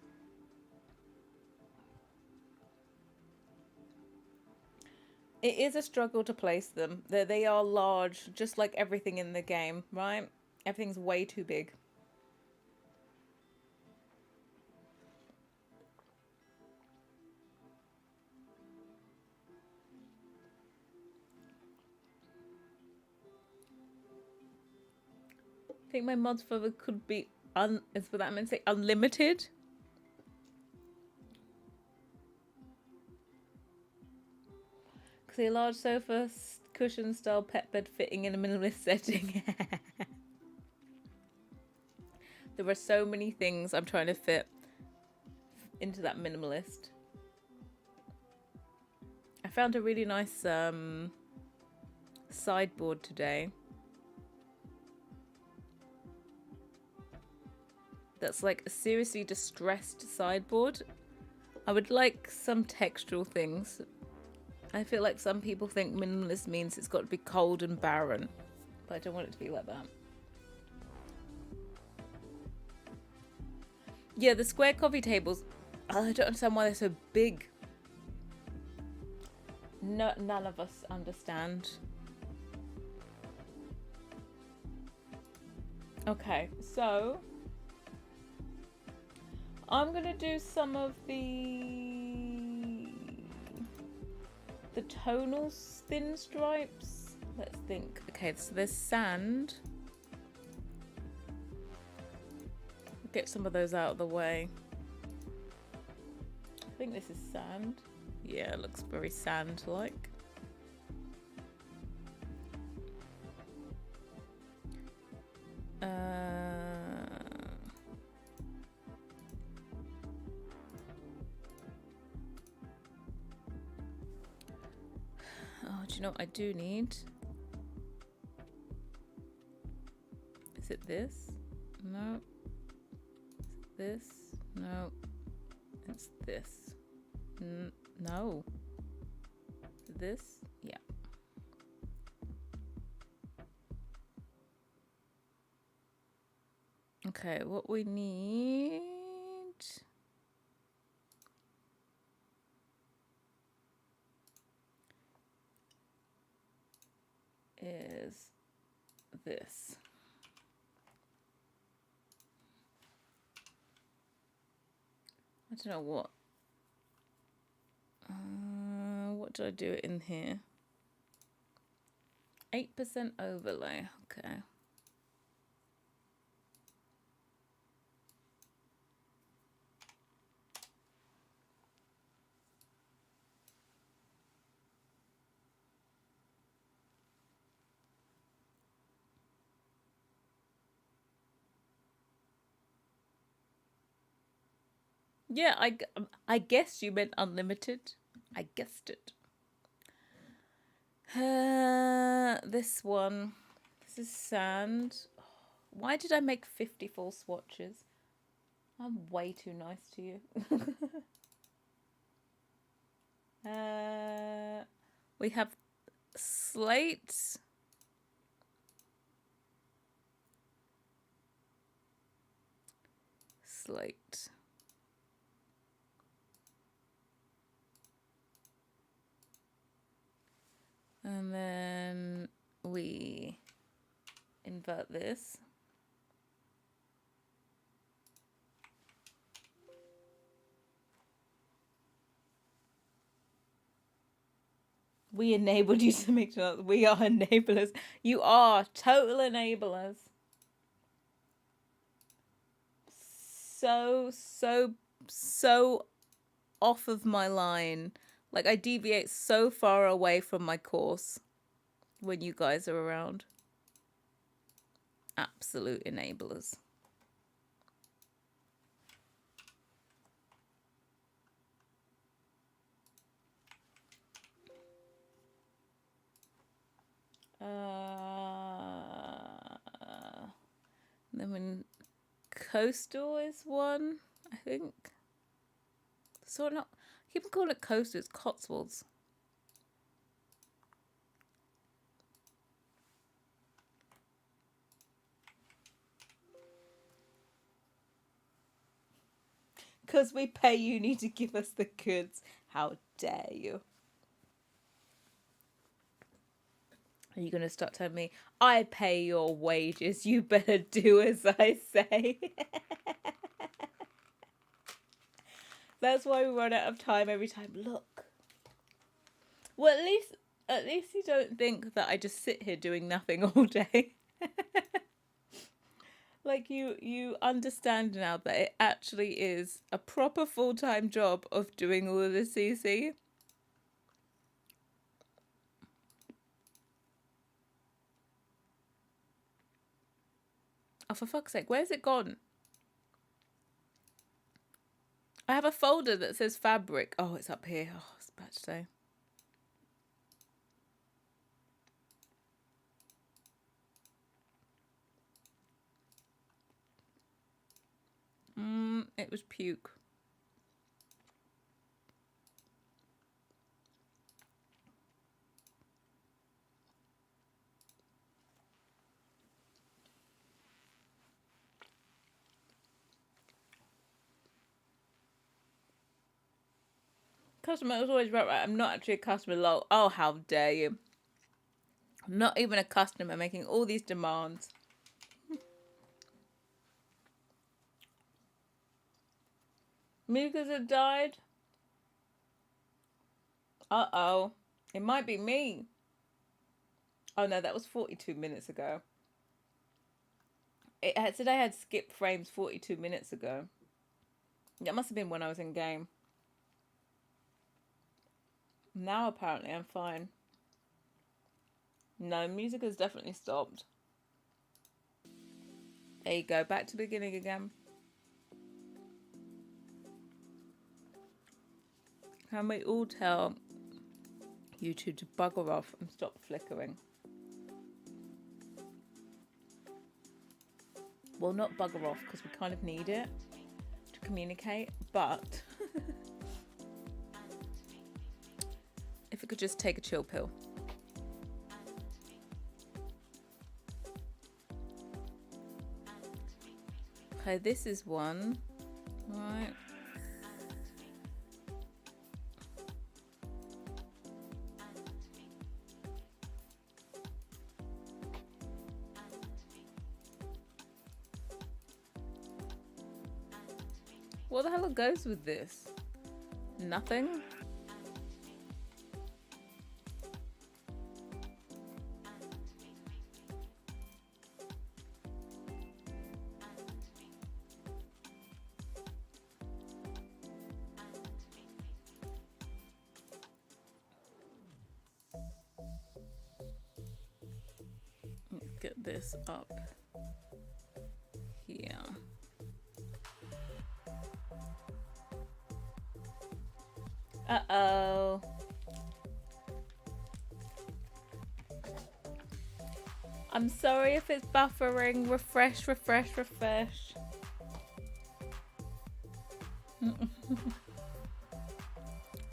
It is a struggle to place them. They are large, just like everything in the game, right? Everything's way too big. I think my mods further could be is for that I meant to say unlimited. Because a large sofa cushion style pet bed fitting in a minimalist setting. There are so many things I'm trying to fit into that minimalist. I found a really nice sideboard today. That's like a seriously distressed sideboard. I would like some textural things. I feel like some people think minimalist means it's got to be cold and barren, but I don't want it to be like that. Yeah, the square coffee tables. I don't understand why they're so big. No, none of us understand. Okay, so I'm gonna do some of the tonal thin stripes. Let's think. Okay, so there's sand. Get some of those out of the way. I think this is sand. Yeah, it looks very sand-like. Oh, do you know what I do need? Is it this? No. This? No. It's this. No. This? Yeah. Okay, what we need is this. I don't know what. What do I do in here? 8% overlay. Okay. Yeah, I guess you meant unlimited. I guessed it. This one. This is sand. Why did I make 54 swatches? I'm way too nice to you. We have slate. Slate. And then we invert this. We enabled you to make sure we are enablers. You are total enablers. So off of my line. Like, I deviate so far away from my course when you guys are around. Absolute enablers. Then when coastal is one, I think. So not, I keep calling it coastal, it's Cotswolds. Because we pay you need to give us the goods. How dare you? Are you going to start telling me, I pay your wages, you better do as I say? That's why we run out of time every time. Look. Well, at least you don't think that I just sit here doing nothing all day. Like, you understand now that it actually is a proper full-time job of doing all of the CC. Oh, for fuck's sake, where's it gone? I have a folder that says fabric. Oh, it's up here. Oh, I was about to say. It was puke. customer is always right. I'm not actually a customer. Lol. Oh, how dare you. I'm not even a customer making all these demands. Mucus have died. Uh-oh. It might be me. Oh no, that was 42 minutes ago. Today I had skipped frames 42 minutes ago. That must have been when I was in game. Now apparently I'm fine. No, music has definitely stopped. There you go, back to the beginning again. Can we all tell YouTube to bugger off and stop flickering? Well, not bugger off, because we kind of need it to communicate, but if it could just take a chill pill. Okay, this is one. Right. What the hell goes with this? Nothing? Let's get this up here. Uh-oh. I'm sorry if it's buffering. Refresh, refresh, refresh.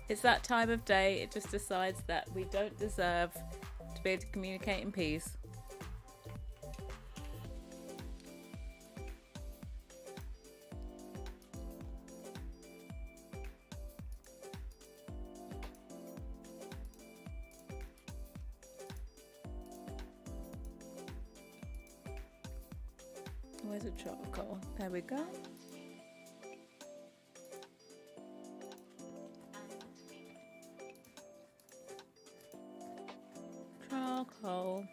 It's that time of day. It just decides that we don't deserve to be able to communicate in peace. Where's the charcoal? There we go. Charcoal.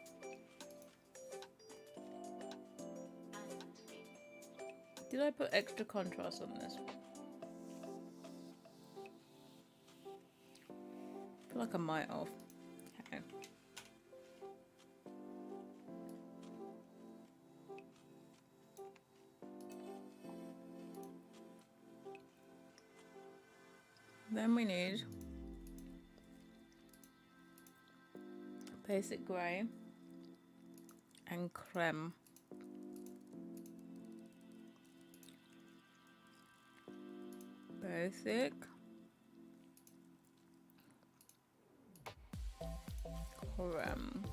Did I put extra contrast on this? I feel like I might have. Okay. Then we need basic grey and creme. Basic, creme.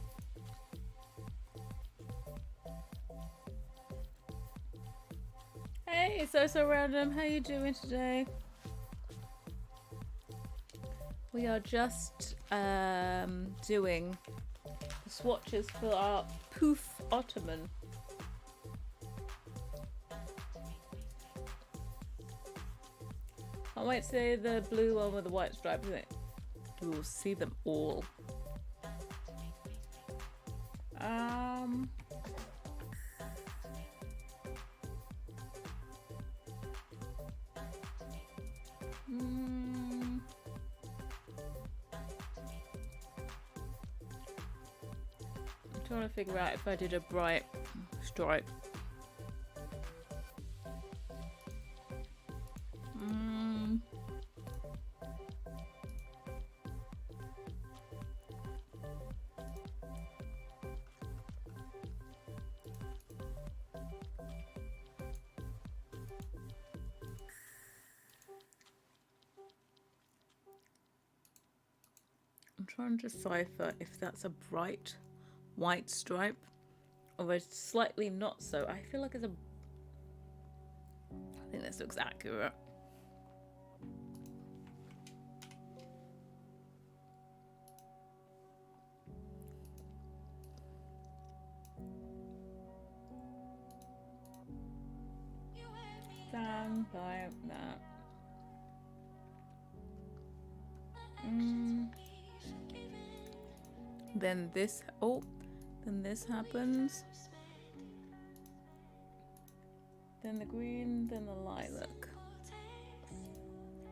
Hey, so random. How you doing today? We are just doing the swatches for our poof Ottoman. Can't wait to see the blue one with the white stripes in it. We'll see them all. I'm trying to figure out if I did a bright stripe. I'm trying to decipher if that's a bright white stripe or a slightly not so. I feel like it's a... I think this looks accurate. Stand like that. Then this, then this happens. Then the green, then the lilac.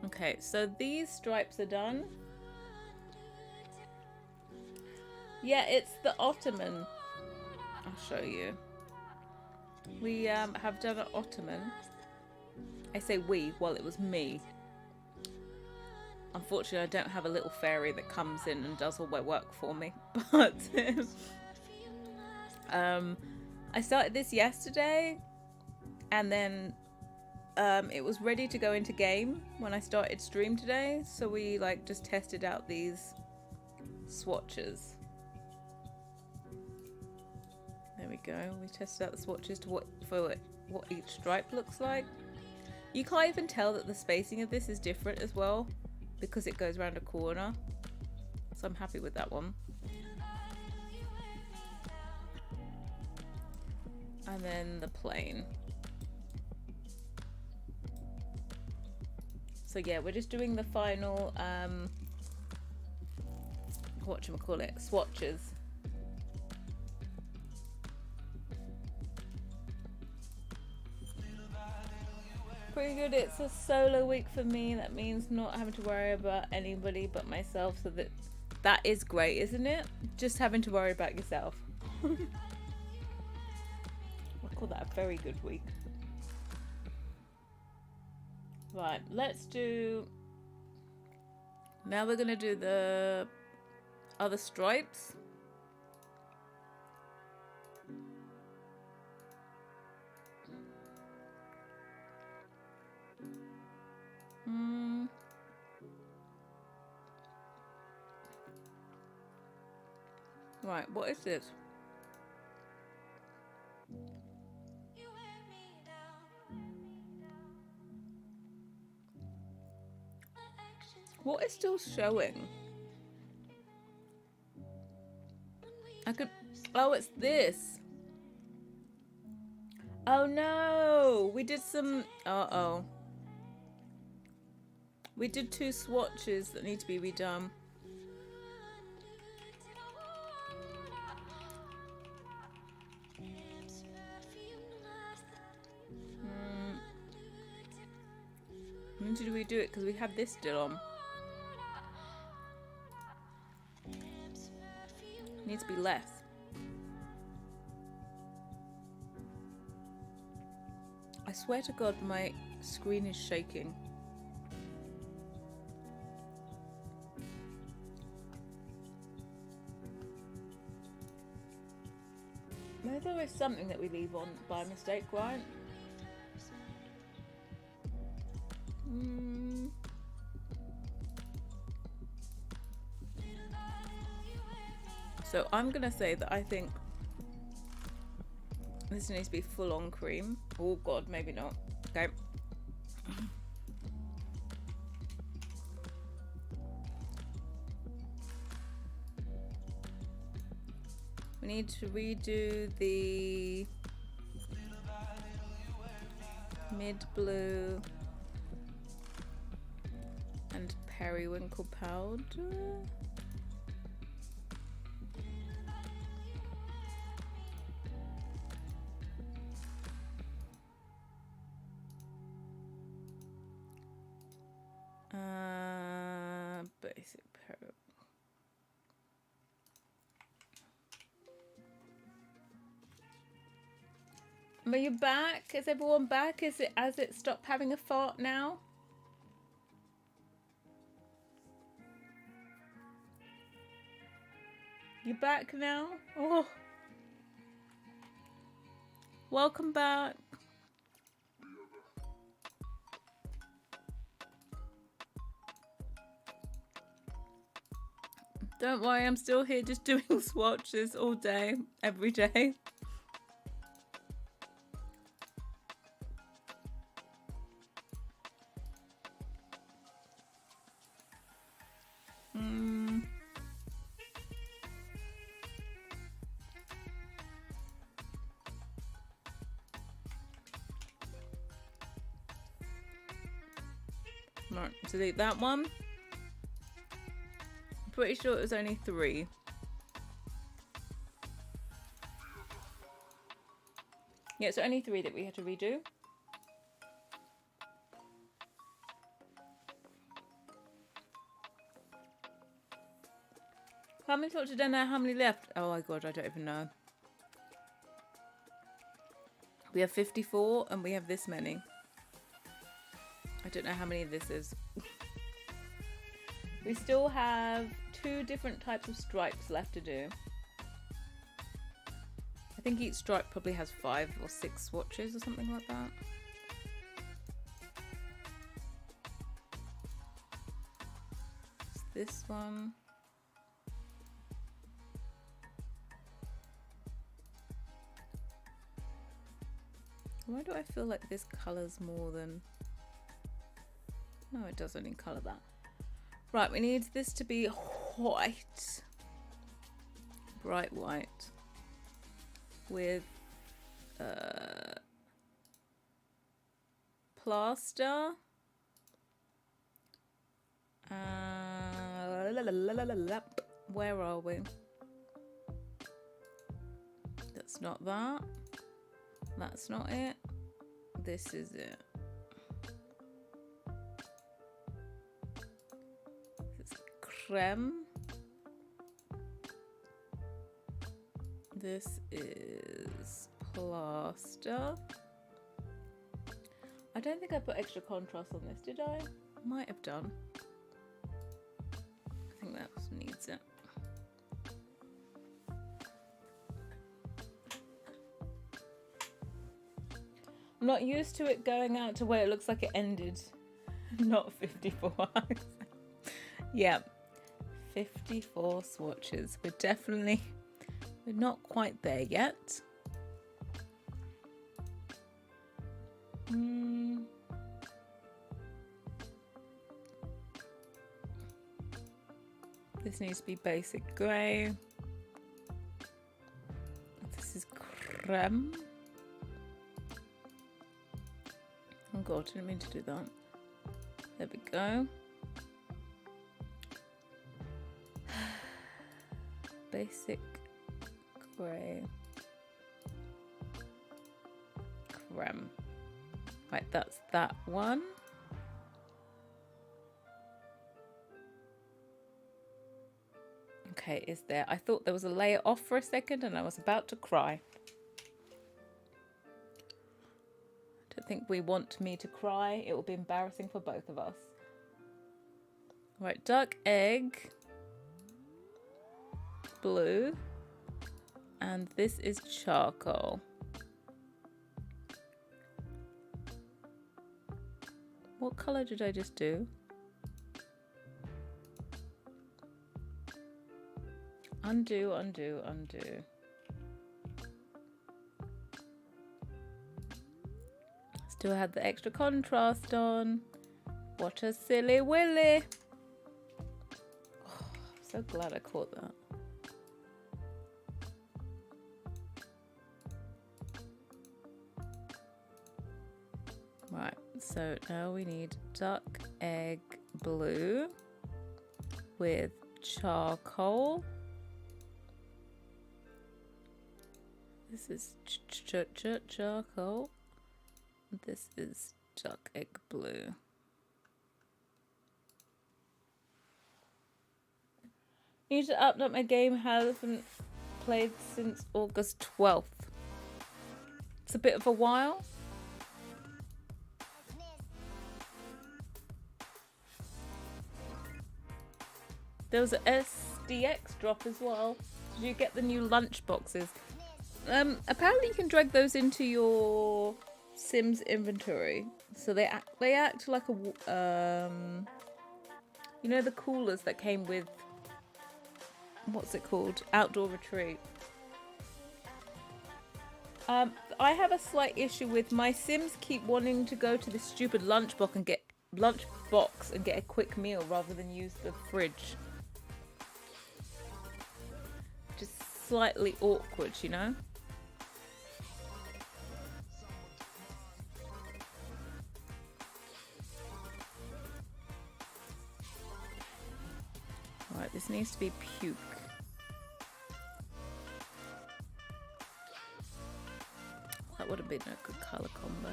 Okay, so these stripes are done. Yeah, it's the Ottoman. I'll show you. We have done an Ottoman. I say we, well it was me. Unfortunately, I don't have a little fairy that comes in and does all my work for me. But I started this yesterday, and then it was ready to go into game when I started stream today. So we like just tested out these swatches. There we go. We tested out the swatches to what each stripe looks like. You can't even tell that the spacing of this is different as well, because it goes around a corner. So I'm happy with that one. And then the plain. So yeah, we're just doing the final whatchamacallit, swatches. Pretty good. It's a solo week for me. That means not having to worry about anybody but myself, so that is great, isn't it? Just having to worry about yourself. I call that a very good week. Right, let's do, now we're gonna do the other stripes. Right, what is this? What is still showing? I could, oh, it's this. Oh no, we did some, uh-oh. We did 2 swatches that need to be redone. When did we do it? Because we had this still on. Needs to be less. I swear to God, my screen is shaking. Maybe there is something that we leave on by mistake, right? So I'm gonna say that I think this needs to be full on cream. Oh God, maybe not. Okay. We need to redo the mid blue and periwinkle powder. Basic periwinkle. Are you back? Is everyone back? Has it stopped having a fart now? You back now? Oh. Welcome back. Don't worry, I'm still here just doing swatches all day, every day. Right, delete that one. I'm pretty sure it was only 3. Yeah, so only 3 that we had to redo. How many swatches did I know? How many left? Oh my god, I don't even know. We have 54 and we have this many. I don't know how many this is. We still have 2 different types of stripes left to do. I think each stripe probably has 5 or 6 swatches or something like that. It's this one. Why do I feel like this colours more than... No, it does only colour that. Right, we need this to be white. Bright white. With plaster. Where are we? That's not that. That's not it. This is it. This is creme. This is plaster. I don't think I put extra contrast on this, did I? Might have done. I think that needs it. I'm not used to it going out to where it looks like it ended. Not 54 eyes. Yeah, 54 swatches. We're not quite there yet. This needs to be basic grey. This is creme. Oh god, I didn't mean to do that. There we go. Basic grey. Creme. Right, that's that one. Okay, is there? I thought there was a layer off for a second and I was about to cry. I don't think we want me to cry. It will be embarrassing for both of us. Right, dark egg. Blue. And this is charcoal. What colour did I just do? Undo, undo, undo. Still had the extra contrast on. What a silly willy. Oh, I'm so glad I caught that. Right, so now we need duck egg blue with charcoal. This is charcoal. This is duck egg blue. Need to update my game. Haven't played since August 12th. It's a bit of a while. There was an SDX drop as well. Did you get the new lunch boxes? Apparently you can drag those into your Sims inventory. So they act like a you know the coolers that came with, what's it called? Outdoor Retreat. I have a slight issue with my Sims keep wanting to go to this stupid lunchbox and get a quick meal rather than use the fridge. Just slightly awkward, you know? This needs to be puke. That would have been a good colour combo.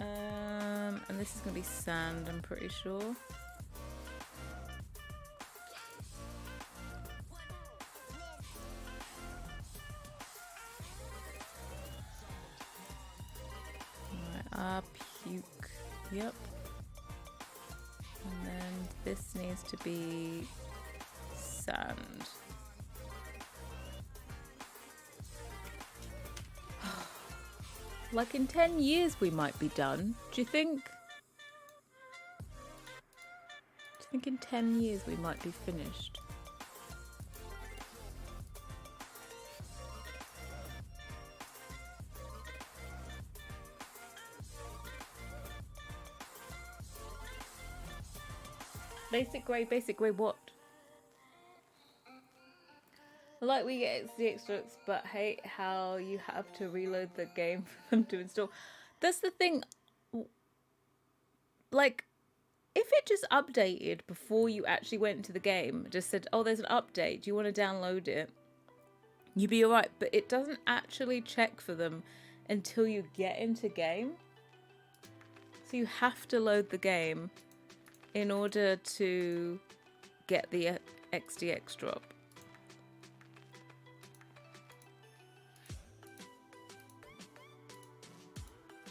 And this is going to be sand, I'm pretty sure. Alright, puke. Yep. And then this needs to be sand. Like in 10 years we might be done. Do you think? Do you think in 10 years we might be finished? Basic grey what? Like we get XD extracts, but hate how you have to reload the game for them to install. That's the thing. Like, if it just updated before you actually went into the game, just said, oh, there's an update, do you want to download it? You'd be alright, but it doesn't actually check for them until you get into game. So you have to load the game in order to get the XDX drop.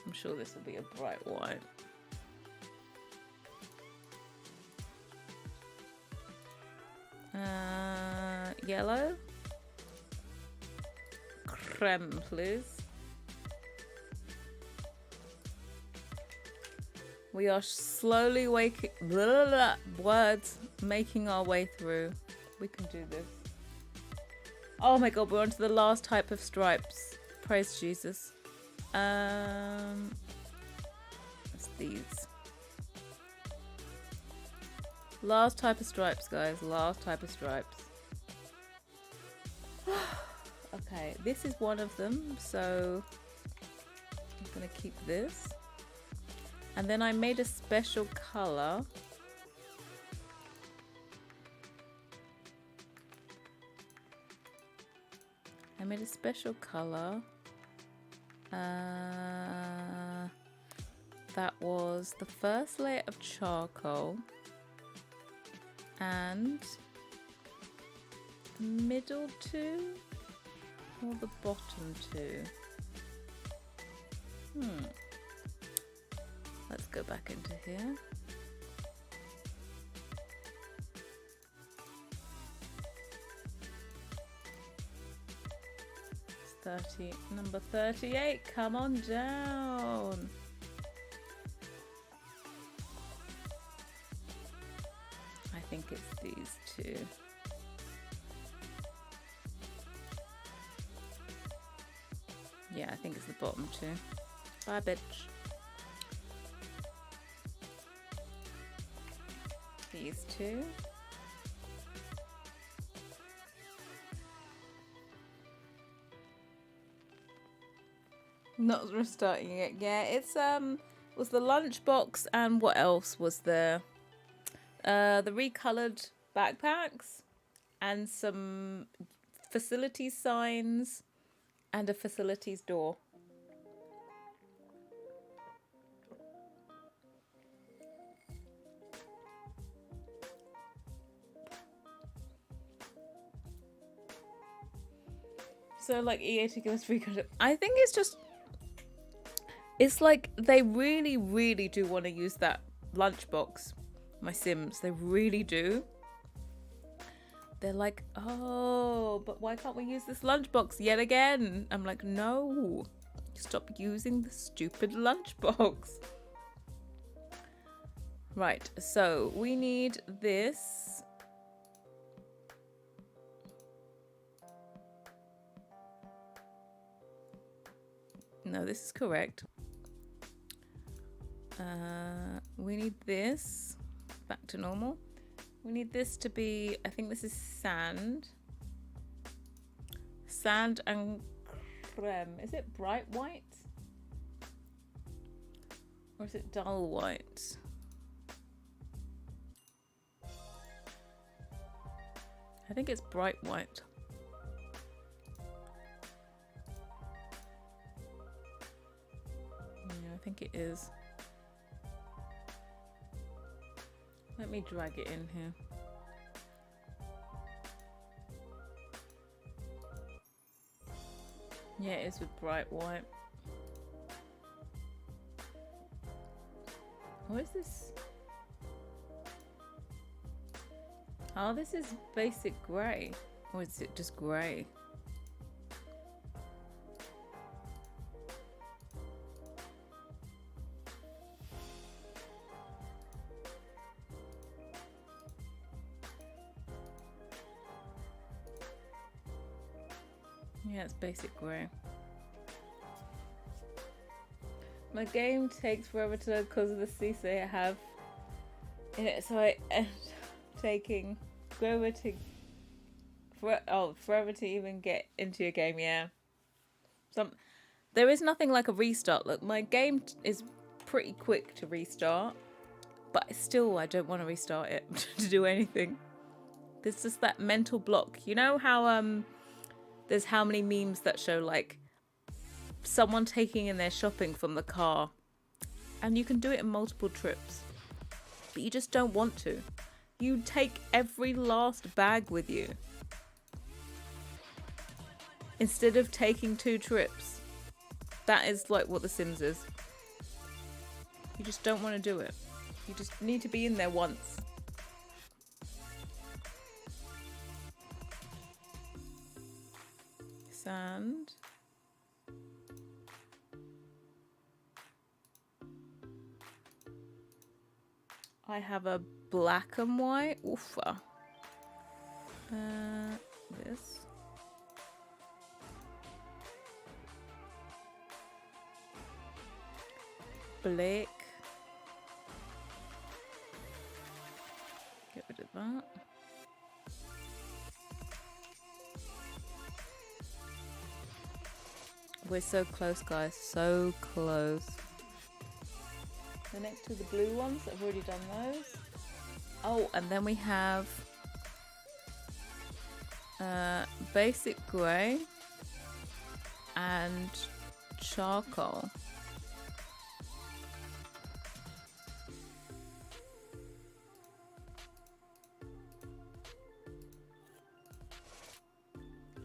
I'm sure this will be a bright white. Yellow. Creme, please. We are slowly making our way through. We can do this. Oh my god, we're on to the last type of stripes. Praise Jesus. It's these. Last type of stripes, guys. Last type of stripes. Okay, this is one of them, so I'm gonna keep this. And then I made a special color. I made a special color. That was the first layer of charcoal and the middle two or the bottom two. Let's go back into here. Number 38, come on down. I think it's these two. Yeah, I think it's the bottom two. Bye, bitch. These two. Not restarting it. Yeah, it's was the lunchbox and what else was there? The recolored backpacks and some facilities signs and a facilities door. So like EA to give us free content. I think it's just, it's like they really, really do want to use that lunchbox, my Sims. They really do. They're like, oh, but why can't we use this lunchbox yet again? I'm like, no, stop using the stupid lunchbox. Right, so we need this. No, this is correct. We need this back to normal. We need this to be, I think this is sand. Sand and creme. Is it bright white? Or is it dull white? I think it's bright white. Yeah, I think it is. Let me drag it in here. Yeah, it is with bright white. What is this? Oh, this is basic grey. Or is it just grey? Yeah, it's basic grey. My game takes forever to load because of the CC I have in it, so I end up taking forever to even get into your game. Yeah. There is nothing like a restart. Look, my game is pretty quick to restart, but still I don't want to restart it to do anything. There's just that mental block. You know how there's how many memes that show like someone taking in their shopping from the car, and you can do it in multiple trips, but you just don't want to. You take every last bag with you instead of taking 2 trips. That is like what The Sims is. You just don't want to do it. You just need to be in there once. Sand. I have a black and white. Oofa. This. Black. Get rid of that. We're so close, guys. So close. The next two are the blue ones. I've already done those. Oh, and then we have basic grey and charcoal.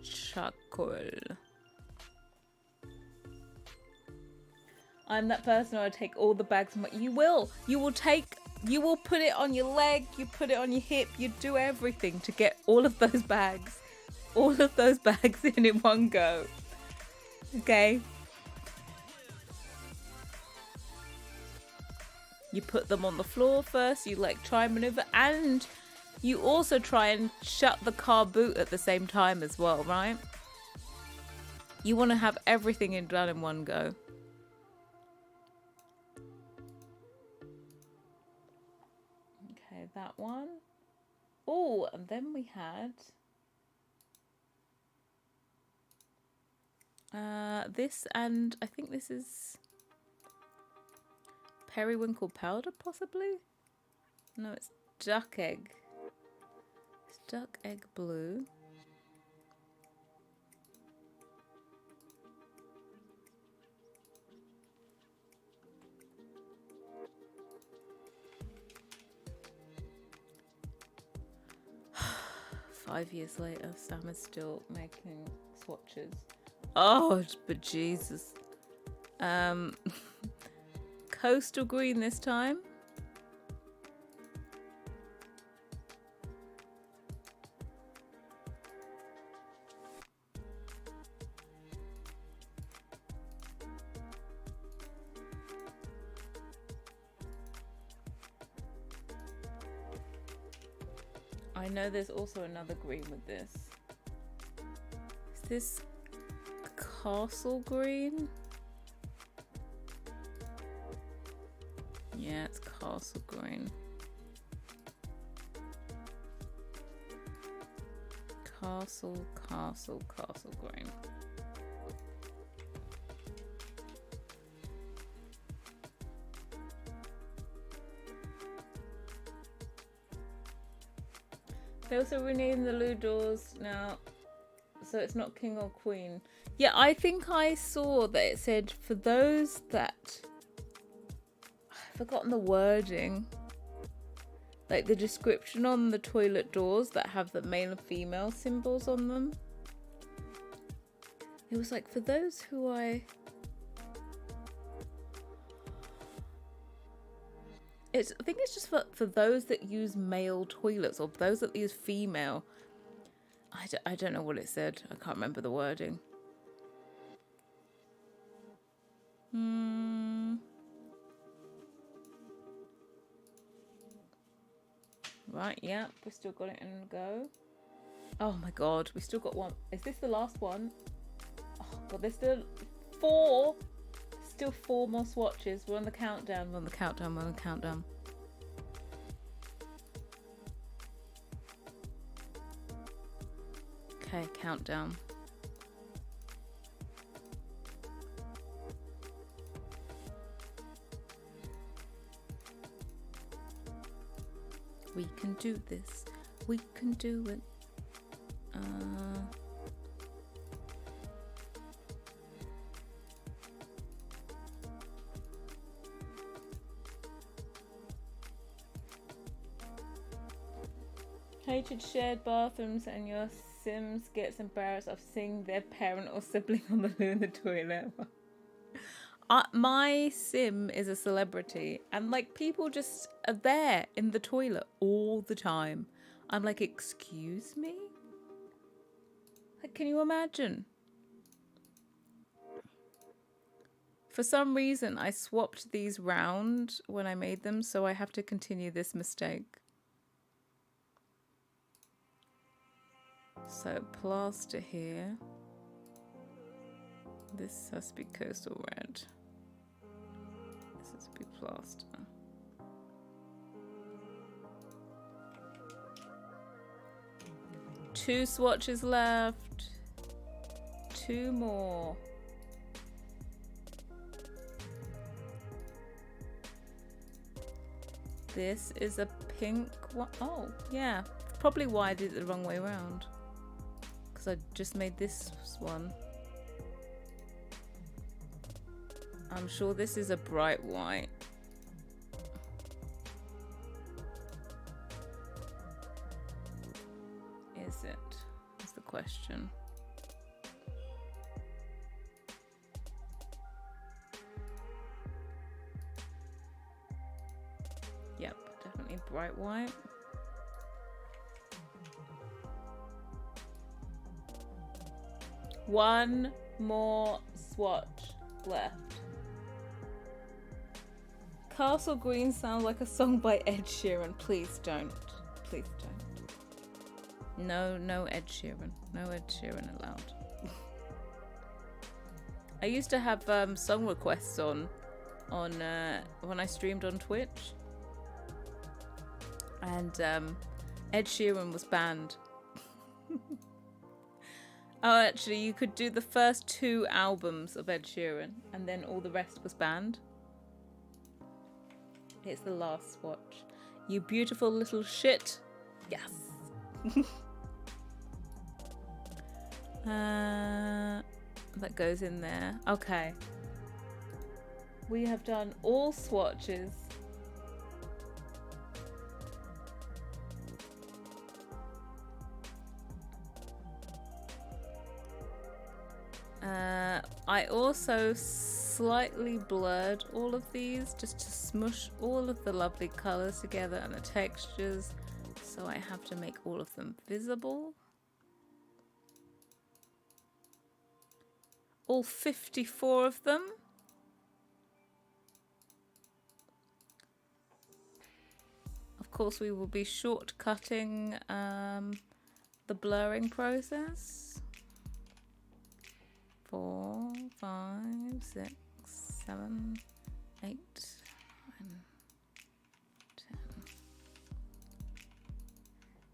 Charcoal. I'm that person who would take all the bags. You will put it on your leg, you put it on your hip, you do everything to get all of those bags in one go. Okay? You put them on the floor first, you like try and maneuver, and you also try and shut the car boot at the same time as well, right? You want to have everything done in one go. Okay, that one. Oh, and then we had this, and I think this is periwinkle powder, possibly? No, it's duck egg. It's duck egg blue. Five years later, Sam is still making swatches. Oh, but Jesus. Coastal green this time. I know there's also another green with this. Is this castle green? Yeah, it's castle green. Castle green. They also renamed the loo doors now, so it's not king or queen. Yeah, I think I saw that it said for those that... I've forgotten the wording. Like the description on the toilet doors that have the male and female symbols on them. It was like, for those who I think it's just for those that use male toilets, or those that use female. I don't know what it said. I can't remember the wording. Right, yeah, we still got it in a go. Oh my god, we still got one. Is this the last one? Oh god, there's still 4. Still 4 more swatches. We're on the countdown. We're on the countdown. We're on the countdown. Okay, countdown. We can do this. We can do it. Hated shared bathrooms, and your Sims gets embarrassed of seeing their parent or sibling on the loo in the toilet. My Sim is a celebrity, and like people just are there in the toilet all the time. I'm like, excuse me? Like, can you imagine? For some reason, I swapped these round when I made them, so I have to continue this mistake. So plaster here. This has to be coastal red. This has to be plaster. Two swatches left. 2 more. This is a pink one. Oh, yeah. Probably why I did it the wrong way around. Because I just made this one. I'm sure this is a bright white. Is it? That's the question. Yep, definitely bright white. One more swatch left. Castle Green sounds like a song by Ed Sheeran. Please don't. Please don't. No Ed Sheeran. No Ed Sheeran allowed. I used to have song requests on when I streamed on Twitch. And Ed Sheeran was banned. Oh, actually, you could do the first 2 albums of Ed Sheeran, and then all the rest was banned. It's the last swatch. You beautiful little shit. Yes. That goes in there. Okay. We have done all swatches. I also slightly blurred all of these just to smush all of the lovely colours together and the textures, so I have to make all of them visible. All 54 of them. Of course, we will be shortcutting the blurring process. 4, 5, 6, 7, 8, 9, 10.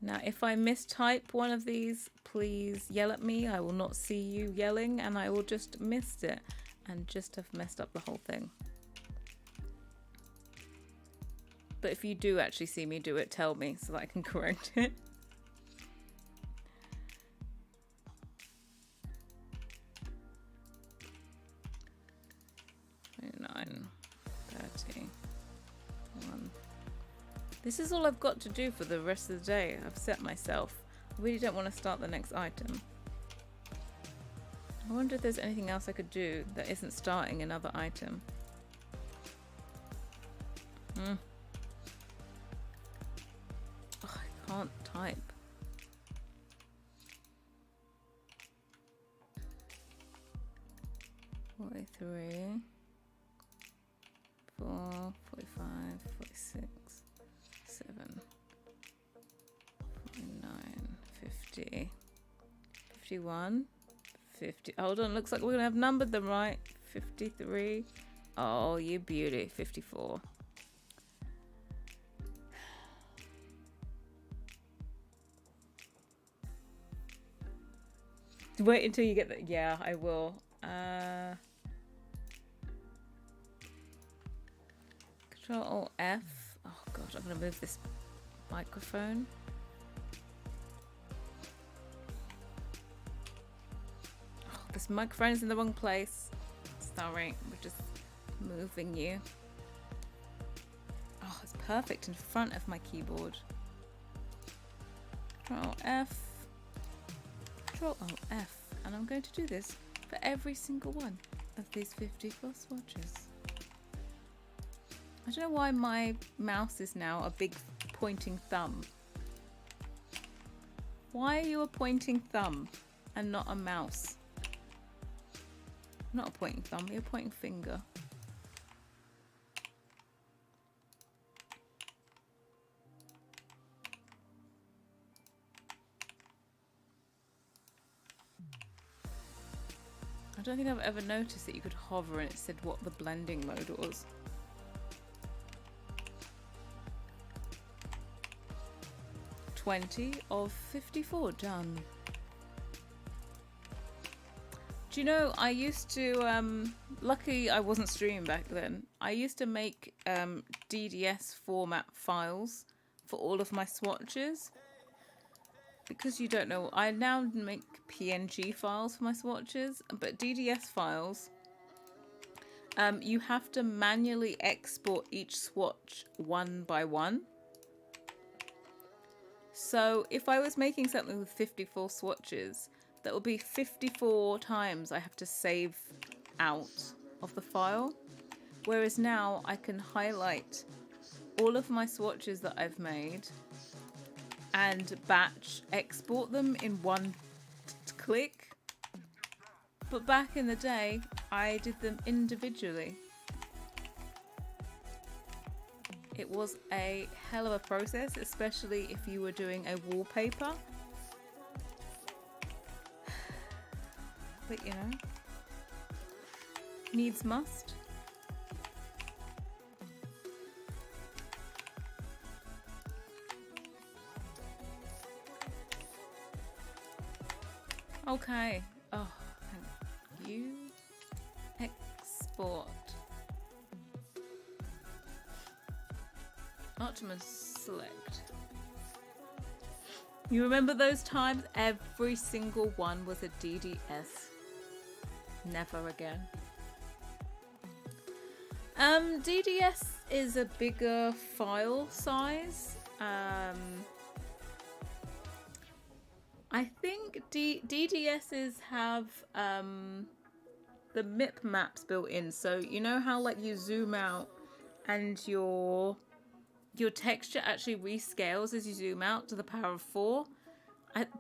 Now, if I mistype one of these, please yell at me. I will not see you yelling, and I will just miss it and just have messed up the whole thing. But if you do actually see me do it, tell me so that I can correct it. 21. This is all I've got to do for the rest of the day. I've set myself. I really don't want to start the next item. I wonder if there's anything else I could do that isn't starting another item. Oh, I can't type. $43, $4, $45, $46, $7, $49, $50, $51, $50. Hold on, looks like we're gonna have numbered them right. $53. Oh, you beauty. $54. Wait until you get the. Yeah, I will. Control F. Oh god, I'm gonna move this microphone. Oh, this microphone is in the wrong place. Sorry, we're just moving you. Oh, it's perfect in front of my keyboard. Control F. Control F. And I'm going to do this for every single one of these 54 swatches. I don't know why my mouse is now a big pointing thumb. Why are you a pointing thumb and not a mouse? Not a pointing thumb, you're a pointing finger. I don't think I've ever noticed that you could hover and it said what the blending mode was. $20 of 54 done. Do you know, I used to, luckily I wasn't streaming back then. I used to make DDS format files for all of my swatches. Because you don't know, I now make PNG files for my swatches, but DDS files, you have to manually export each swatch one by one. So if I was making something with 54 swatches, that would be 54 times I have to save out of the file. Whereas now I can highlight all of my swatches that I've made and batch export them in one click. But back in the day, I did them individually. It was a hell of a process, especially if you were doing a wallpaper. But you know, needs must. Okay. Oh, thank you. Export. Ottoman select. You remember those times? Every single one was a DDS. Never again. DDS is a bigger file size. I think DDSs have the MIP maps built in. So you know how like you zoom out and your texture actually rescales as you zoom out to the power of 4.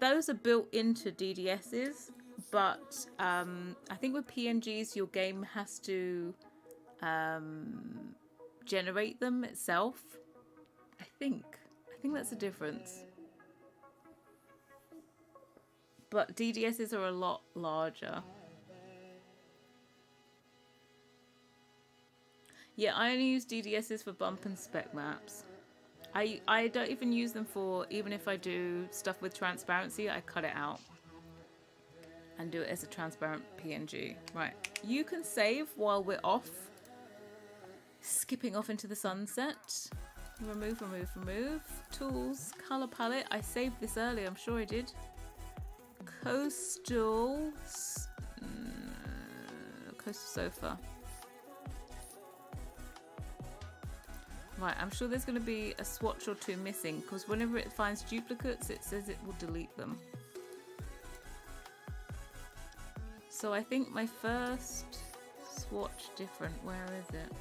Those are built into DDSs, but I think with PNGs your game has to generate them itself. I think that's the difference. But DDSs are a lot larger. Yeah, I only use DDSs for bump and spec maps. I don't even use them for, even if I do stuff with transparency, I cut it out and do it as a transparent PNG. Right, you can save while we're off. Skipping off into the sunset. Remove, remove, remove. Tools, color palette. I saved this earlier, I'm sure I did. Coastal sofa. Right, I'm sure there's going to be a swatch or two missing because whenever it finds duplicates, it says it will delete them. So I think my first swatch different, where is it?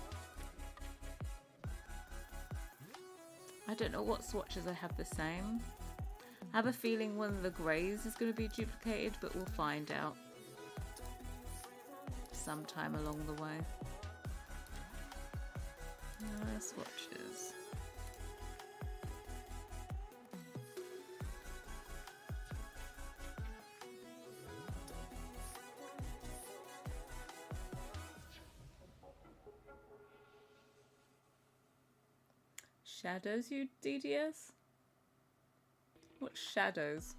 I don't know what swatches I have the same. I have a feeling one of the greys is going to be duplicated, but we'll find out sometime along the way. Swatches. Shadows, you DDS? What shadows?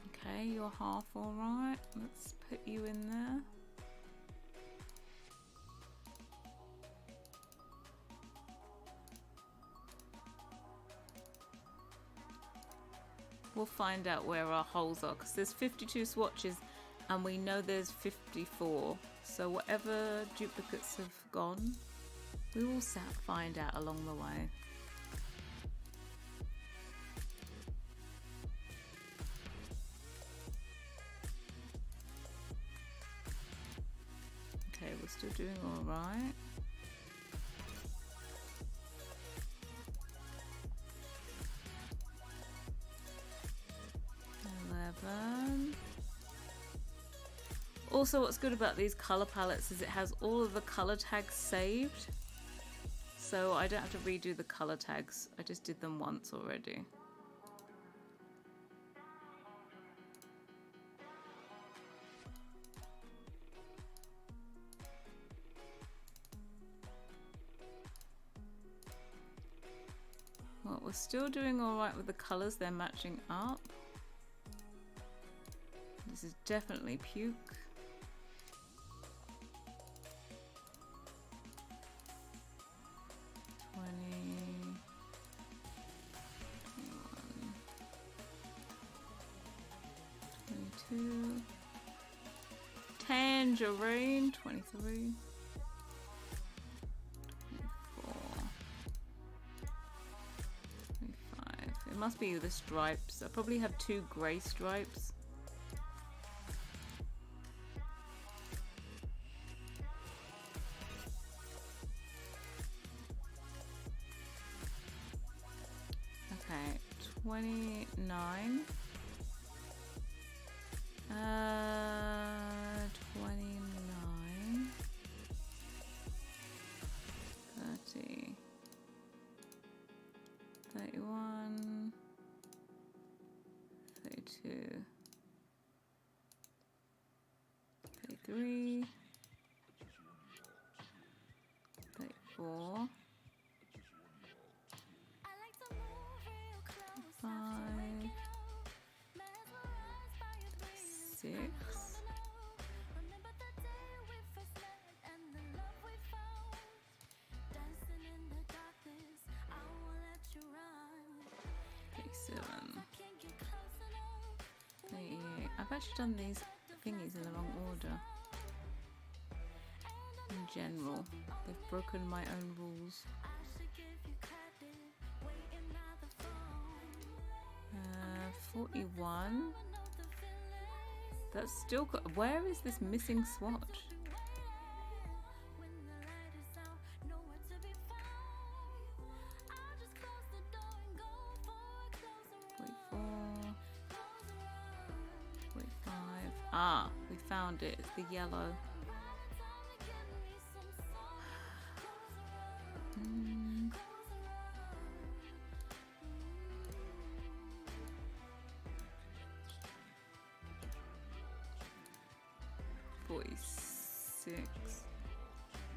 Okay, you're half alright. Let's put you in there. We'll find out where our holes are because there's 52 swatches and we know there's 54. So whatever duplicates have gone, we will find out along the way. Okay, we're still doing all right. Also, what's good about these color palettes is it has all of the color tags saved, so I don't have to redo the color tags. I just did them once already. Well, we're still doing all right with the colors. They're matching up. This is definitely puke. Tangerine, 23, 24, 25. It must be the stripes. I probably have 2 grey stripes. Okay, 29. 29, 30, 31, 32, 33, 34, 35, 6. I've actually done these thingies in the wrong order. In general, they've broken my own rules. 41. That's still got. Where is this missing swatch? Ah, we found it. It's the yellow.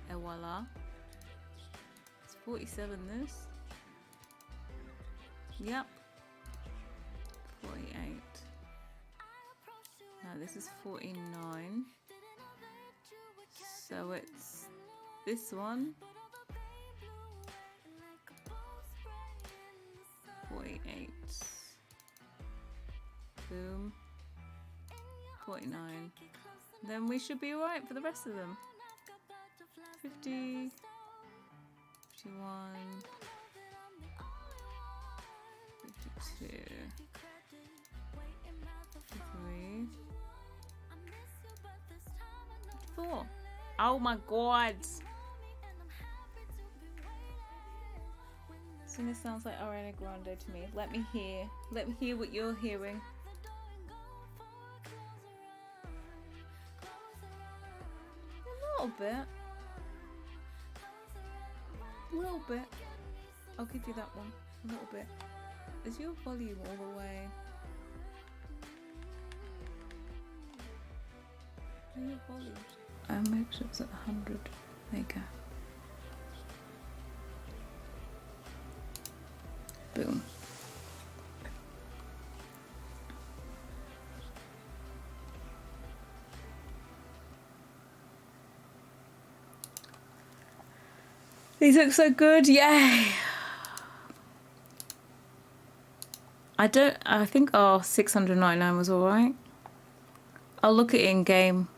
Et voila. It's 47 this. Yep. 48. No, this is 49. So it's this one. 48. Boom. 49. Then we should be alright for the rest of them. 50. 51. 52. 53. 54. Oh my god. So this sounds like Ariana Grande to me. Let me hear what you're hearing. A little bit. A little bit. I'll give you that one. A little bit. Is your volume all the way? Your volume. Make sure it's at 100. There you go. Boom. These look so good, yay! I think our 699 was alright. I'll look at it in game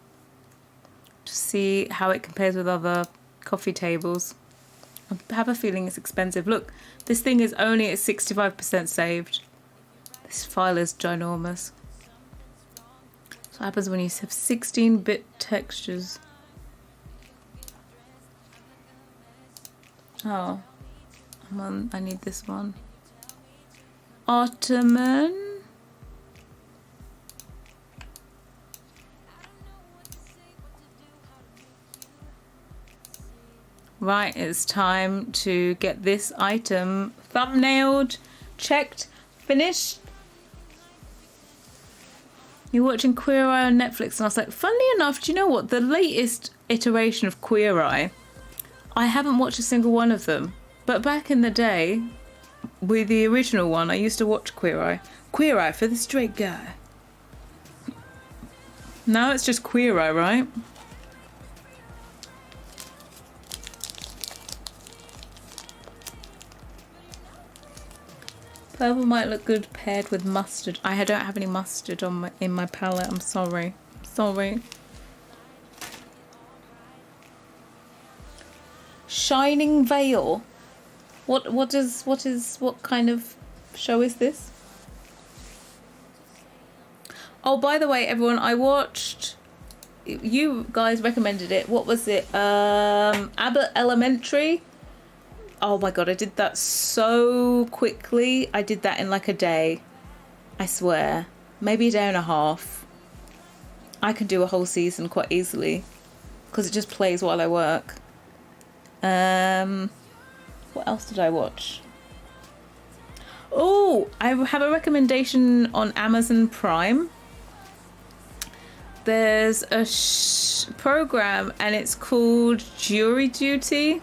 to see how it compares with other coffee tables. I have a feeling it's expensive. Look, this thing is only at 65% saved. This file is ginormous. So what happens when you have 16-bit textures? Oh, I need this one. Ottoman. Right, it's time to get this item thumbnailed, checked, finished. You're watching Queer Eye on Netflix, and I was like, funnily enough, do you know what? The latest iteration of Queer Eye, I haven't watched a single one of them. But back in the day, with the original one, I used to watch Queer Eye. Queer Eye for the straight guy. Now it's just Queer Eye, right? Purple might look good paired with mustard. I don't have any mustard on in my palette. I'm sorry. Sorry. Shining Veil. What kind of show is this? Oh, by the way, everyone, I watched. You guys recommended it. What was it? Abbott Elementary. Oh my god, I did that so quickly. I did that in like a day. I swear. Maybe a day and a half. I can do a whole season quite easily. Because it just plays while I work. What else did I watch? Oh, I have a recommendation on Amazon Prime. There's a program and it's called Jury Duty.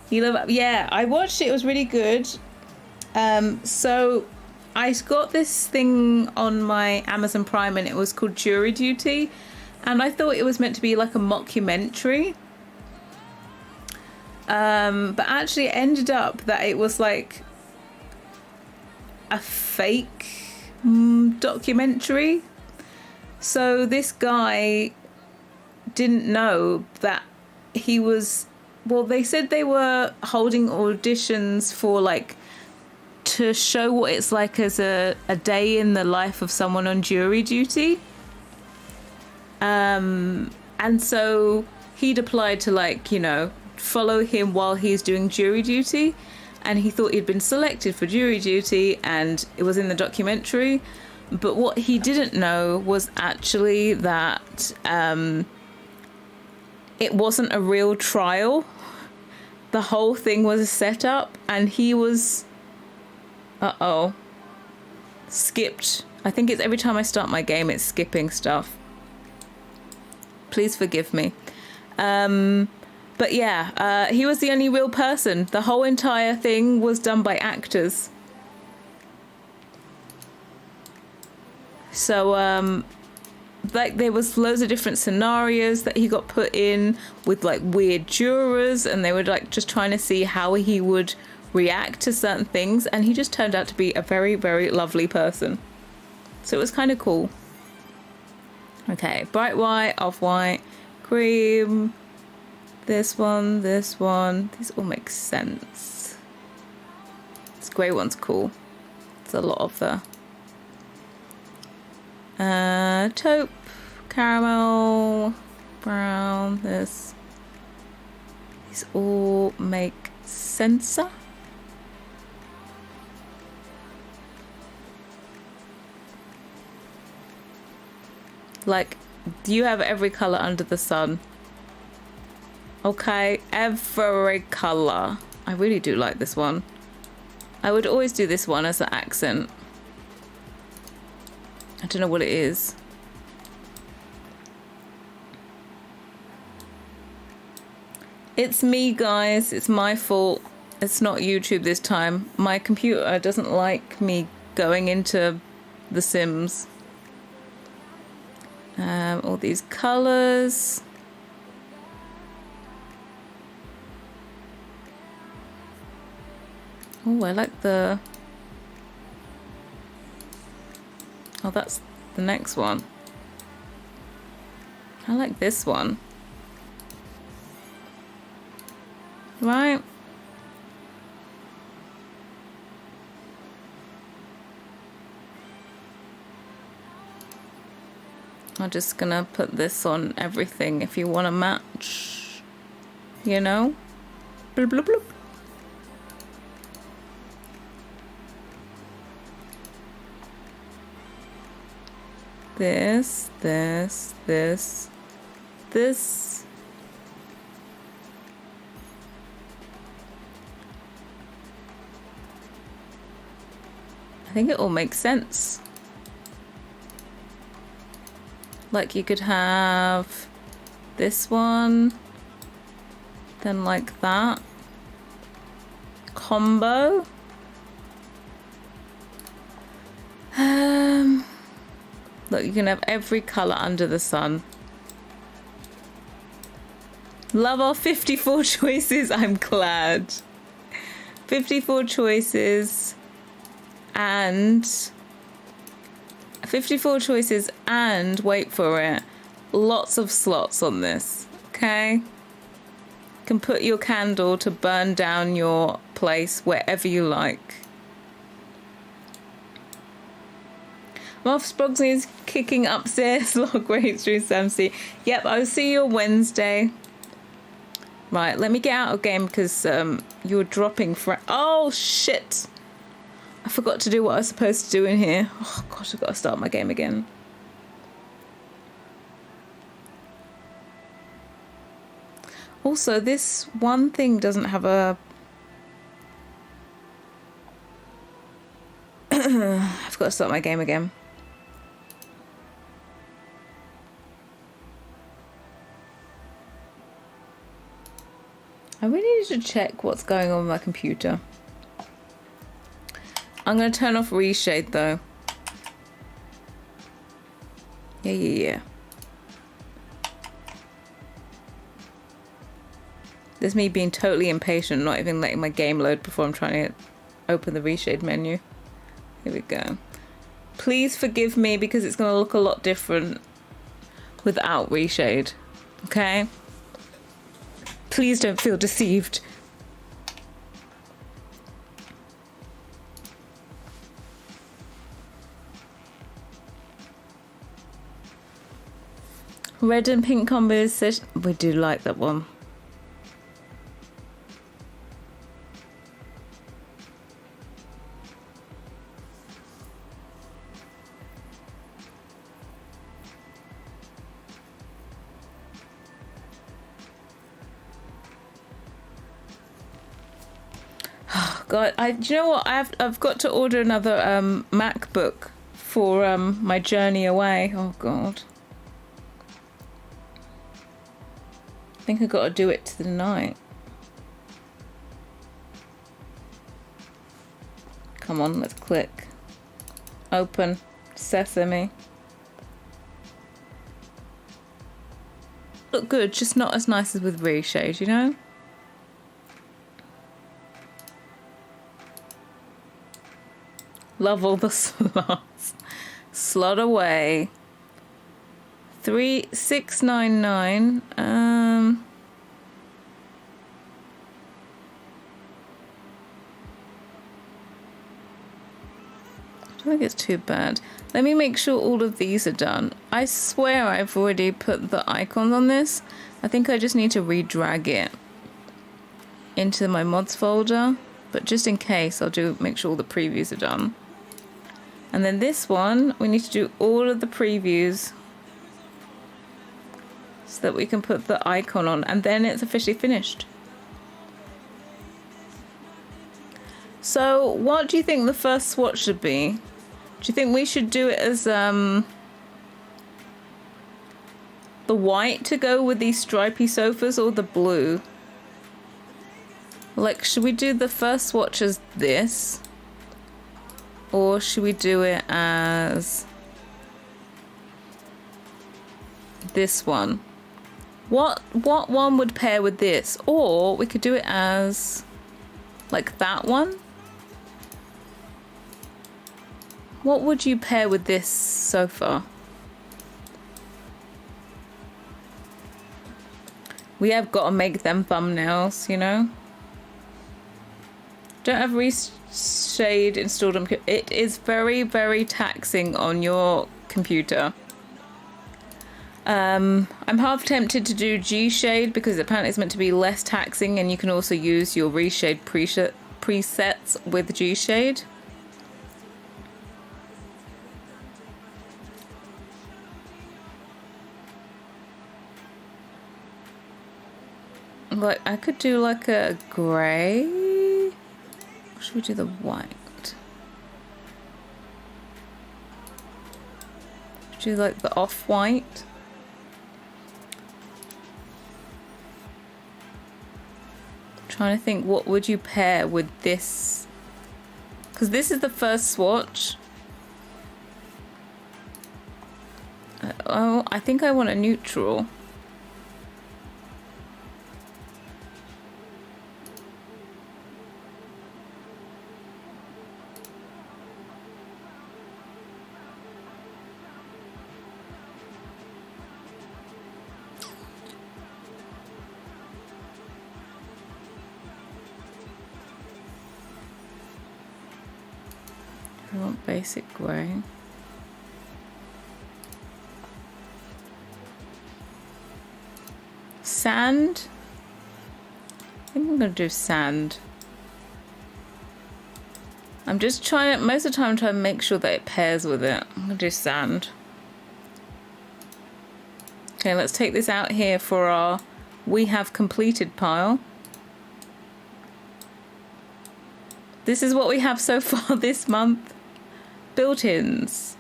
You love it? Yeah, I watched it. It was really good. So I got this thing on my Amazon Prime and it was called Jury Duty. And I thought it was meant to be like a mockumentary. But actually it ended up that it was like a fake documentary. So this guy didn't know that he was... Well, they said they were holding auditions for like to show what it's like as a day in the life of someone on jury duty. And so he'd applied to like, you know, follow him while he's doing jury duty. And he thought he'd been selected for jury duty and it was in the documentary. But what he didn't know was actually that it wasn't a real trial. The whole thing was a setup and he was skipped. I think it's every time I start my game it's skipping stuff. Please forgive me. But yeah, he was the only real person. The whole entire thing was done by actors. So like there was loads of different scenarios that he got put in with like weird jurors, and they were like just trying to see how he would react to certain things, and he just turned out to be a very, very lovely person. So it was kind of cool. Okay, bright white, off-white, cream, this one, this one. These all make sense. This grey one's cool. There's a lot of the taupe, caramel, brown, this. These all make sense. Like, do you have every colour under the sun? Okay, every colour. I really do like this one. I would always do this one as an accent. I don't know what it is. It's me, guys. It's my fault. It's not YouTube this time. My computer doesn't like me going into The Sims. All these colours. Oh, I like the... Oh, that's the next one. I like this one. Right. I'm just gonna put this on everything if you want to match, you know? Bloop, bloop, bloop. This, this, this, this. I think it all makes sense. Like you could have this one, then like that. Combo. Look, you can have every colour under the sun. Love our 54 choices, I'm glad. 54 choices and 54 choices and, wait for it, lots of slots on this, okay? You can put your candle to burn down your place wherever you like. Moth Sprogsy is kicking upstairs. Log great through Samsey. Yep, I'll see you on Wednesday. Right, let me get out of game because you're dropping for... Oh, shit! I forgot to do what I was supposed to do in here. Oh, gosh, I've got to start my game again. Also, this one thing doesn't have a... I've got to start my game again. I really need to check what's going on with my computer. I'm going to turn off reshade though. Yeah. There's me being totally impatient, not even letting my game load before I'm trying to open the reshade menu. Here we go. Please forgive me because it's going to look a lot different without reshade. Okay? Please don't feel deceived. Red and pink combos. We do like that one. God, do you know what? I've got to order another MacBook for my journey away. Oh God. I think I got to do it tonight. Come on, let's click. Open. Sesame. Look good, just not as nice as with reshade, you know? Love all the slots. Slot away. 3699. I don't think it's too bad. Let me make sure all of these are done. I swear I've already put the icons on this. I think I just need to re-drag it into my mods folder. But just in case, I'll make sure all the previews are done. And then this one, we need to do all of the previews so that we can put the icon on, and then it's officially finished. So what do you think the first swatch should be? Do you think we should do it as the white to go with these stripy sofas, or the blue? Like, should we do the first swatch as this? Or should we do it as this one? What one would pair with this? Or we could do it as like that one. What would you pair with this sofa? We have got to make them thumbnails, you know? Don't have reshade installed on. It is very, very taxing on your computer. I'm half tempted to do G-shade because apparently it's meant to be less taxing, and you can also use your reshade presets with G-shade. Like, I could do like a grey. Or should we do the white? Should we do like the off-white? Trying to think, what would you pair with this? Because this is the first swatch. Oh, I think I want a neutral. I want basic grey. Sand? I think I'm going to do sand. I'm just trying to, most of the time I'm trying to make sure that it pairs with it. I'm going to do sand. Okay, let's take this out here for our we have completed pile. This is what we have so far this month. Built-ins,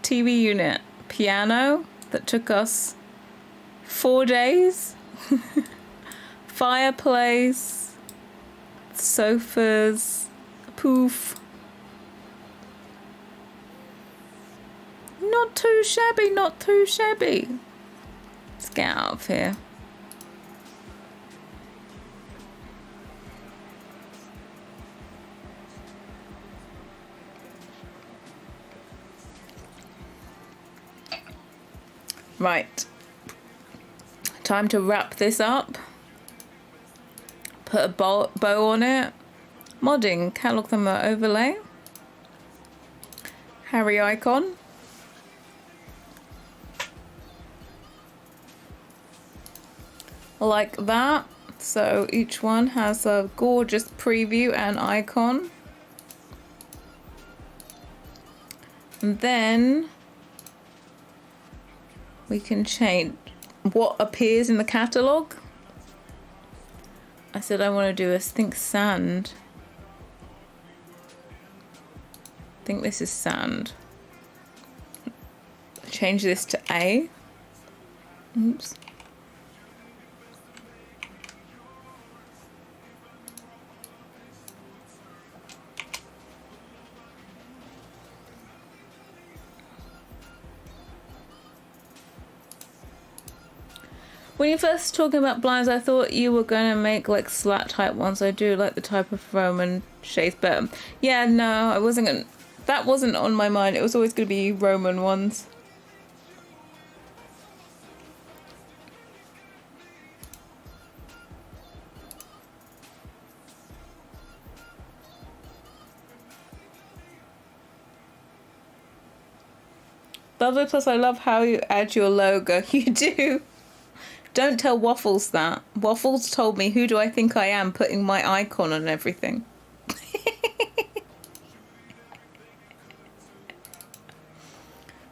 TV unit, piano that took us 4 days, fireplace, sofas, poof. Not too shabby, not too shabby. Let's get out of here. Right, time to wrap this up, put a bow on it, modding, catalog number overlay, Harrie icon, like that. So each one has a gorgeous preview and icon. And then we can change what appears in the catalogue. I said I want to do a sand. I think this is sand. Change this to A. Oops. When you first talking about blinds, I thought you were going to make like slat type ones. I do like the type of Roman shades, but yeah, no, I wasn't going to. That wasn't on my mind. It was always going to be Roman ones. Lovely, plus I love how you add your logo. You do. Don't tell Waffles that. Waffles told me, who do I think I am putting my icon on everything?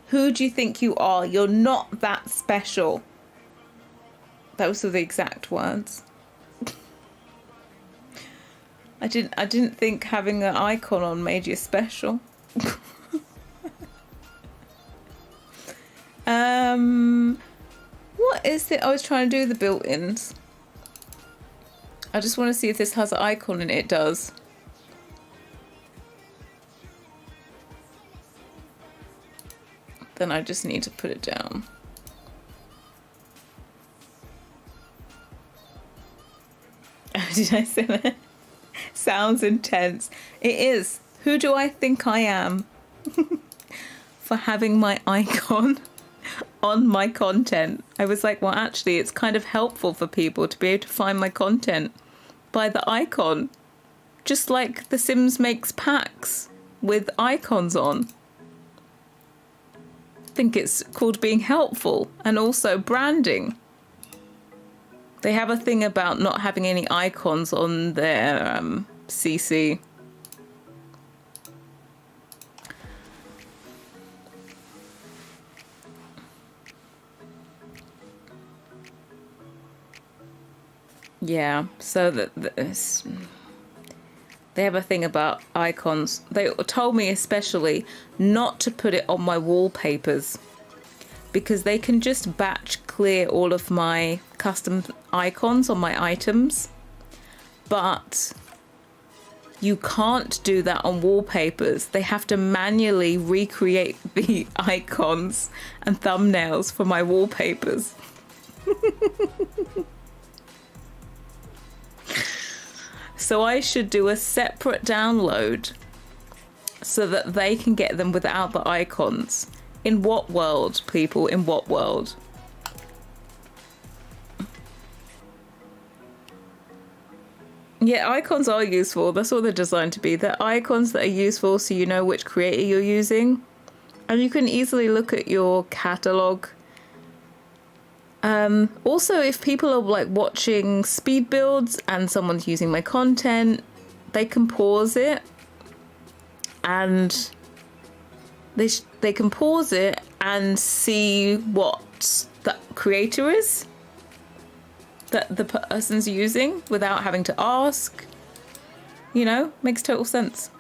Who do you think you are? You're not that special. Those were the exact words. I didn't think having an icon on made you special. What is it? I was trying to do the built-ins. I just want to see if this has an icon, and it does. Then I just need to put it down. Did I say that? Sounds intense. It is. Who do I think I am? For having my icon on my content. I was like, well, actually, it's kind of helpful for people to be able to find my content by the icon. Just like The Sims makes packs with icons on. I think it's called being helpful, and also branding. They have a thing about not having any icons on their CC. Yeah, so they have a thing about icons. They told me especially not to put it on my wallpapers because they can just batch clear all of my custom icons on my items. But you can't do that on wallpapers. They have to manually recreate the icons and thumbnails for my wallpapers. So I should do a separate download so that they can get them without the icons. In what world, people? In what world? Yeah, icons are useful. That's what they're designed to be. They're icons that are useful so you know which creator you're using. And you can easily look at your catalog. Also, if people are like watching speed builds and someone's using my content, they can pause it and they can pause it and see what the creator is that the person's using without having to ask. You know, makes total sense.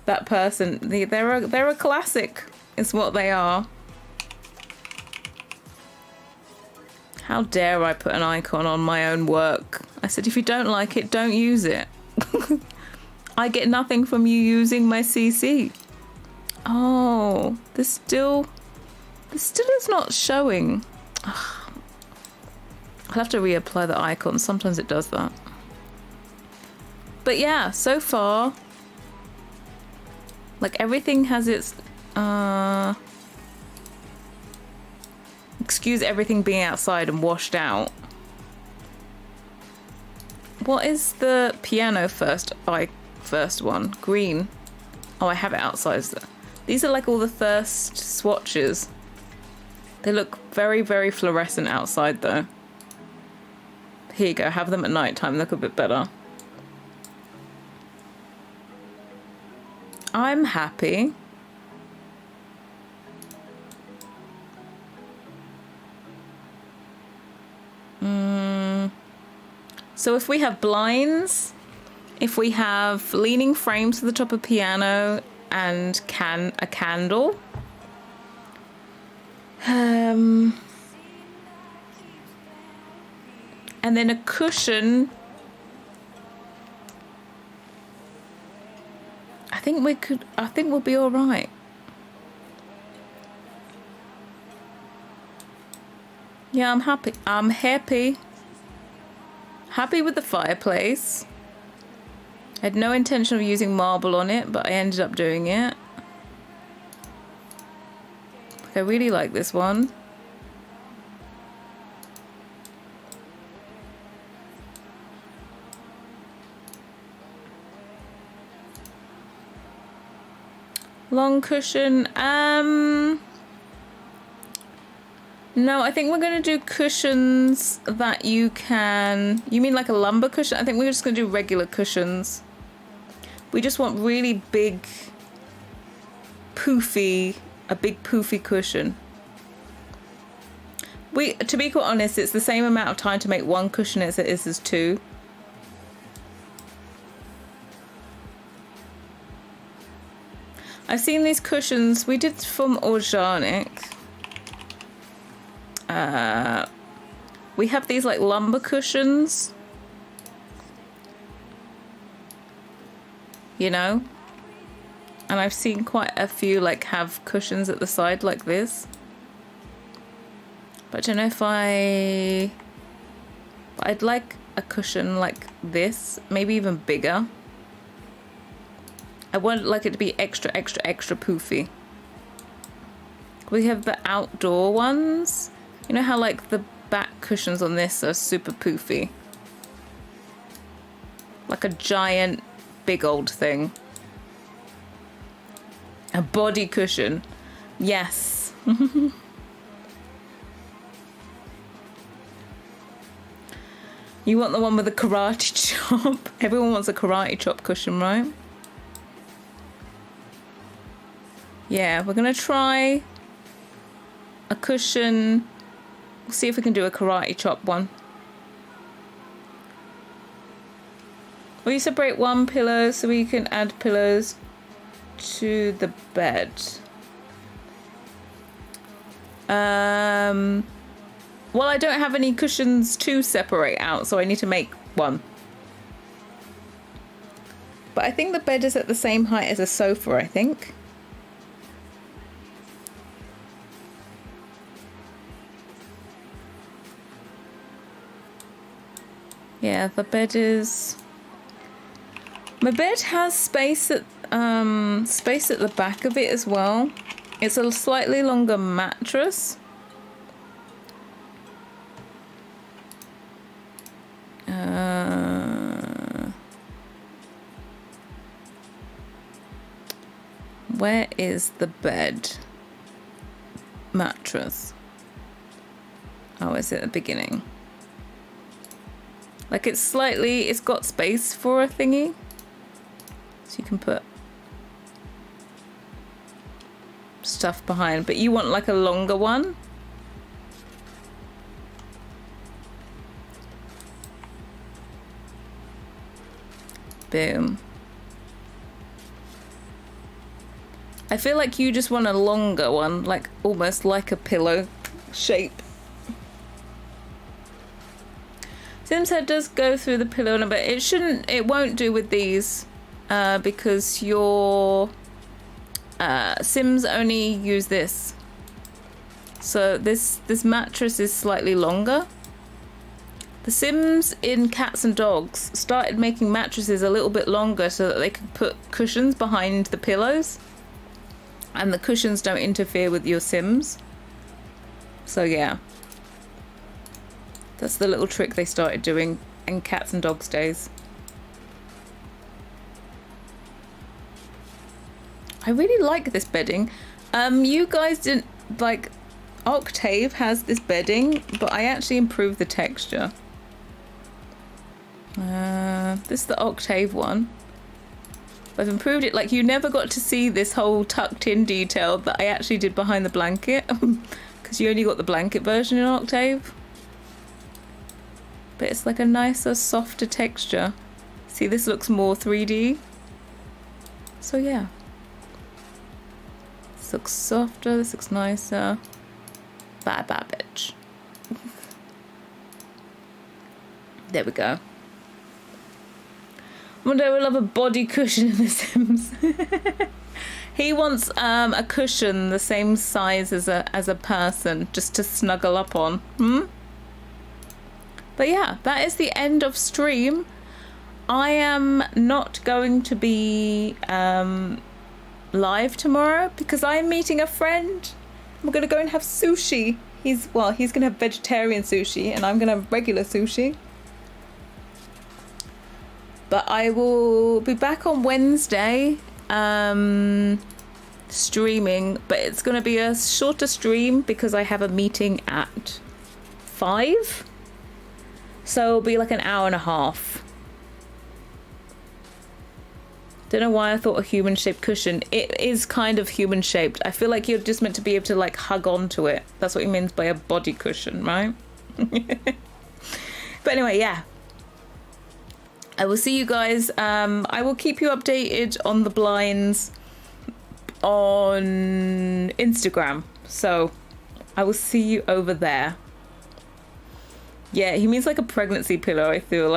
That person, they're a classic, is what they are. How dare I put an icon on my own work? I said, if you don't like it, don't use it. I get nothing from you using my CC. Oh, this still is not showing. I'll have to reapply the icon. Sometimes it does that. But yeah, so far, like everything has its, excuse everything being outside and washed out. What is the piano first one? Green. Oh, I have it outside. These are like all the first swatches. They look very, very fluorescent outside though. Here you go, have them at night time, look a bit better. I'm happy. So if we have blinds, if we have leaning frames to the top of piano and a candle, and then a cushion, I think we'll be all right. Yeah, I'm happy. I'm happy. Happy with the fireplace. I had no intention of using marble on it, but I ended up doing it. I really like this one. Long cushion. No, I think we're going to do cushions that you can... You mean like a lumbar cushion? I think we're just going to do regular cushions. We just want really big, poofy... A big poofy cushion. To be quite honest, it's the same amount of time to make one cushion as it is as two. I've seen these cushions. We did from organic. We have these like lumbar cushions. You know? And I've seen quite a few like have cushions at the side like this. But I don't know if I'd like a cushion like this, maybe even bigger. I want like it to be extra, extra, extra poofy. We have the outdoor ones. You know how like the back cushions on this are super poofy? Like a giant, big old thing. A body cushion. Yes. You want the one with the karate chop? Everyone wants a karate chop cushion, right? Yeah, we're going to try a cushion. We'll see if we can do a karate chop one. We separate one pillow so we can add pillows to the bed. Well, I don't have any cushions to separate out, so I need to make one. But I think the bed is at the same height as a sofa, I think. Yeah, the bed is... My bed has space at the back of it as well. It's a slightly longer mattress. Where is the bed mattress? Oh, it's at the beginning. Like it's got space for a thingy. So you can put stuff behind, but you want like a longer one. Boom. I feel like you just want a longer one, like almost like a pillow shape. Sims head does go through the pillow, but it won't do with these because your Sims only use this. So this mattress is slightly longer. The Sims in Cats and Dogs started making mattresses a little bit longer so that they could put cushions behind the pillows. And the cushions don't interfere with your Sims. So yeah. That's the little trick they started doing in Cats and Dogs days. I really like this bedding. You guys didn't like... Octave has this bedding, but I actually improved the texture. This is the Octave one. I've improved it. Like, you never got to see this whole tucked in detail that I actually did behind the blanket because you only got the blanket version in Octave. But it's like a nicer, softer texture. See, this looks more 3D. So yeah. This looks softer, this looks nicer. Bad bitch. There we go. One day we'll have a body cushion in The Sims. He wants a cushion the same size as a person, just to snuggle up on. But yeah, that is the end of stream. I am not going to be live tomorrow because I am meeting a friend. We're gonna go and have sushi. He's gonna have vegetarian sushi and I'm gonna have regular sushi. But I will be back on Wednesday streaming, but it's gonna be a shorter stream because I have a meeting at 5, so it'll be like an hour and a half. Don't know why I thought a human shaped cushion. It is kind of human shaped. I feel like you're just meant to be able to like hug onto it. That's what he means by a body cushion, right? But anyway, yeah, I will see you guys. I will keep you updated on the blinds on Instagram, so I will see you over there. Yeah, he means like a pregnancy pillow, I feel like.